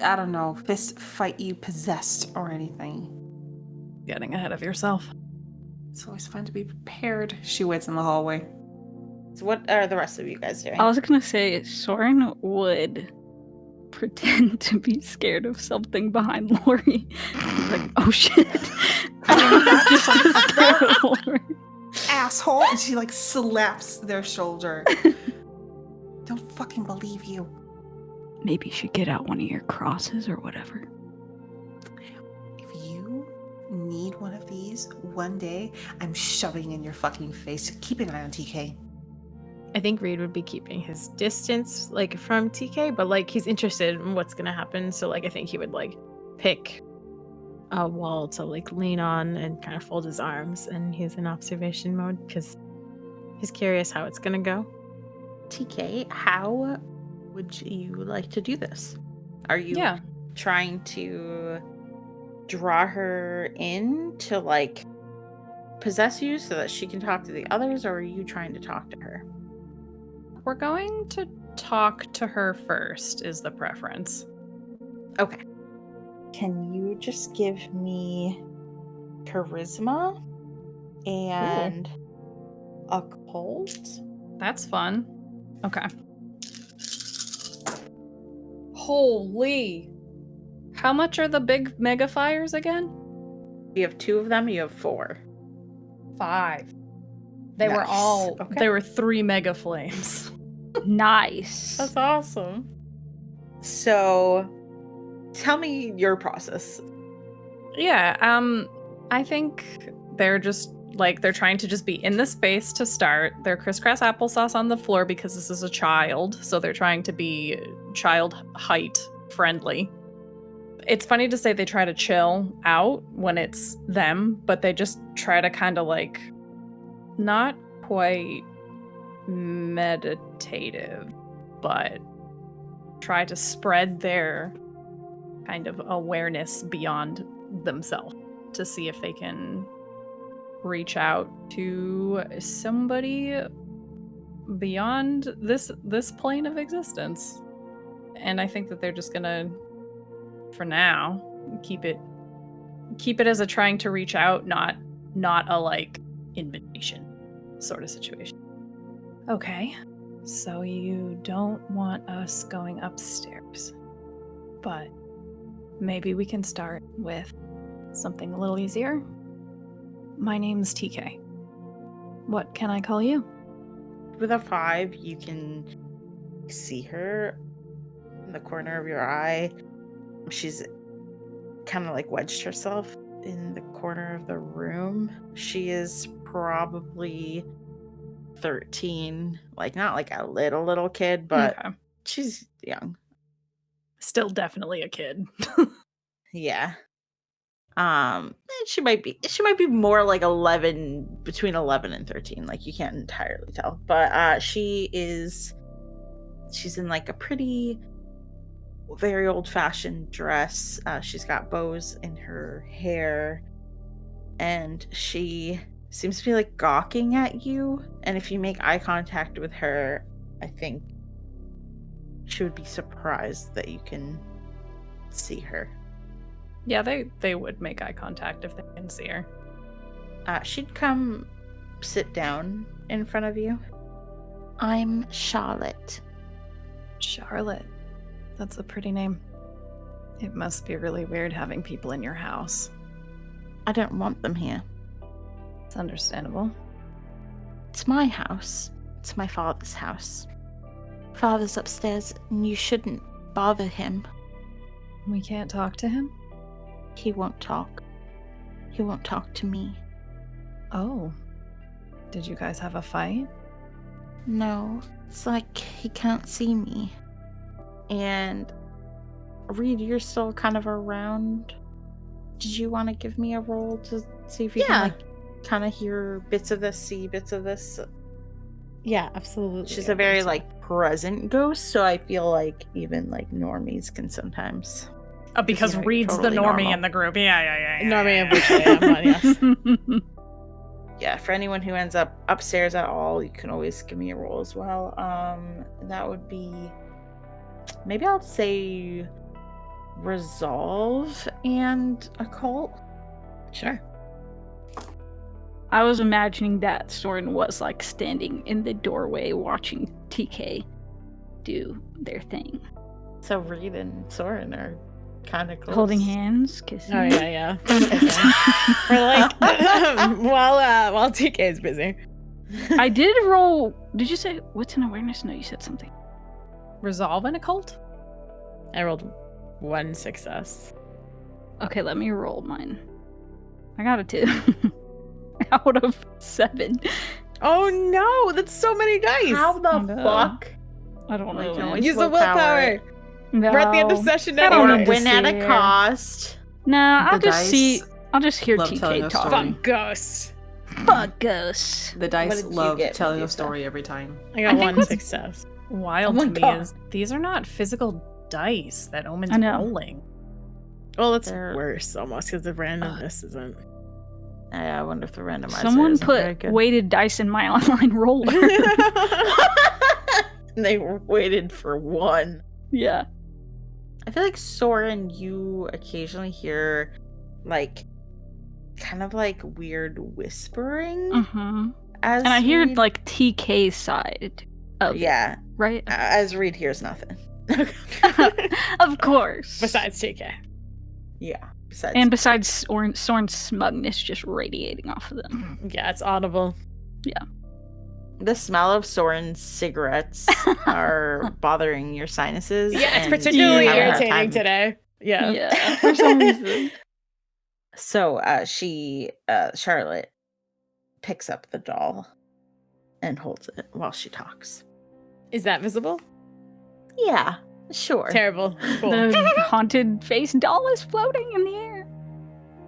S3: I don't know, fist fight you possessed or anything.
S4: Getting ahead of yourself.
S3: It's always fun to be prepared. She waits in the hallway.
S1: So what are the rest of you guys doing?
S5: I was gonna say Soren would pretend to be scared of something behind Lori. He's like, oh shit. Just to scare Lori.
S3: Asshole! And she like slaps their shoulder. Don't fucking believe you.
S6: Maybe you should get out one of your crosses or whatever.
S3: If you need one of these one day, I'm shoving in your fucking face. Keep an eye on TK.
S2: I think Reed would be keeping his distance, like, from TK, but, like, he's interested in what's gonna happen, so, like, I think he would, like, pick a wall to like lean on and kind of fold his arms, and he's in observation mode because he's curious how it's gonna go.
S1: TK, how would you like to do this? Are you trying to draw her in to like possess you so that she can talk to the others, or are you trying to talk to her?
S4: We're going to talk to her first, is the preference.
S1: Okay. Can you just give me charisma and occult?
S4: That's fun. Okay. Holy. How much are the big mega fires again?
S1: You have 2 of them, you have 4.
S4: 5. They
S1: Nice.
S4: were all,
S1: Okay.
S4: they were 3 mega flames.
S5: Nice.
S2: That's awesome.
S1: So, tell me your process.
S4: Yeah, I think they're just like they're trying to just be in the space to start. They're crisscross applesauce on the floor because this is a child, so they're trying to be child height friendly. It's funny to say they try to chill out when it's them, but they just try to kind of like not quite meditative, but try to spread their kind of awareness beyond themselves to see if they can reach out to somebody beyond this plane of existence. And I think that they're just gonna, for now, keep it as a trying to reach out, not a like invitation sort of situation. Okay, so you don't want us going upstairs, but maybe we can start with something a little easier. My name's TK. What can I call you?
S1: With a 5, you can see her in the corner of your eye. She's kind of like wedged herself in the corner of the room. She is probably 13, like not like a little kid, but
S4: Okay.
S1: she's young.
S4: Still definitely a kid.
S1: Yeah. She might be more like 11, between 11 and 13, like you can't entirely tell, but she's in like a pretty very old-fashioned dress. She's got bows in her hair, and she seems to be like gawking at you, and if you make eye contact with her, I think she would be surprised that you can see her.
S4: Yeah, they would make eye contact if they can see her.
S1: She'd come sit down in front of you.
S7: I'm Charlotte.
S4: Charlotte. That's a pretty name. It must be really weird having people in your house.
S1: I don't want them here.
S4: It's understandable.
S1: It's my house. It's my father's house. Father's upstairs, and you shouldn't bother him.
S4: We can't talk to him?
S1: He won't talk. He won't talk to me.
S4: Oh. Did you guys have a fight?
S1: No, it's like he can't see me. And Reed, you're still kind of around. Did you want to give me a roll to see if you can like kind of hear bits of this, see bits of this?
S2: Yeah, absolutely.
S1: She's a very like present ghost, so I feel like even like normies can sometimes.
S4: Because
S1: you're
S4: Reed's
S1: totally
S4: the normie
S1: normal.
S4: in the group. Yeah.
S2: Normie, of which I am one, yes.
S1: Yeah, for anyone who ends up upstairs at all, you can always give me a roll as well. That would be, maybe I'll say resolve and occult.
S2: Sure.
S5: I was imagining that Soren was like standing in the doorway watching TK do their thing.
S1: So Reed and Soren are kind of close.
S5: Holding hands, kissing.
S2: Oh yeah. We're like while TK is busy.
S5: I did roll. Did you say what's an awareness? No, you said something.
S4: Resolve an occult?
S2: I rolled 1 success.
S5: Okay, let me roll mine. I got a 2 out of 7.
S2: Oh no, that's so many dice.
S1: How the
S5: No.
S1: fuck?
S5: I don't
S1: Well, you
S5: know.
S1: can
S5: man.
S1: always
S2: Use the
S1: willpower
S2: willpower.
S1: it.
S5: No.
S2: We're at the end of session
S5: I don't
S2: anyway.
S5: need to
S1: Win at
S5: see
S1: a
S5: it.
S1: cost.
S5: Nah, I'll
S3: The
S5: just see.
S3: dice
S5: I'll just hear
S3: love telling
S5: TK
S3: a
S5: talk.
S3: story.
S2: Fuck ghosts.
S5: Fuck us.
S3: The dice
S1: did you
S3: love
S1: get,
S3: telling
S1: Medusa?
S3: a story every time.
S2: I
S4: I
S2: got
S4: think
S2: one
S4: what's-
S2: success.
S4: Wild
S1: Oh my
S4: to me
S1: God.
S4: is these are not physical dice that Omen's
S5: I know.
S4: rolling.
S2: Well, it's
S1: They're-
S2: worse almost because the randomness isn't.
S1: I wonder if the randomizer
S5: Someone
S1: isn't very
S5: put
S1: good.
S5: weighted dice in my online roller.
S1: They waited for one.
S5: Yeah.
S1: I feel like Soren, you occasionally hear like kind of like weird whispering
S5: Mm-hmm.
S1: as
S5: And I hear
S1: Reed-
S5: like TK's side of it,
S1: yeah,
S5: right?
S1: as Reed hears nothing.
S5: Of course.
S2: Besides TK.
S1: Yeah. Besides,
S5: And besides, Soren's smugness just radiating off of them.
S2: Yeah, it's audible.
S1: the smell of Soren's cigarettes are bothering your sinuses.
S2: Yeah, it's
S1: and
S2: particularly
S1: you have a hard
S2: irritating
S1: time-
S2: today. Yeah.
S5: Yeah, for some reason.
S1: So Charlotte picks up the doll and holds it while she talks.
S2: Is that visible?
S1: Yeah, sure.
S2: Terrible. Cool.
S5: The haunted face doll is floating in the air.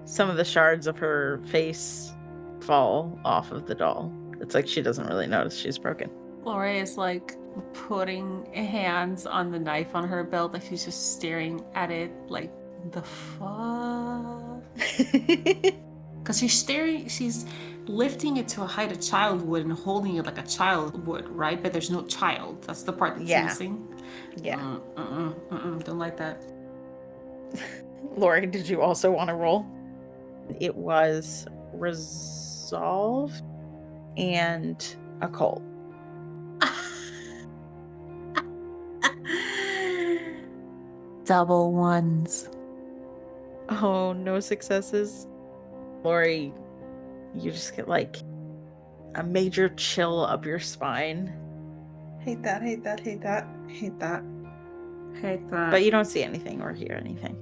S1: Some of the shards of her face fall off of the doll. It's like she doesn't really notice she's broken.
S3: Laura is like putting hands on the knife on her belt, like she's just staring at it, like the fuck. Because she's lifting it to a height a child would and holding it like a child would, right? But there's no child. That's the part that's
S1: Yeah.
S3: missing.
S1: Yeah.
S3: Don't like that.
S1: Lori, did you also want to roll? It was resolve and occult.
S3: Double ones.
S1: Oh, no successes. Lori, you just get like a major chill up your spine,
S8: Hate that, hate that, hate that, hate that.
S3: Hate that.
S1: but you don't see anything or hear anything.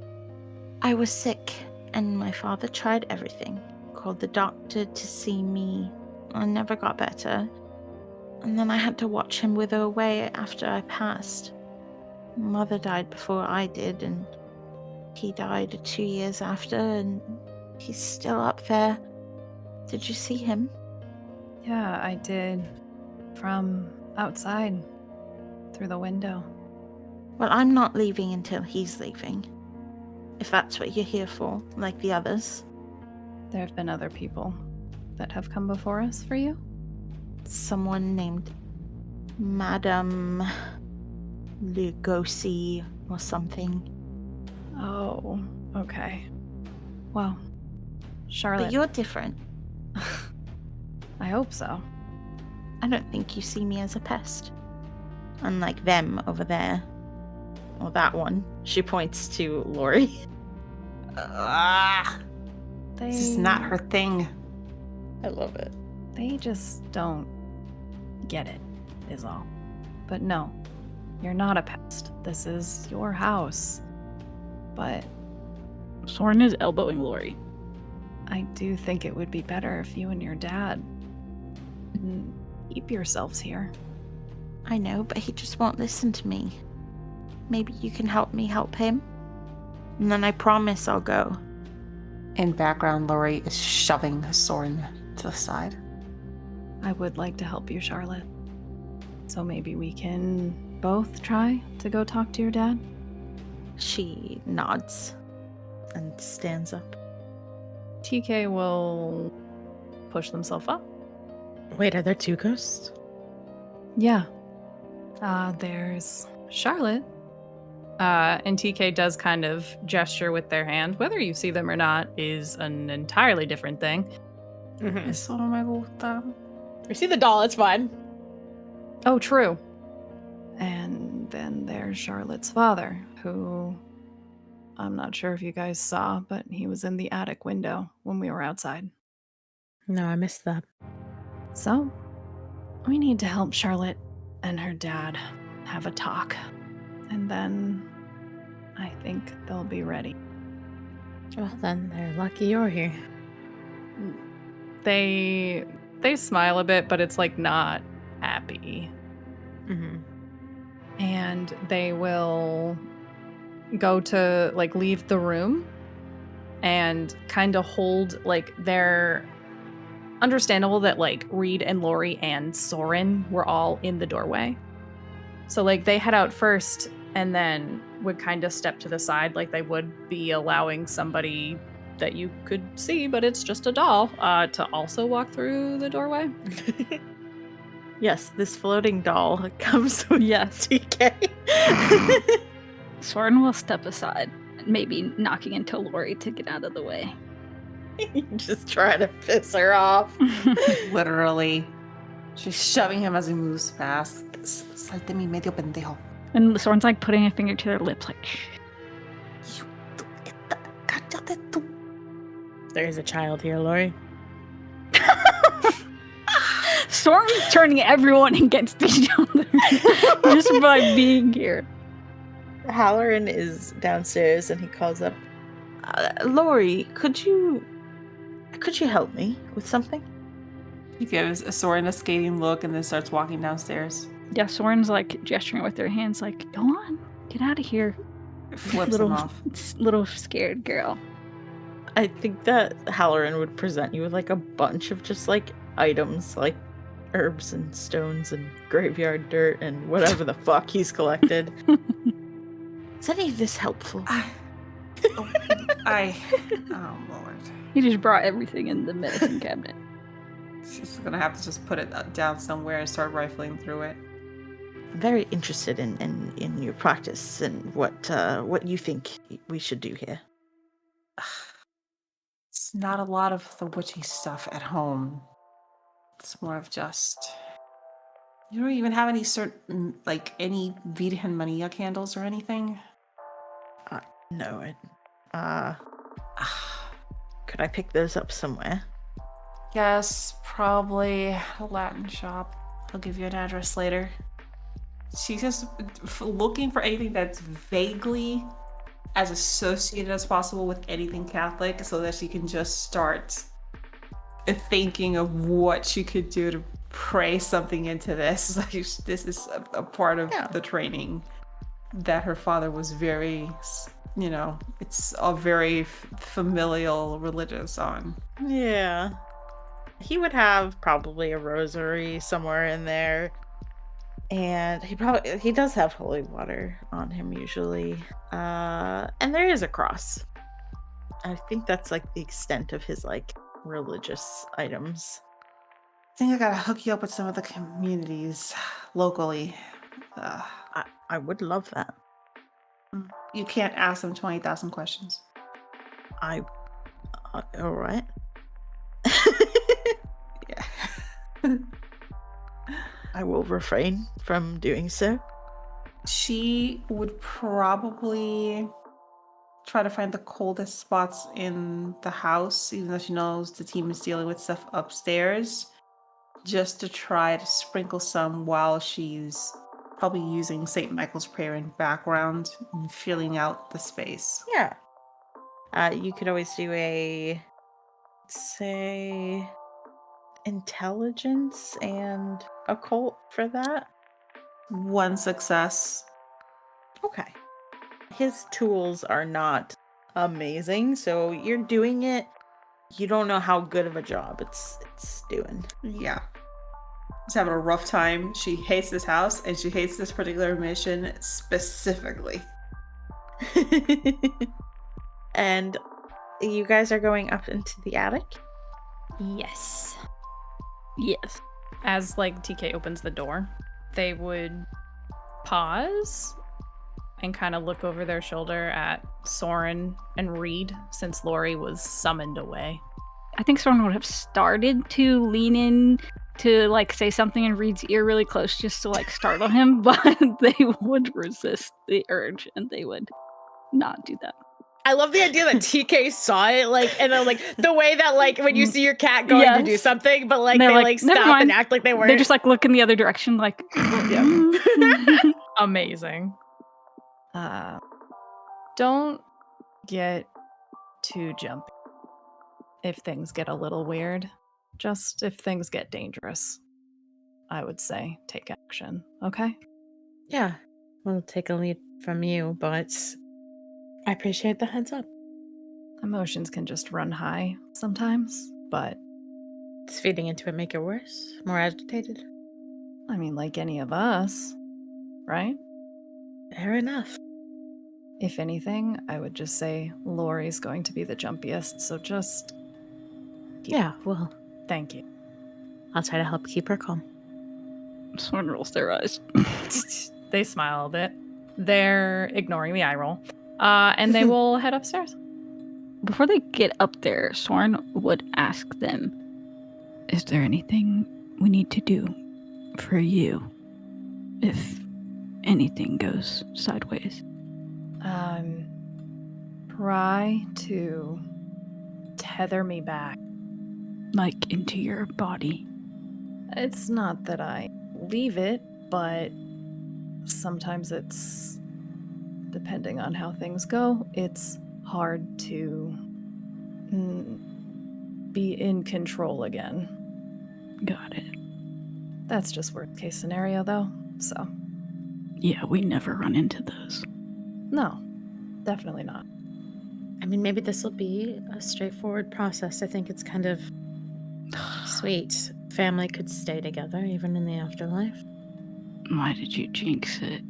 S7: I was sick, and my father tried everything. Called the doctor to see me. I never got better. And then I had to watch him wither away after I passed. Mother died before I did, and he died 2 years after, and he's still up there. Did you see him?
S4: Yeah, I did. From outside, through the window.
S7: Well, I'm not leaving until he's leaving. If that's what you're here for, like the others.
S4: There have been other people that have come before us for you.
S7: Someone named Madame Lugosi or something.
S4: Oh, okay. Well, Charlotte.
S7: But you're different.
S4: I hope so.
S7: I don't think you see me as a pest. Unlike them over there.
S1: Well, that one. She points to Lori.
S3: This is not her thing.
S1: I love it.
S4: They just don't get it, is all. But no, you're not a pest. This is your house. But
S5: Soren is elbowing Lori.
S4: I do think it would be better if you and your dad didn't keep yourselves here.
S7: I know, but he just won't listen to me. Maybe you can help me help him? And then I promise I'll go.
S3: In background, Lori is shoving Soren to the side.
S4: I would like to help you, Charlotte. So maybe we can both try to go talk to your dad?
S1: She nods and stands up.
S4: TK will push themselves up.
S2: Wait, are there two ghosts?
S4: Yeah. There's Charlotte. And TK does kind of gesture with their hand. Whether you see them or not is an entirely different thing.
S2: Mm-hmm.
S3: Eso no me gusta.
S2: We see the doll, it's fine.
S4: Oh, true. And then there's Charlotte's father, who I'm not sure if you guys saw, but he was in the attic window when we were outside.
S2: No, I missed that.
S4: So, we need to help Charlotte and her dad have a talk. And then I think they'll be ready.
S2: Well, then they're lucky you're here.
S4: They smile a bit, but it's like not happy.
S2: Mm-hmm.
S4: And they will go to like leave the room. and kind of hold, like, they're understandable that, like, Reed and Lori and Soren were all in the doorway. So, like, they head out first and then would kind of step to the side, like they would be allowing somebody that you could see, but it's just a doll, to also walk through the doorway.
S1: Yes, this floating doll comes with
S5: Yes.
S1: TK.
S5: Soren will step aside, maybe knocking into Lori to get out of the way.
S1: Just trying to piss her off.
S3: Literally. She's shoving him as he moves past. Salte mi medio pendejo.
S5: And Soren's like putting a finger to their lips, like, shh.
S3: Cállate tú.
S2: There is a child here, Lori.
S5: Soren's turning everyone against each other just by being here.
S1: Halloran is downstairs and he calls up, Lori, could you help me with something?
S3: He gives Soren a skating look and then starts walking downstairs.
S5: Yeah, Soren's like gesturing with their hands, like, go on, get out of here.
S3: Flips him off.
S5: Little scared girl.
S1: I think that Halloran would present you with like a bunch of just like items, like herbs and stones and graveyard dirt and whatever the fuck he's collected. Is any of this helpful?
S3: Oh Lord.
S5: He just brought everything in the medicine cabinet.
S3: She's gonna have to just put it down somewhere and start rifling through it.
S1: I'm very interested in your practice and what you think we should do here.
S3: It's not a lot of the witchy stuff at home. It's more of just... You don't even have any certain, like, any Virgen Maria candles or anything?
S1: No, could I pick those up somewhere?
S3: Yes, probably a Latin shop. I'll give you an address later. She's just looking for anything that's vaguely as associated as possible with anything Catholic so that she can just start thinking of what she could do to pray something into this. Like, this is a part of the training that her father was very, it's a very familial religious on.
S1: Yeah. He would have probably a rosary somewhere in there. And he does have holy water on him usually. And there is a cross. I think that's like the extent of his like religious items.
S3: I think I gotta hook you up with some of the communities locally.
S1: I would love that.
S3: You can't ask them 20,000 questions.
S1: All right.
S3: Yeah.
S1: I will refrain from doing so.
S3: She would probably try to find the coldest spots in the house, even though she knows the team is dealing with stuff upstairs, just to try to sprinkle some while she's probably using St. Michael's Prayer in background and filling out the space.
S1: Yeah. You could always do a, say, intelligence and occult for that.
S3: 1 success.
S1: Okay. His tools are not amazing, so you're doing it. You don't know how good of a job it's doing.
S3: Yeah. She's having a rough time. She hates this house and she hates this particular mission specifically.
S1: And you guys are going up into the attic?
S7: Yes.
S5: Yes.
S4: As, like, TK opens the door, they would pause and kind of look over their shoulder at Soren and Reed, since Lori was summoned away.
S5: I think Soren would have started to lean in to like say something in Reed's ear really close just to like startle him, but they would resist the urge and they would not do that.
S2: I love the idea that TK saw it, like, and then, like, the way that, like, when you see your cat going to do something, but, like, they, like,
S5: "Never
S2: stop
S5: mind."
S2: and act like they weren't.
S5: They just like look in the other direction, like,
S4: Amazing. Don't get too jumpy if things get a little weird. Just if things get dangerous, I would say take action, okay?
S2: Yeah, we'll take a lead from you, but I appreciate the heads up.
S4: Emotions can just run high sometimes, but
S2: It's feeding into it, make it worse? More agitated?
S4: I mean, like any of us, right?
S2: Fair enough.
S4: If anything, I would just say Lori's going to be the jumpiest, so just
S2: Yeah, well,
S4: thank you.
S2: I'll try to help keep her calm.
S6: Soren rolls their eyes.
S4: They smile a bit. They're ignoring the eye roll. And they will head upstairs.
S6: Before they get up there, Soren would ask them, is there anything we need to do for you if anything goes sideways?
S4: Try to tether me back.
S6: Like into your body?
S4: It's not that I leave it, but sometimes it's, depending on how things go, it's hard to be in control again.
S6: Got it.
S4: That's just worst case scenario, though, so.
S6: Yeah, we never run into those.
S4: No, definitely not.
S2: I mean, maybe this will be a straightforward process. I think it's kind of sweet. Family could stay together even in the afterlife.
S6: Why did you jinx it?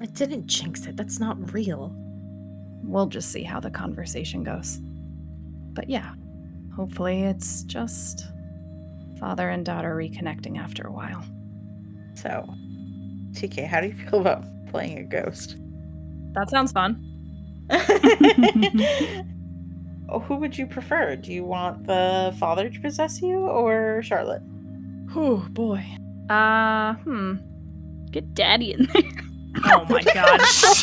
S2: I didn't jinx it. That's not real.
S4: We'll just see how the conversation goes. But yeah, hopefully it's just father and daughter reconnecting after a while.
S1: So, TK, how do you feel about playing a ghost?
S4: That sounds fun.
S1: Who would you prefer? Do you want the father to possess you or Charlotte?
S4: Oh boy.
S6: Get daddy in there.
S4: Oh my gosh.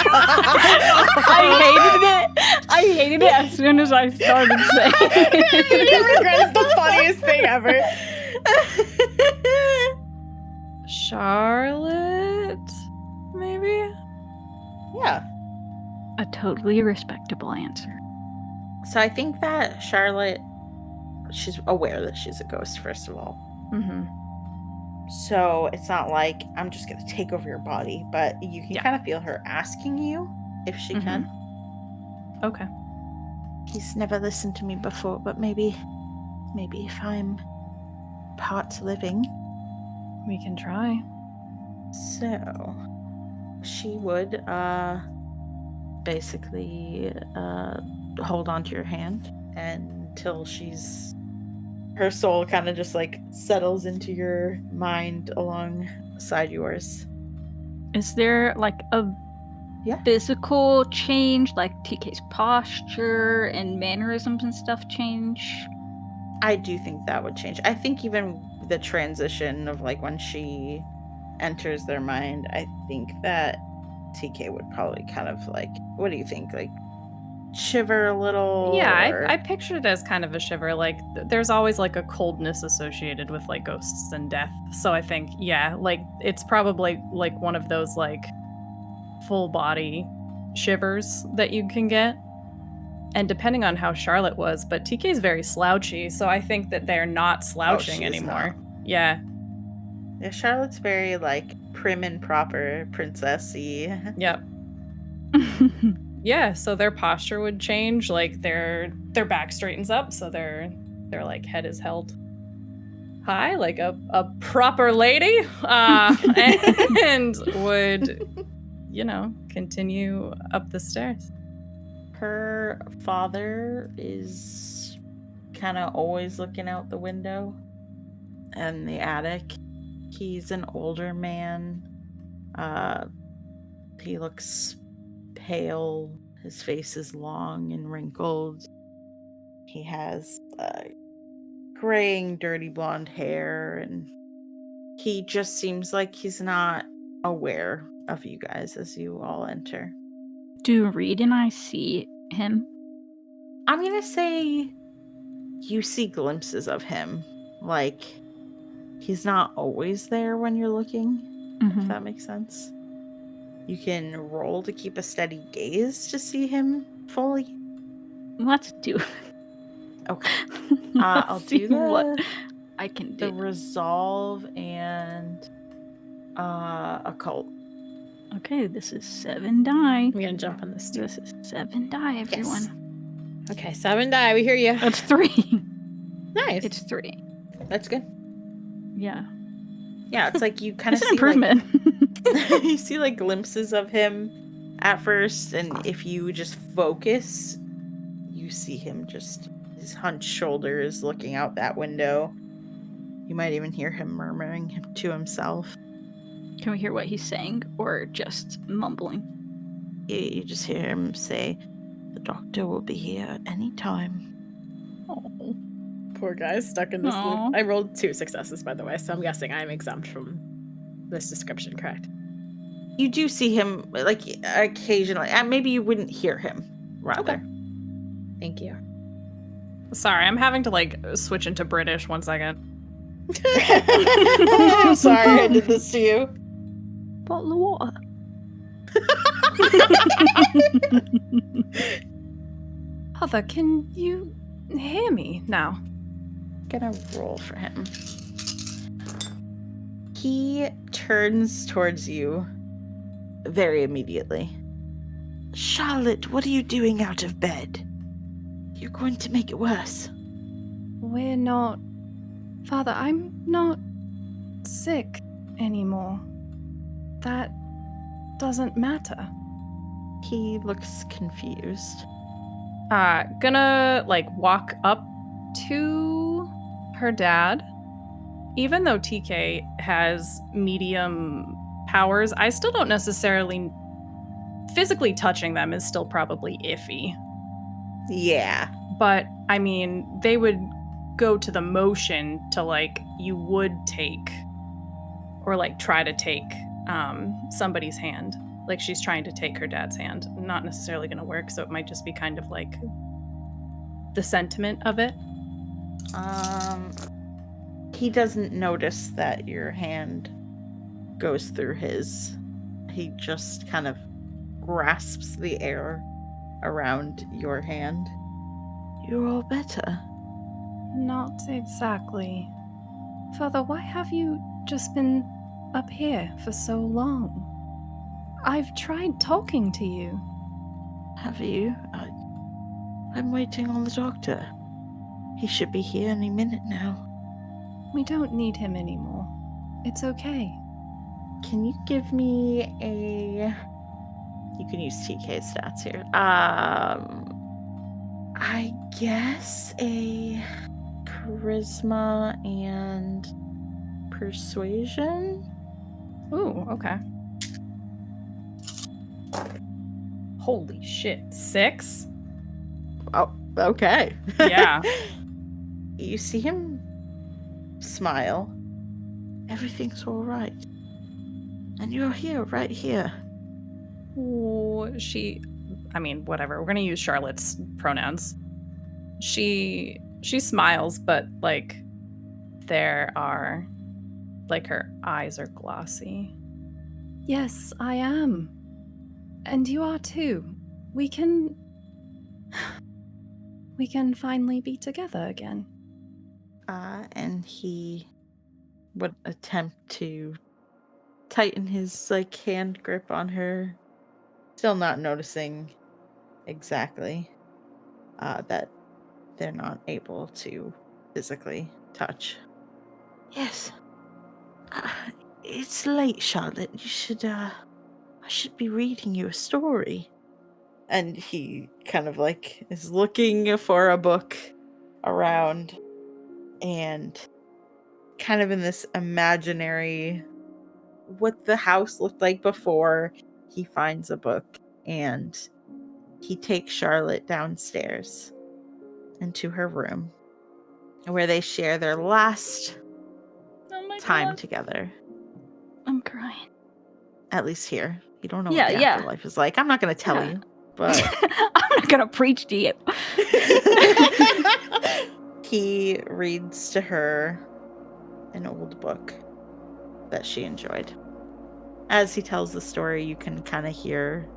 S6: I hated it as soon as I started saying it.
S1: Regret is the funniest thing ever.
S4: Charlotte? Maybe?
S1: Yeah.
S6: A totally respectable answer.
S1: So I think that Charlotte, she's aware that she's a ghost, first of all.
S4: Mm-hmm.
S1: So it's not like I'm just going to take over your body, but you can
S4: Yeah.
S1: kind of feel her asking you if she can.
S4: Okay.
S7: He's never listened to me before, but maybe if I'm part living.
S4: We can try.
S1: So she would basically hold on to your hand until her soul kind of just like settles into your mind alongside yours.
S6: Is there like a physical change, like TK's posture and mannerisms and stuff change?
S1: I do think that would change. I think even the transition of like when she enters their mind, I think that TK would probably kind of like, what do you think? Like shiver a little?
S4: Yeah,
S1: or...
S4: I pictured it as kind of a shiver. Like, there's always like a coldness associated with like ghosts and death. So I think, yeah, like it's probably like one of those like full body shivers that you can get. And depending on how Charlotte was, but TK is very slouchy, so I think that they're not slouching anymore.
S1: Not.
S4: Yeah.
S1: Yeah, Charlotte's very like prim and proper, princessy.
S4: Yep. Yeah, so their posture would change, like their back straightens up, so their like head is held high, like a proper lady, and would, continue up the stairs.
S1: Her father is kind of always looking out the window in the attic. He's an older man. He looks pale. His face is long and wrinkled. He has graying, dirty blonde hair, and he just seems like he's not aware of you guys as you all enter.
S6: Do Reed and I see him?
S1: I'm gonna say you see glimpses of him. Like, he's not always there when you're looking, if that makes sense. You can roll to keep a steady gaze to see him fully.
S6: Let's do it.
S1: Okay. I'll do
S6: what I can do.
S1: The resolve and occult.
S6: Okay, this is 7 die.
S2: I'm gonna jump on this too.
S6: This is 7 die, everyone.
S2: Okay, 7 die. We hear you.
S5: That's 3.
S2: Nice.
S5: It's 3.
S1: That's good.
S5: Yeah.
S1: Yeah, it's like you kind of
S5: It's an
S1: see
S5: improvement.
S1: like you see like glimpses of him at first, and if you just focus, you see him just his hunched shoulders looking out that window. You might even hear him murmuring to himself.
S5: Can we hear what he's saying or just mumbling?
S1: You just hear him say, "The doctor will be here any time."
S5: Oh.
S2: Poor guy's stuck in this loop.
S5: Aw.
S2: I rolled 2 successes, by the way, so I'm guessing I'm exempt from this description, correct?
S1: You do see him like occasionally. Maybe you wouldn't hear him, rather.
S2: Okay. Thank you.
S4: Sorry, I'm having to like switch into British 1 second.
S1: I'm sorry I did this to you.
S7: Bottle of water.
S4: Mother, can you hear me now?
S1: Gonna roll for him. He turns towards you very immediately. Charlotte, what are you doing out of bed? You're going to make it worse.
S4: We're not. Father, I'm not sick anymore. That doesn't matter.
S1: He looks confused.
S4: Gonna like walk up to her dad. Even though TK has medium powers, I still don't necessarily. Physically touching them is still probably iffy.
S1: Yeah.
S4: But, I mean, they would go to the motion to, like, you would take, or, like, try to take somebody's hand. Like, she's trying to take her dad's hand. Not necessarily going to work, so it might just be kind of, like, the sentiment of it.
S1: He doesn't notice that your hand goes through his. He just kind of grasps the air around your hand. You're all better.
S4: Not exactly. Father, why have you just been up here for so long? I've tried talking to you.
S1: Have you? I'm waiting on the doctor. He should be here any minute now.
S4: We don't need him anymore. It's okay.
S1: Can you give me a... You can use TK stats here. I guess a charisma and persuasion?
S4: Ooh, okay. Holy shit. 6?
S1: Oh, okay.
S4: Yeah.
S1: You see him smile. Everything's all right. And you're here, right here.
S4: Ooh, I mean, whatever. We're gonna use Charlotte's pronouns. She smiles, but like there are like her eyes are glossy. Yes, I am. And you are too. We can finally be together again.
S1: And he would attempt to tighten his like hand grip on her, still not noticing exactly that they're not able to physically touch. Yes. It's late, Charlotte. You should I should be reading you a story. And he kind of like is looking for a book around, and kind of in this imaginary what the house looked like before, he finds a book and he takes Charlotte downstairs into her room where they share their last time together.
S5: I'm crying.
S1: At least here. You don't know
S5: Yeah,
S1: what the
S5: yeah.
S1: afterlife is like. I'm not going to tell
S5: Yeah.
S1: you, but
S5: I'm not gonna preach to you.
S1: he reads to her an old book that she enjoyed. As he tells the story, you can kind of hear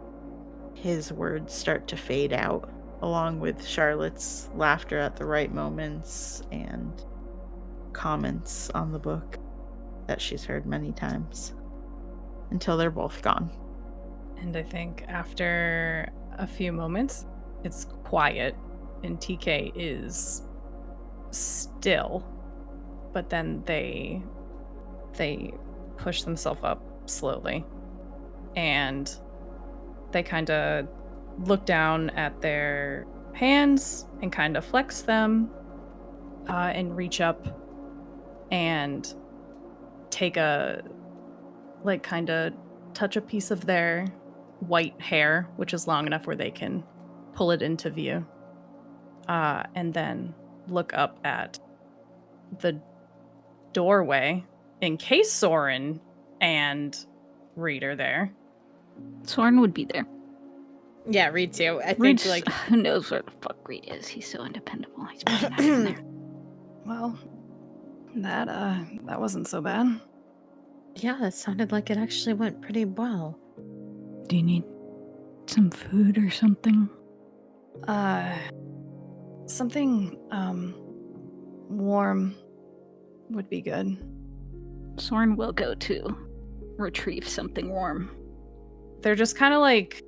S1: his words start to fade out, along with Charlotte's laughter at the right moments and comments on the book that she's heard many times, until they're both gone.
S4: And I think after a few moments, it's quiet and TK is still, but then they push themselves up slowly, and they kind of look down at their hands and kind of flex them, and reach up and take kind of touch a piece of their white hair, which is long enough where they can pull it into view, and then look up at the doorway in case Soren and Reed are there.
S5: Soren would be there.
S2: Yeah, Reed too. I think
S5: Reed's,
S2: like
S5: who knows where the fuck Reed is? He's so independable. He's probably not even there.
S4: Well, that wasn't so bad.
S7: Yeah, it sounded like it actually went pretty well.
S6: Do you need some food or something?
S4: Something warm would be good.
S5: Soren will go to retrieve something warm.
S4: They're just kind of like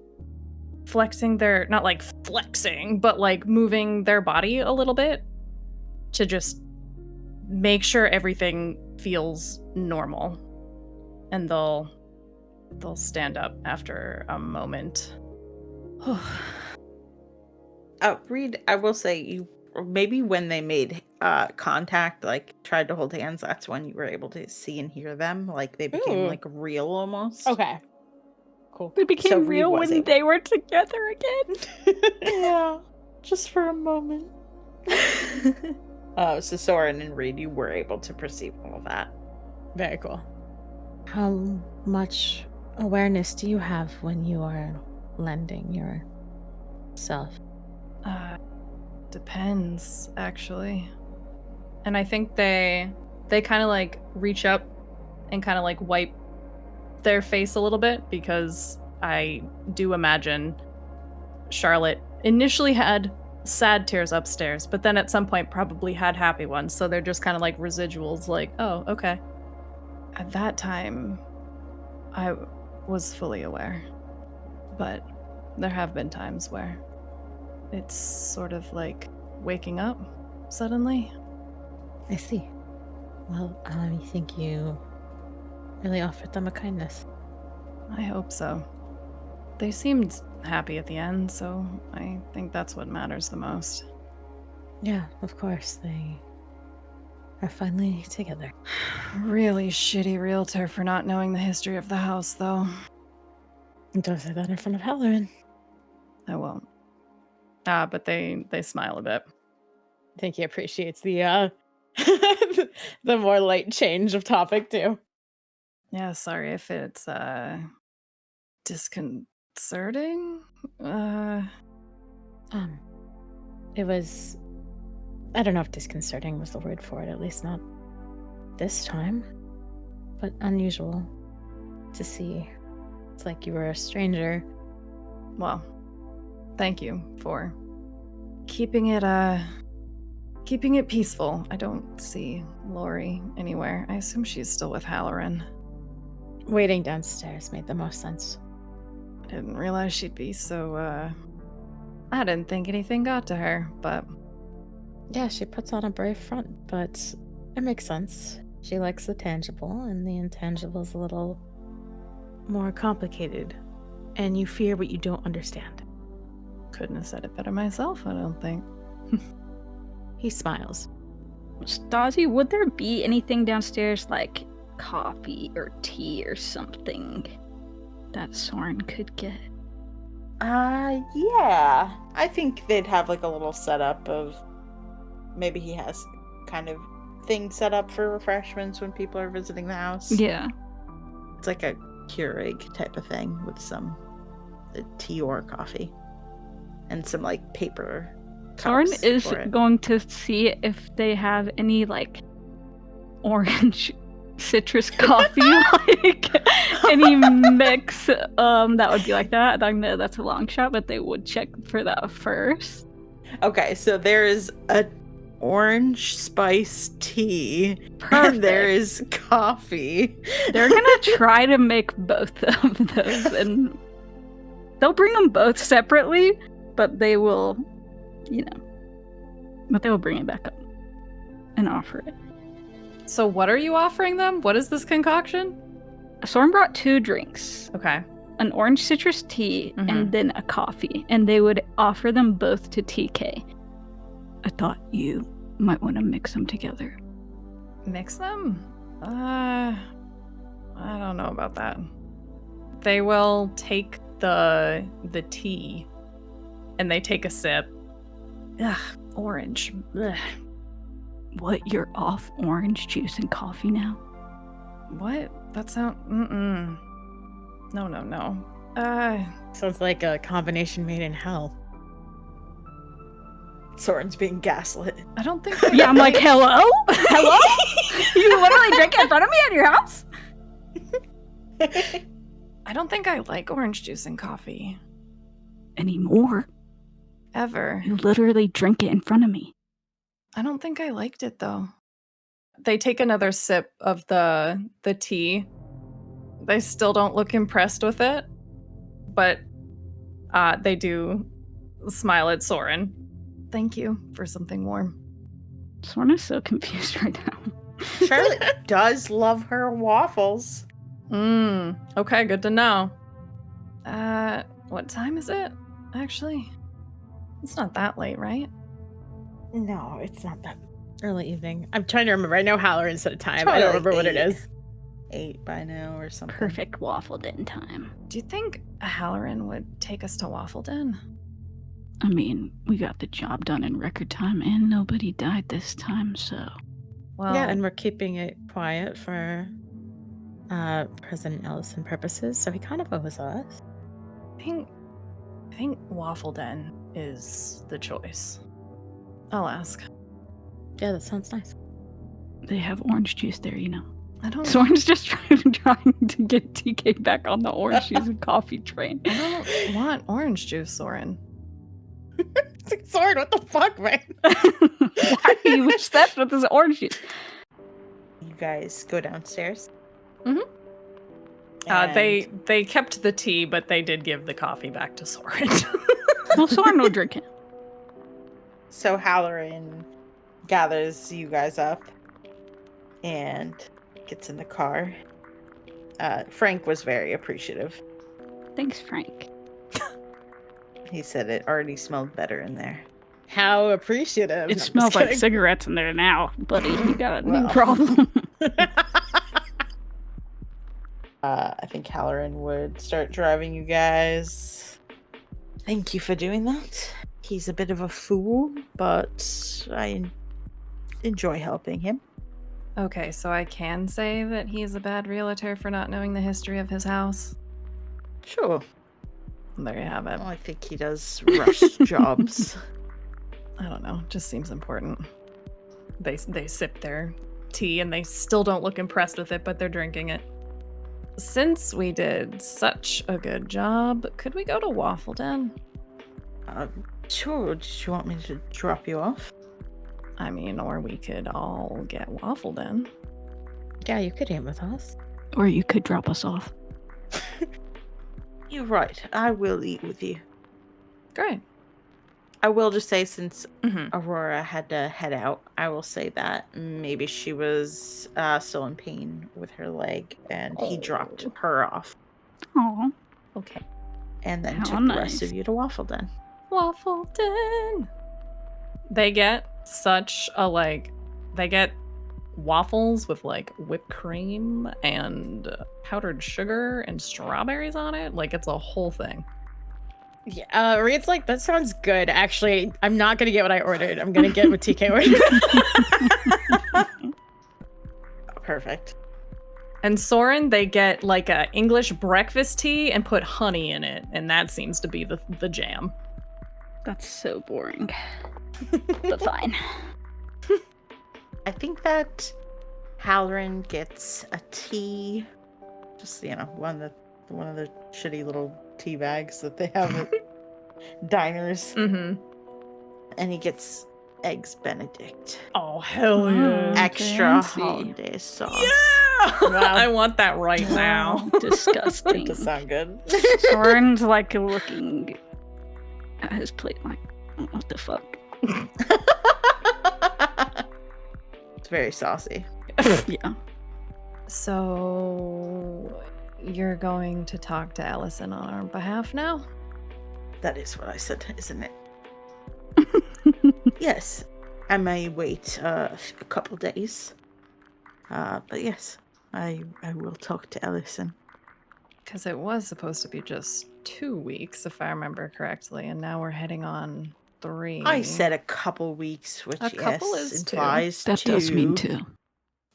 S4: flexing their, not like flexing, but like moving their body a little bit to just make sure everything feels normal. And they'll stand up after a moment.
S1: Reed, I will say, you maybe when they made contact, like tried to hold hands, that's when you were able to see and hear them. Like they became like real almost.
S2: okay, cool.
S5: They became
S1: So Reed
S5: real
S1: was
S5: when
S1: able.
S5: they were together again.
S1: Yeah, just for a moment. So Soren and Reed, you were able to perceive all of that.
S2: Very cool.
S7: How much awareness do you have when you are lending yourself?
S4: Depends, actually. And I think they kind of like reach up and kind of like wipe their face a little bit, because I do imagine Charlotte initially had sad tears upstairs, but then at some point probably had happy ones. So they're just kind of like residuals, like, oh, okay. At that time, I was fully aware. But there have been times where it's sort of like waking up suddenly.
S7: I see. Well, I think you really offered them a kindness.
S4: I hope so. They seemed happy at the end, so I think that's what matters the most.
S7: Yeah, of course. They are finally together.
S4: Really shitty realtor for not knowing the history of the house, though.
S7: Don't say that in front of Halloran.
S4: I won't. But they smile a bit.
S2: I think he appreciates the the more light change of topic too.
S4: Yeah, sorry if it's disconcerting.
S7: It was, I don't know if disconcerting was the word for it, at least not this time, but unusual to see. It's like you were a stranger.
S4: Well, thank you for keeping it peaceful. I don't see Lori anywhere. I assume she's still with Halloran.
S7: Waiting downstairs made the most sense.
S4: I didn't realize she'd be so, I didn't think anything got to her, but...
S7: Yeah, she puts on a brave front, but it makes sense. She likes the tangible, and the intangible is a little more complicated, and you fear what you don't understand.
S4: Couldn't have said it better myself, I don't think.
S7: He smiles.
S5: Stazie, would there be anything downstairs like coffee or tea or something that Soren could get?
S1: Yeah. I think they'd have like a little setup of, maybe he has kind of thing set up for refreshments when people are visiting the house.
S5: Yeah.
S1: It's like a Keurig type of thing with some tea or coffee and some like paper
S5: Soren
S1: cups
S5: is
S1: for it.
S5: going to see if they have any like orange citrus coffee, like any mix that would be like that. I know that's a long shot, but they would check for that first.
S1: Okay, so there is a orange spice tea.
S5: Perfect.
S1: And there is coffee.
S5: They're gonna try to make both of those, and they'll bring them both separately, but they will,
S6: But they'll bring it back up and offer it.
S4: So what are you offering them? What is this concoction?
S6: Soren brought 2 drinks.
S4: Okay.
S6: An orange citrus tea
S4: Mhm.
S6: and then a coffee. And they would offer them both to TK. I thought you might want to mix them together.
S4: Mix them? I don't know about that. They will take the tea and they take a sip. Ugh, orange. Ugh.
S6: What, you're off orange juice and coffee now?
S4: What? That sound No.
S2: Sounds like a combination made in hell.
S1: Soren's being gaslit.
S4: I don't think
S6: Yeah, I'm like, hello? Hello? You literally drink it in front of me at your house?
S4: I don't think I like orange juice and coffee.
S6: Anymore.
S4: Ever.
S6: You literally drink it in front of me.
S4: I don't think I liked it though. They take another sip of the tea. They still don't look impressed with it, but they do smile at Soren. Thank you for something warm.
S6: Soren is so confused right now.
S1: Charlotte does love her waffles.
S4: Okay, good to know. What time is it? Actually, it's not that late, right?
S1: No, it's not that.
S2: Early evening. I'm trying to remember. I know Halloran set a time.
S1: Probably
S2: I don't
S1: like
S2: remember what it
S1: 8.
S2: is.
S1: 8 by now or something.
S6: Perfect waffle den time.
S4: Do you think Halloran would take us to Waffle Den?
S6: I mean, we got the job done in record time and nobody died this time, so.
S4: Well,
S2: Yeah, and we're keeping it quiet for President Ellison purposes, so he kind of owes us.
S4: I think Waffle Den is the choice. I'll ask.
S2: Yeah, that sounds nice.
S6: They have orange juice there, you know.
S4: I don't.
S6: Soren's just trying to get TK back on the orange juice and coffee train.
S4: I don't want orange juice, Soren.
S2: It's like, Soren, what the fuck, man?
S6: Why are you obsessed with this orange juice?
S1: You guys go downstairs.
S4: Mhm.
S1: And
S4: They kept the tea, but they did give the coffee back to Soren.
S6: Well, Soren will drink it.
S1: So Halloran gathers you guys up and gets in the car. Frank was very appreciative.
S6: Thanks, Frank.
S1: He said it already smelled better in there.
S2: How appreciative.
S6: It
S2: No, I'm
S6: smells
S2: just
S6: like
S2: kidding.
S6: cigarettes in there now, buddy. You got a new
S1: Well.
S6: problem.
S1: I think Halloran would start driving you guys. Thank you for doing that. He's a bit of a fool, but I enjoy helping him.
S4: Okay, so I can say that he's a bad realtor for not knowing the history of his house.
S1: Sure.
S4: There you have it.
S1: Well, I think he does rush jobs.
S4: I don't know. Just seems important. They sip their tea and they still don't look impressed with it, but they're drinking it. Since we did such a good job, could we go to Waffle Den?
S1: Sure. Did you want me to drop you off?
S4: I mean, or we could all get Waffle Den.
S2: Yeah, you could eat with us.
S6: Or you could drop us off.
S1: You're right. I will eat with you.
S4: Great.
S1: I will just say, since
S4: Mm-hmm.
S1: Aurora had to head out, I will say that maybe she was still in pain with her leg, and he dropped her off,
S6: Aw.
S4: Okay.
S1: and then
S6: How
S1: took the rest
S6: nice.
S1: of you to Waffle Den.
S4: Waffle Den. They get such a they get waffles with whipped cream and powdered sugar and strawberries on it. It's a whole thing.
S2: Yeah, Reed's like, that sounds good. Actually, I'm not gonna get what I ordered. I'm gonna get what TK ordered.
S1: Perfect.
S4: And Soren, they get a English breakfast tea and put honey in it, and that seems to be the jam.
S6: That's so boring. But fine.
S1: I think that Halloran gets a tea, just one of the shitty little tea bags that they have at diners,
S4: Mm-hmm.
S1: and he gets eggs Benedict,
S4: Oh hell yeah!
S1: extra
S6: fancy.
S1: hollandaise sauce.
S4: Yeah!
S2: Wow.
S4: I want that right now.
S6: Disgusting.
S1: Does sound good.
S6: Soren's looking at his plate what the fuck?
S1: very saucy.
S6: Yeah.
S4: So you're going to talk to Ellison on our behalf now?
S1: That is what I said, isn't it? Yes. I may wait a couple days. But yes, I will talk to Ellison.
S4: Because it was supposed to be just 2 weeks, if I remember correctly, and now we're heading on 3.
S1: I said a couple weeks, which
S4: A couple
S1: yes,
S4: is 2.
S1: implies
S6: That
S1: 2.
S6: does mean 2.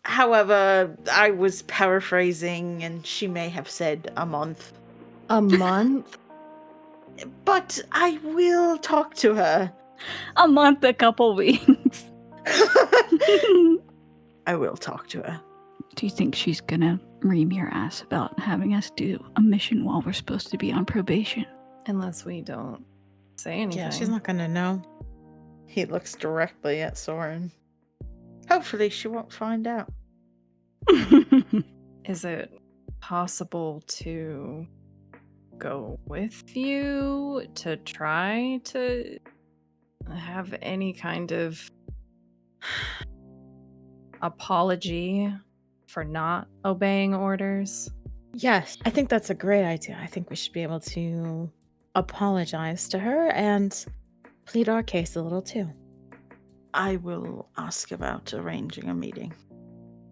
S1: However, I was paraphrasing, and she may have said a month.
S4: A month?
S1: But I will talk to her.
S6: A month, a couple weeks.
S1: I will talk to her.
S6: Do you think she's gonna ream your ass about having us do a mission while we're supposed to be on probation?
S4: Unless we don't say anything.
S2: Yeah, she's not gonna know.
S1: He looks directly at Soren. Hopefully she won't find out.
S4: Is it possible to go with you to try to have any kind of apology for not obeying orders?
S2: Yes, I think that's a great idea. I think we should be able to apologize to her and plead our case a little too.
S1: I will ask about arranging a meeting.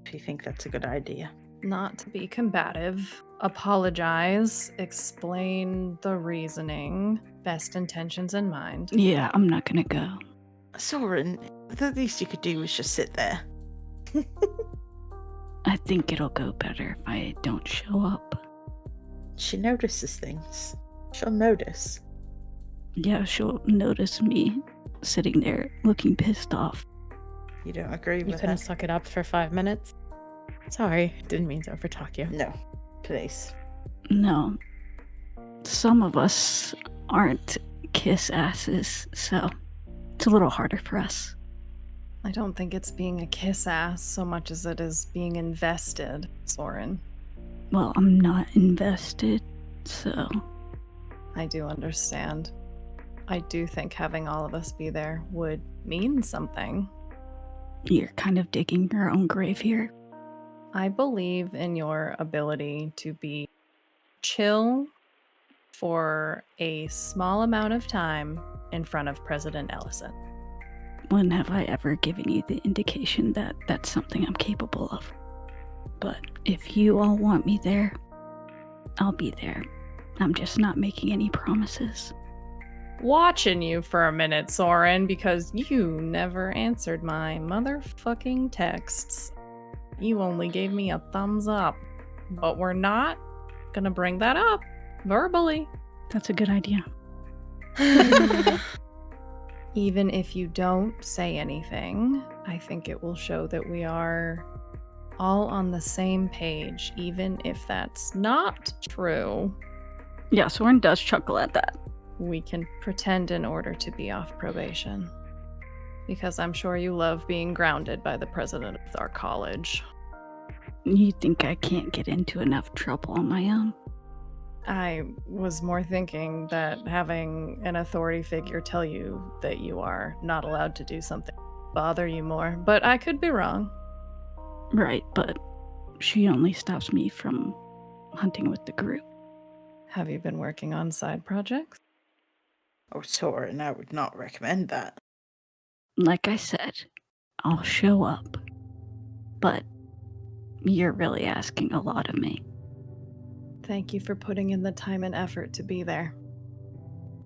S1: If you think that's a good idea.
S4: Not to be combative, apologize, explain the reasoning, best intentions in mind.
S6: Yeah, I'm not gonna go.
S1: Soren, the least you could do is just sit there.
S6: I think it'll go better if I don't show up.
S1: She notices things. She'll notice.
S6: Yeah, she'll notice me sitting there looking pissed off.
S1: You don't agree
S2: You
S1: with
S2: couldn't
S1: that?
S2: suck it up for 5 minutes? Sorry, didn't mean to overtalk you.
S1: No, please.
S6: No. Some of us aren't kiss asses, so it's a little harder for us.
S4: I don't think it's being a kiss ass so much as it is being invested, Soren.
S6: Well, I'm not invested, so
S4: I do understand. I do think having all of us be there would mean something.
S6: you're kind of digging your own grave here.
S4: I believe in your ability to be chill for a small amount of time in front of President Ellison.
S6: When have I ever given you the indication that that's something I'm capable of? But if you all want me there, I'll be there. I'm just not making any promises.
S4: Watching you for a minute, Soren, because you never answered my motherfucking texts. You only gave me a thumbs up. But we're not gonna bring that up verbally.
S6: That's a good idea.
S4: Even if you don't say anything, I think it will show that we are all on the same page, even if that's not true.
S6: Yeah, Soren does chuckle at that.
S4: We can pretend in order to be off probation. Because I'm sure you love being grounded by the president of our college.
S6: You think I can't get into enough trouble on my own?
S4: I was more thinking that having an authority figure tell you that you are not allowed to do something bother you more, but I could be wrong.
S6: Right, but she only stops me from hunting with the group.
S4: Have you been working on side projects?
S1: Oh, Soren, I would not recommend that.
S6: Like I said, I'll show up. But you're really asking a lot of me.
S4: Thank you for putting in the time and effort to be there.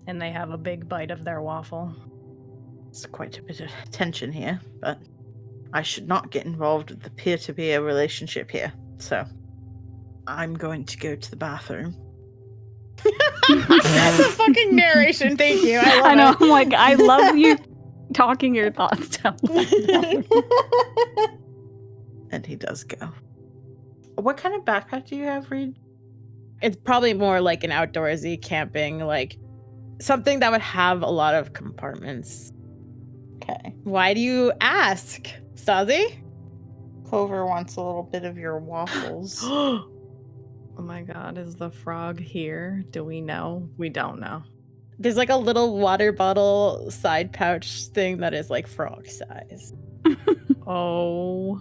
S4: And they have a big bite of their waffle.
S1: There's quite a bit of tension here, but I should not get involved with the peer-to-peer relationship here. So, I'm going to go to the bathroom.
S2: The fucking narration, thank you.
S6: I know, I'm like, I love you talking your thoughts down.
S1: And he does go. What kind of backpack do you have, Reed?
S2: It's probably more like an outdoorsy camping, like something that would have a lot of compartments.
S1: Okay.
S2: Why do you ask, Stazie?
S1: Clover wants a little bit of your waffles.
S4: Oh my god, is the frog here? Do we know? We don't know.
S2: There's like a little water bottle side pouch thing that is like frog size. Oh.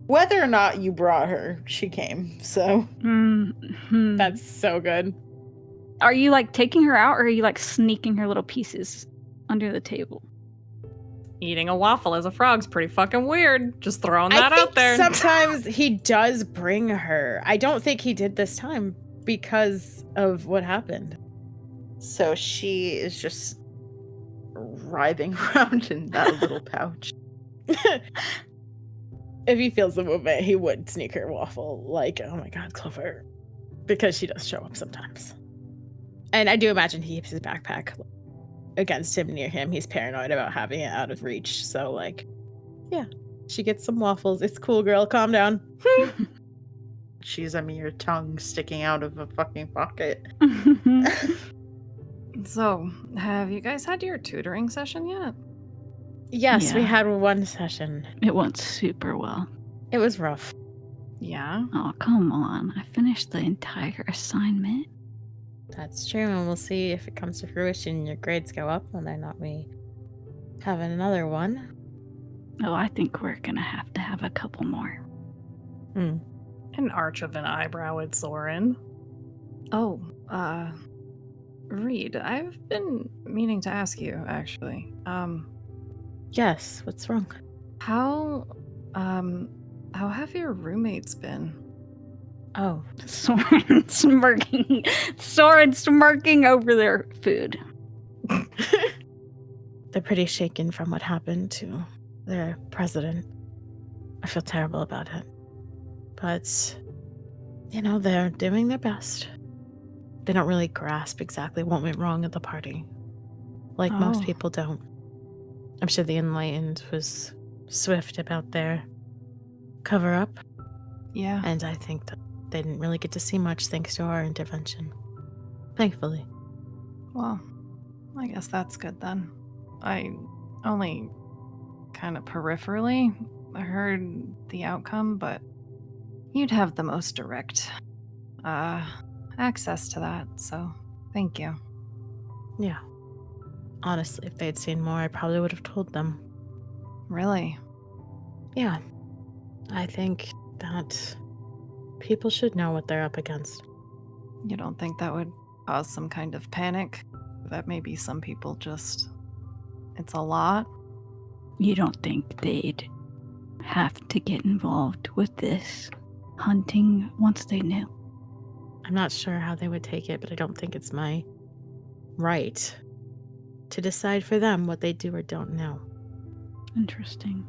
S1: Whether or not you brought her, she came, so.
S5: Mm-hmm.
S2: That's so good.
S5: Are you like taking her out, or are you like sneaking her little pieces under the table?
S2: Eating a waffle as a frog's pretty fucking weird. Just throwing
S1: I
S2: that
S1: think
S2: out there.
S1: sometimes he does bring her. I don't think he did this time because of what happened. So she is just writhing around in that little pouch. If he feels the movement, he would sneak her waffle. Like, oh my god, Clover. Because she does show up sometimes. And I do imagine he keeps his backpack against him, near him. He's paranoid about having it out of reach. So, like, yeah, she gets some waffles. It's cool, girl. Calm down. She's a mere tongue sticking out of a fucking pocket.
S4: So, have you guys had your tutoring session yet?
S1: Yes, we
S6: Yeah.
S1: had one session.
S6: It went super well.
S1: It was rough.
S4: Yeah.
S6: Oh, come on. I finished the entire assignment.
S1: That's true, and we'll see if it comes to fruition and your grades go up, whether or not we have another one.
S6: Oh, I think we're gonna have a couple more.
S2: An arch of an eyebrow at Soren.
S4: Oh, Reed, I've been meaning to ask you, actually.
S1: Yes, what's wrong?
S4: How have your roommates been?
S1: Oh,
S6: Soren smirking. Soren smirking over their food.
S1: they're pretty shaken from what happened to their president. I feel terrible about it. But, you know, they're doing their best. They don't really grasp exactly what went wrong at the party. Like most
S4: Oh.
S1: people don't. I'm sure the Enlightened was swift about their cover-up,
S4: Yeah.
S1: and I think that they didn't really get to see much thanks to our intervention. Thankfully.
S4: Well, I guess that's good then. I only kind of peripherally heard the outcome, but you'd have the most direct access to that, so thank you.
S1: Yeah. Honestly, if they'd seen more, I probably would have told them.
S4: Really?
S1: Yeah. I think that people should know what they're up against.
S4: You don't think that would cause some kind of panic? That maybe some people just. It's a lot?
S6: You don't think they'd have to get involved with this hunting once they knew?
S1: I'm not sure how they would take it, but I don't think it's my right to decide for them what they do or don't know.
S6: Interesting.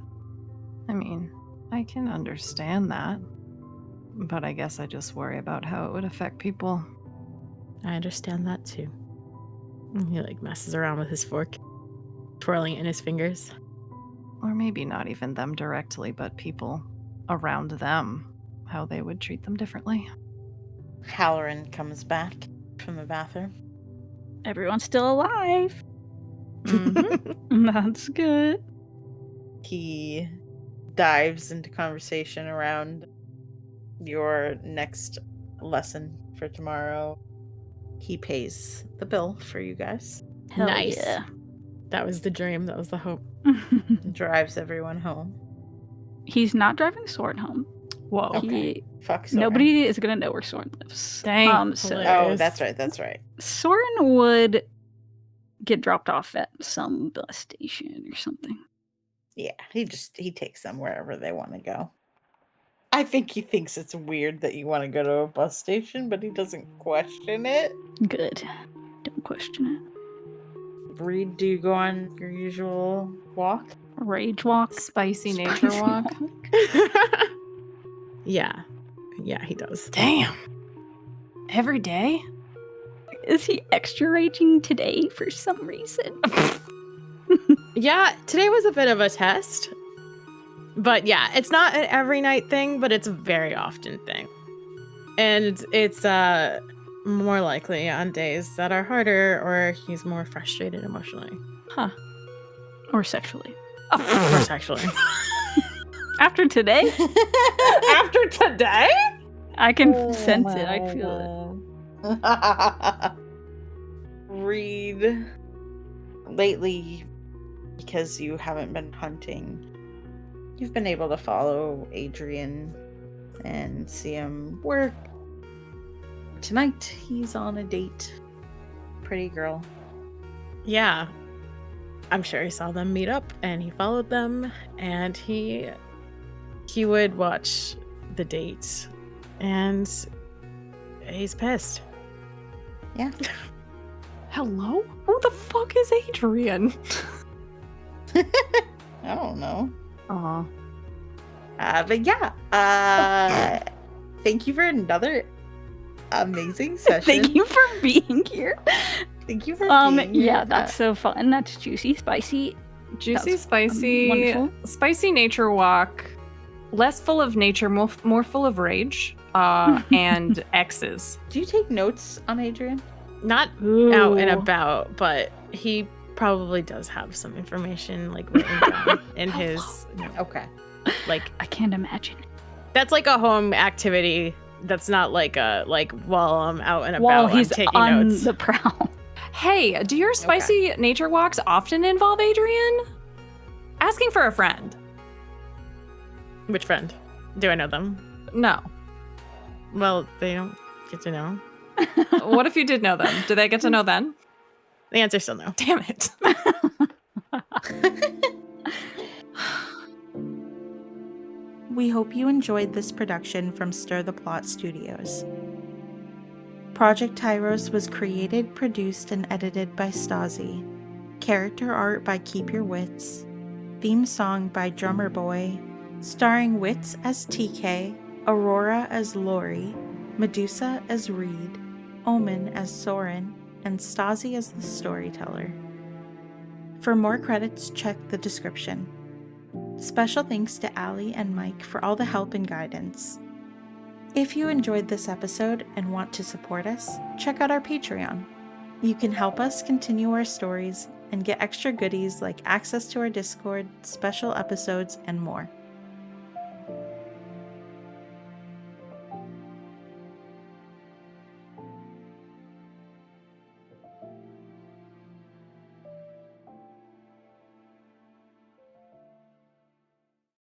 S4: I mean, I can understand that. But I guess I just worry about how it would affect people.
S1: I understand that too. He like messes around with his fork, twirling it in his fingers.
S4: Or maybe not even them directly, but people around them, how they would treat them differently.
S1: Halloran comes back from the bathroom.
S5: Everyone's still alive.
S1: Mm-hmm.
S5: That's good.
S1: He dives into conversation around your next lesson for tomorrow. He pays the bill for you guys.
S5: Hell
S1: Nice.
S5: yeah.
S1: That was the dream. That was the hope. Drives everyone home.
S5: He's not driving Soren home.
S2: Whoa.
S1: Okay. Fuck Soren.
S5: Nobody is gonna know where Soren lives.
S2: Dang.
S5: So
S1: Oh, that's right. That's right.
S5: Soren would get dropped off at some bus station or something.
S1: Yeah, he takes them wherever they want to go. I think he thinks it's weird that you want to go to a bus station, but he doesn't question it.
S5: Good. Don't question it.
S1: Reed, do you go on your usual walk?
S5: Rage walk.
S4: Spicy nature walk.
S1: Yeah. Yeah, he does.
S4: Damn. Every day?
S5: Is he extra raging today for some reason?
S1: Yeah, today was a bit of a test. But yeah, it's not an every night thing, but it's a very often thing. And it's more likely on days that are harder or he's more frustrated emotionally.
S5: Or sexually.
S1: Or sexually.
S5: After today,
S1: After today?
S5: I can sense it. I feel
S1: it. Reed, lately, because you haven't been hunting, You've been able to follow Adrian and see him work. Tonight, he's on a date. Pretty girl.
S2: Yeah. I'm sure he saw them meet up and he followed them and he would watch the date and he's pissed.
S1: Yeah.
S4: Hello? Who the fuck is Adrian?
S1: I don't know.
S4: Aw.
S1: But yeah. Thank you for another amazing session.
S6: Thank you for being here.
S1: Thank you for being here.
S6: Yeah, that's so fun. That's juicy, spicy.
S4: Juicy,
S6: That's,
S4: spicy,
S6: wonderful.
S4: spicy nature walk. Less full of nature, more full of rage. And X's.
S1: Do you take notes on Adrian?
S2: Not out and about, but he probably does have some information like written down in his
S1: Okay.
S2: like
S6: I can't imagine.
S2: that's like a home activity. That's not like a while I'm out and about.
S6: While he's
S2: I'm taking
S6: on
S2: notes.
S6: the prowl.
S4: Hey, do your spicy nature walks often involve Adrian? Asking for a friend.
S2: Which friend? Do I know them?
S4: No.
S2: Well, they don't get to know.
S4: What if you did know them? Do they get to know then?
S2: The answer's still no.
S4: Damn it.
S7: We hope you enjoyed this production from Stir the Plot Studios. Project Tyros was created, produced, and edited by Stazie. Character art by Keep Your Wits. Theme song by Drummer Boy. Starring Wits as TK, Aurora as Lori, Medusa as Reed, Omen as Soren, and Stazie as the storyteller. For more credits, check the description. Special thanks to Allie and Mike for all the help and guidance. If you enjoyed this episode and want to support us, check out our Patreon. You can help us continue our stories and get extra goodies like access to our Discord, special episodes, and more.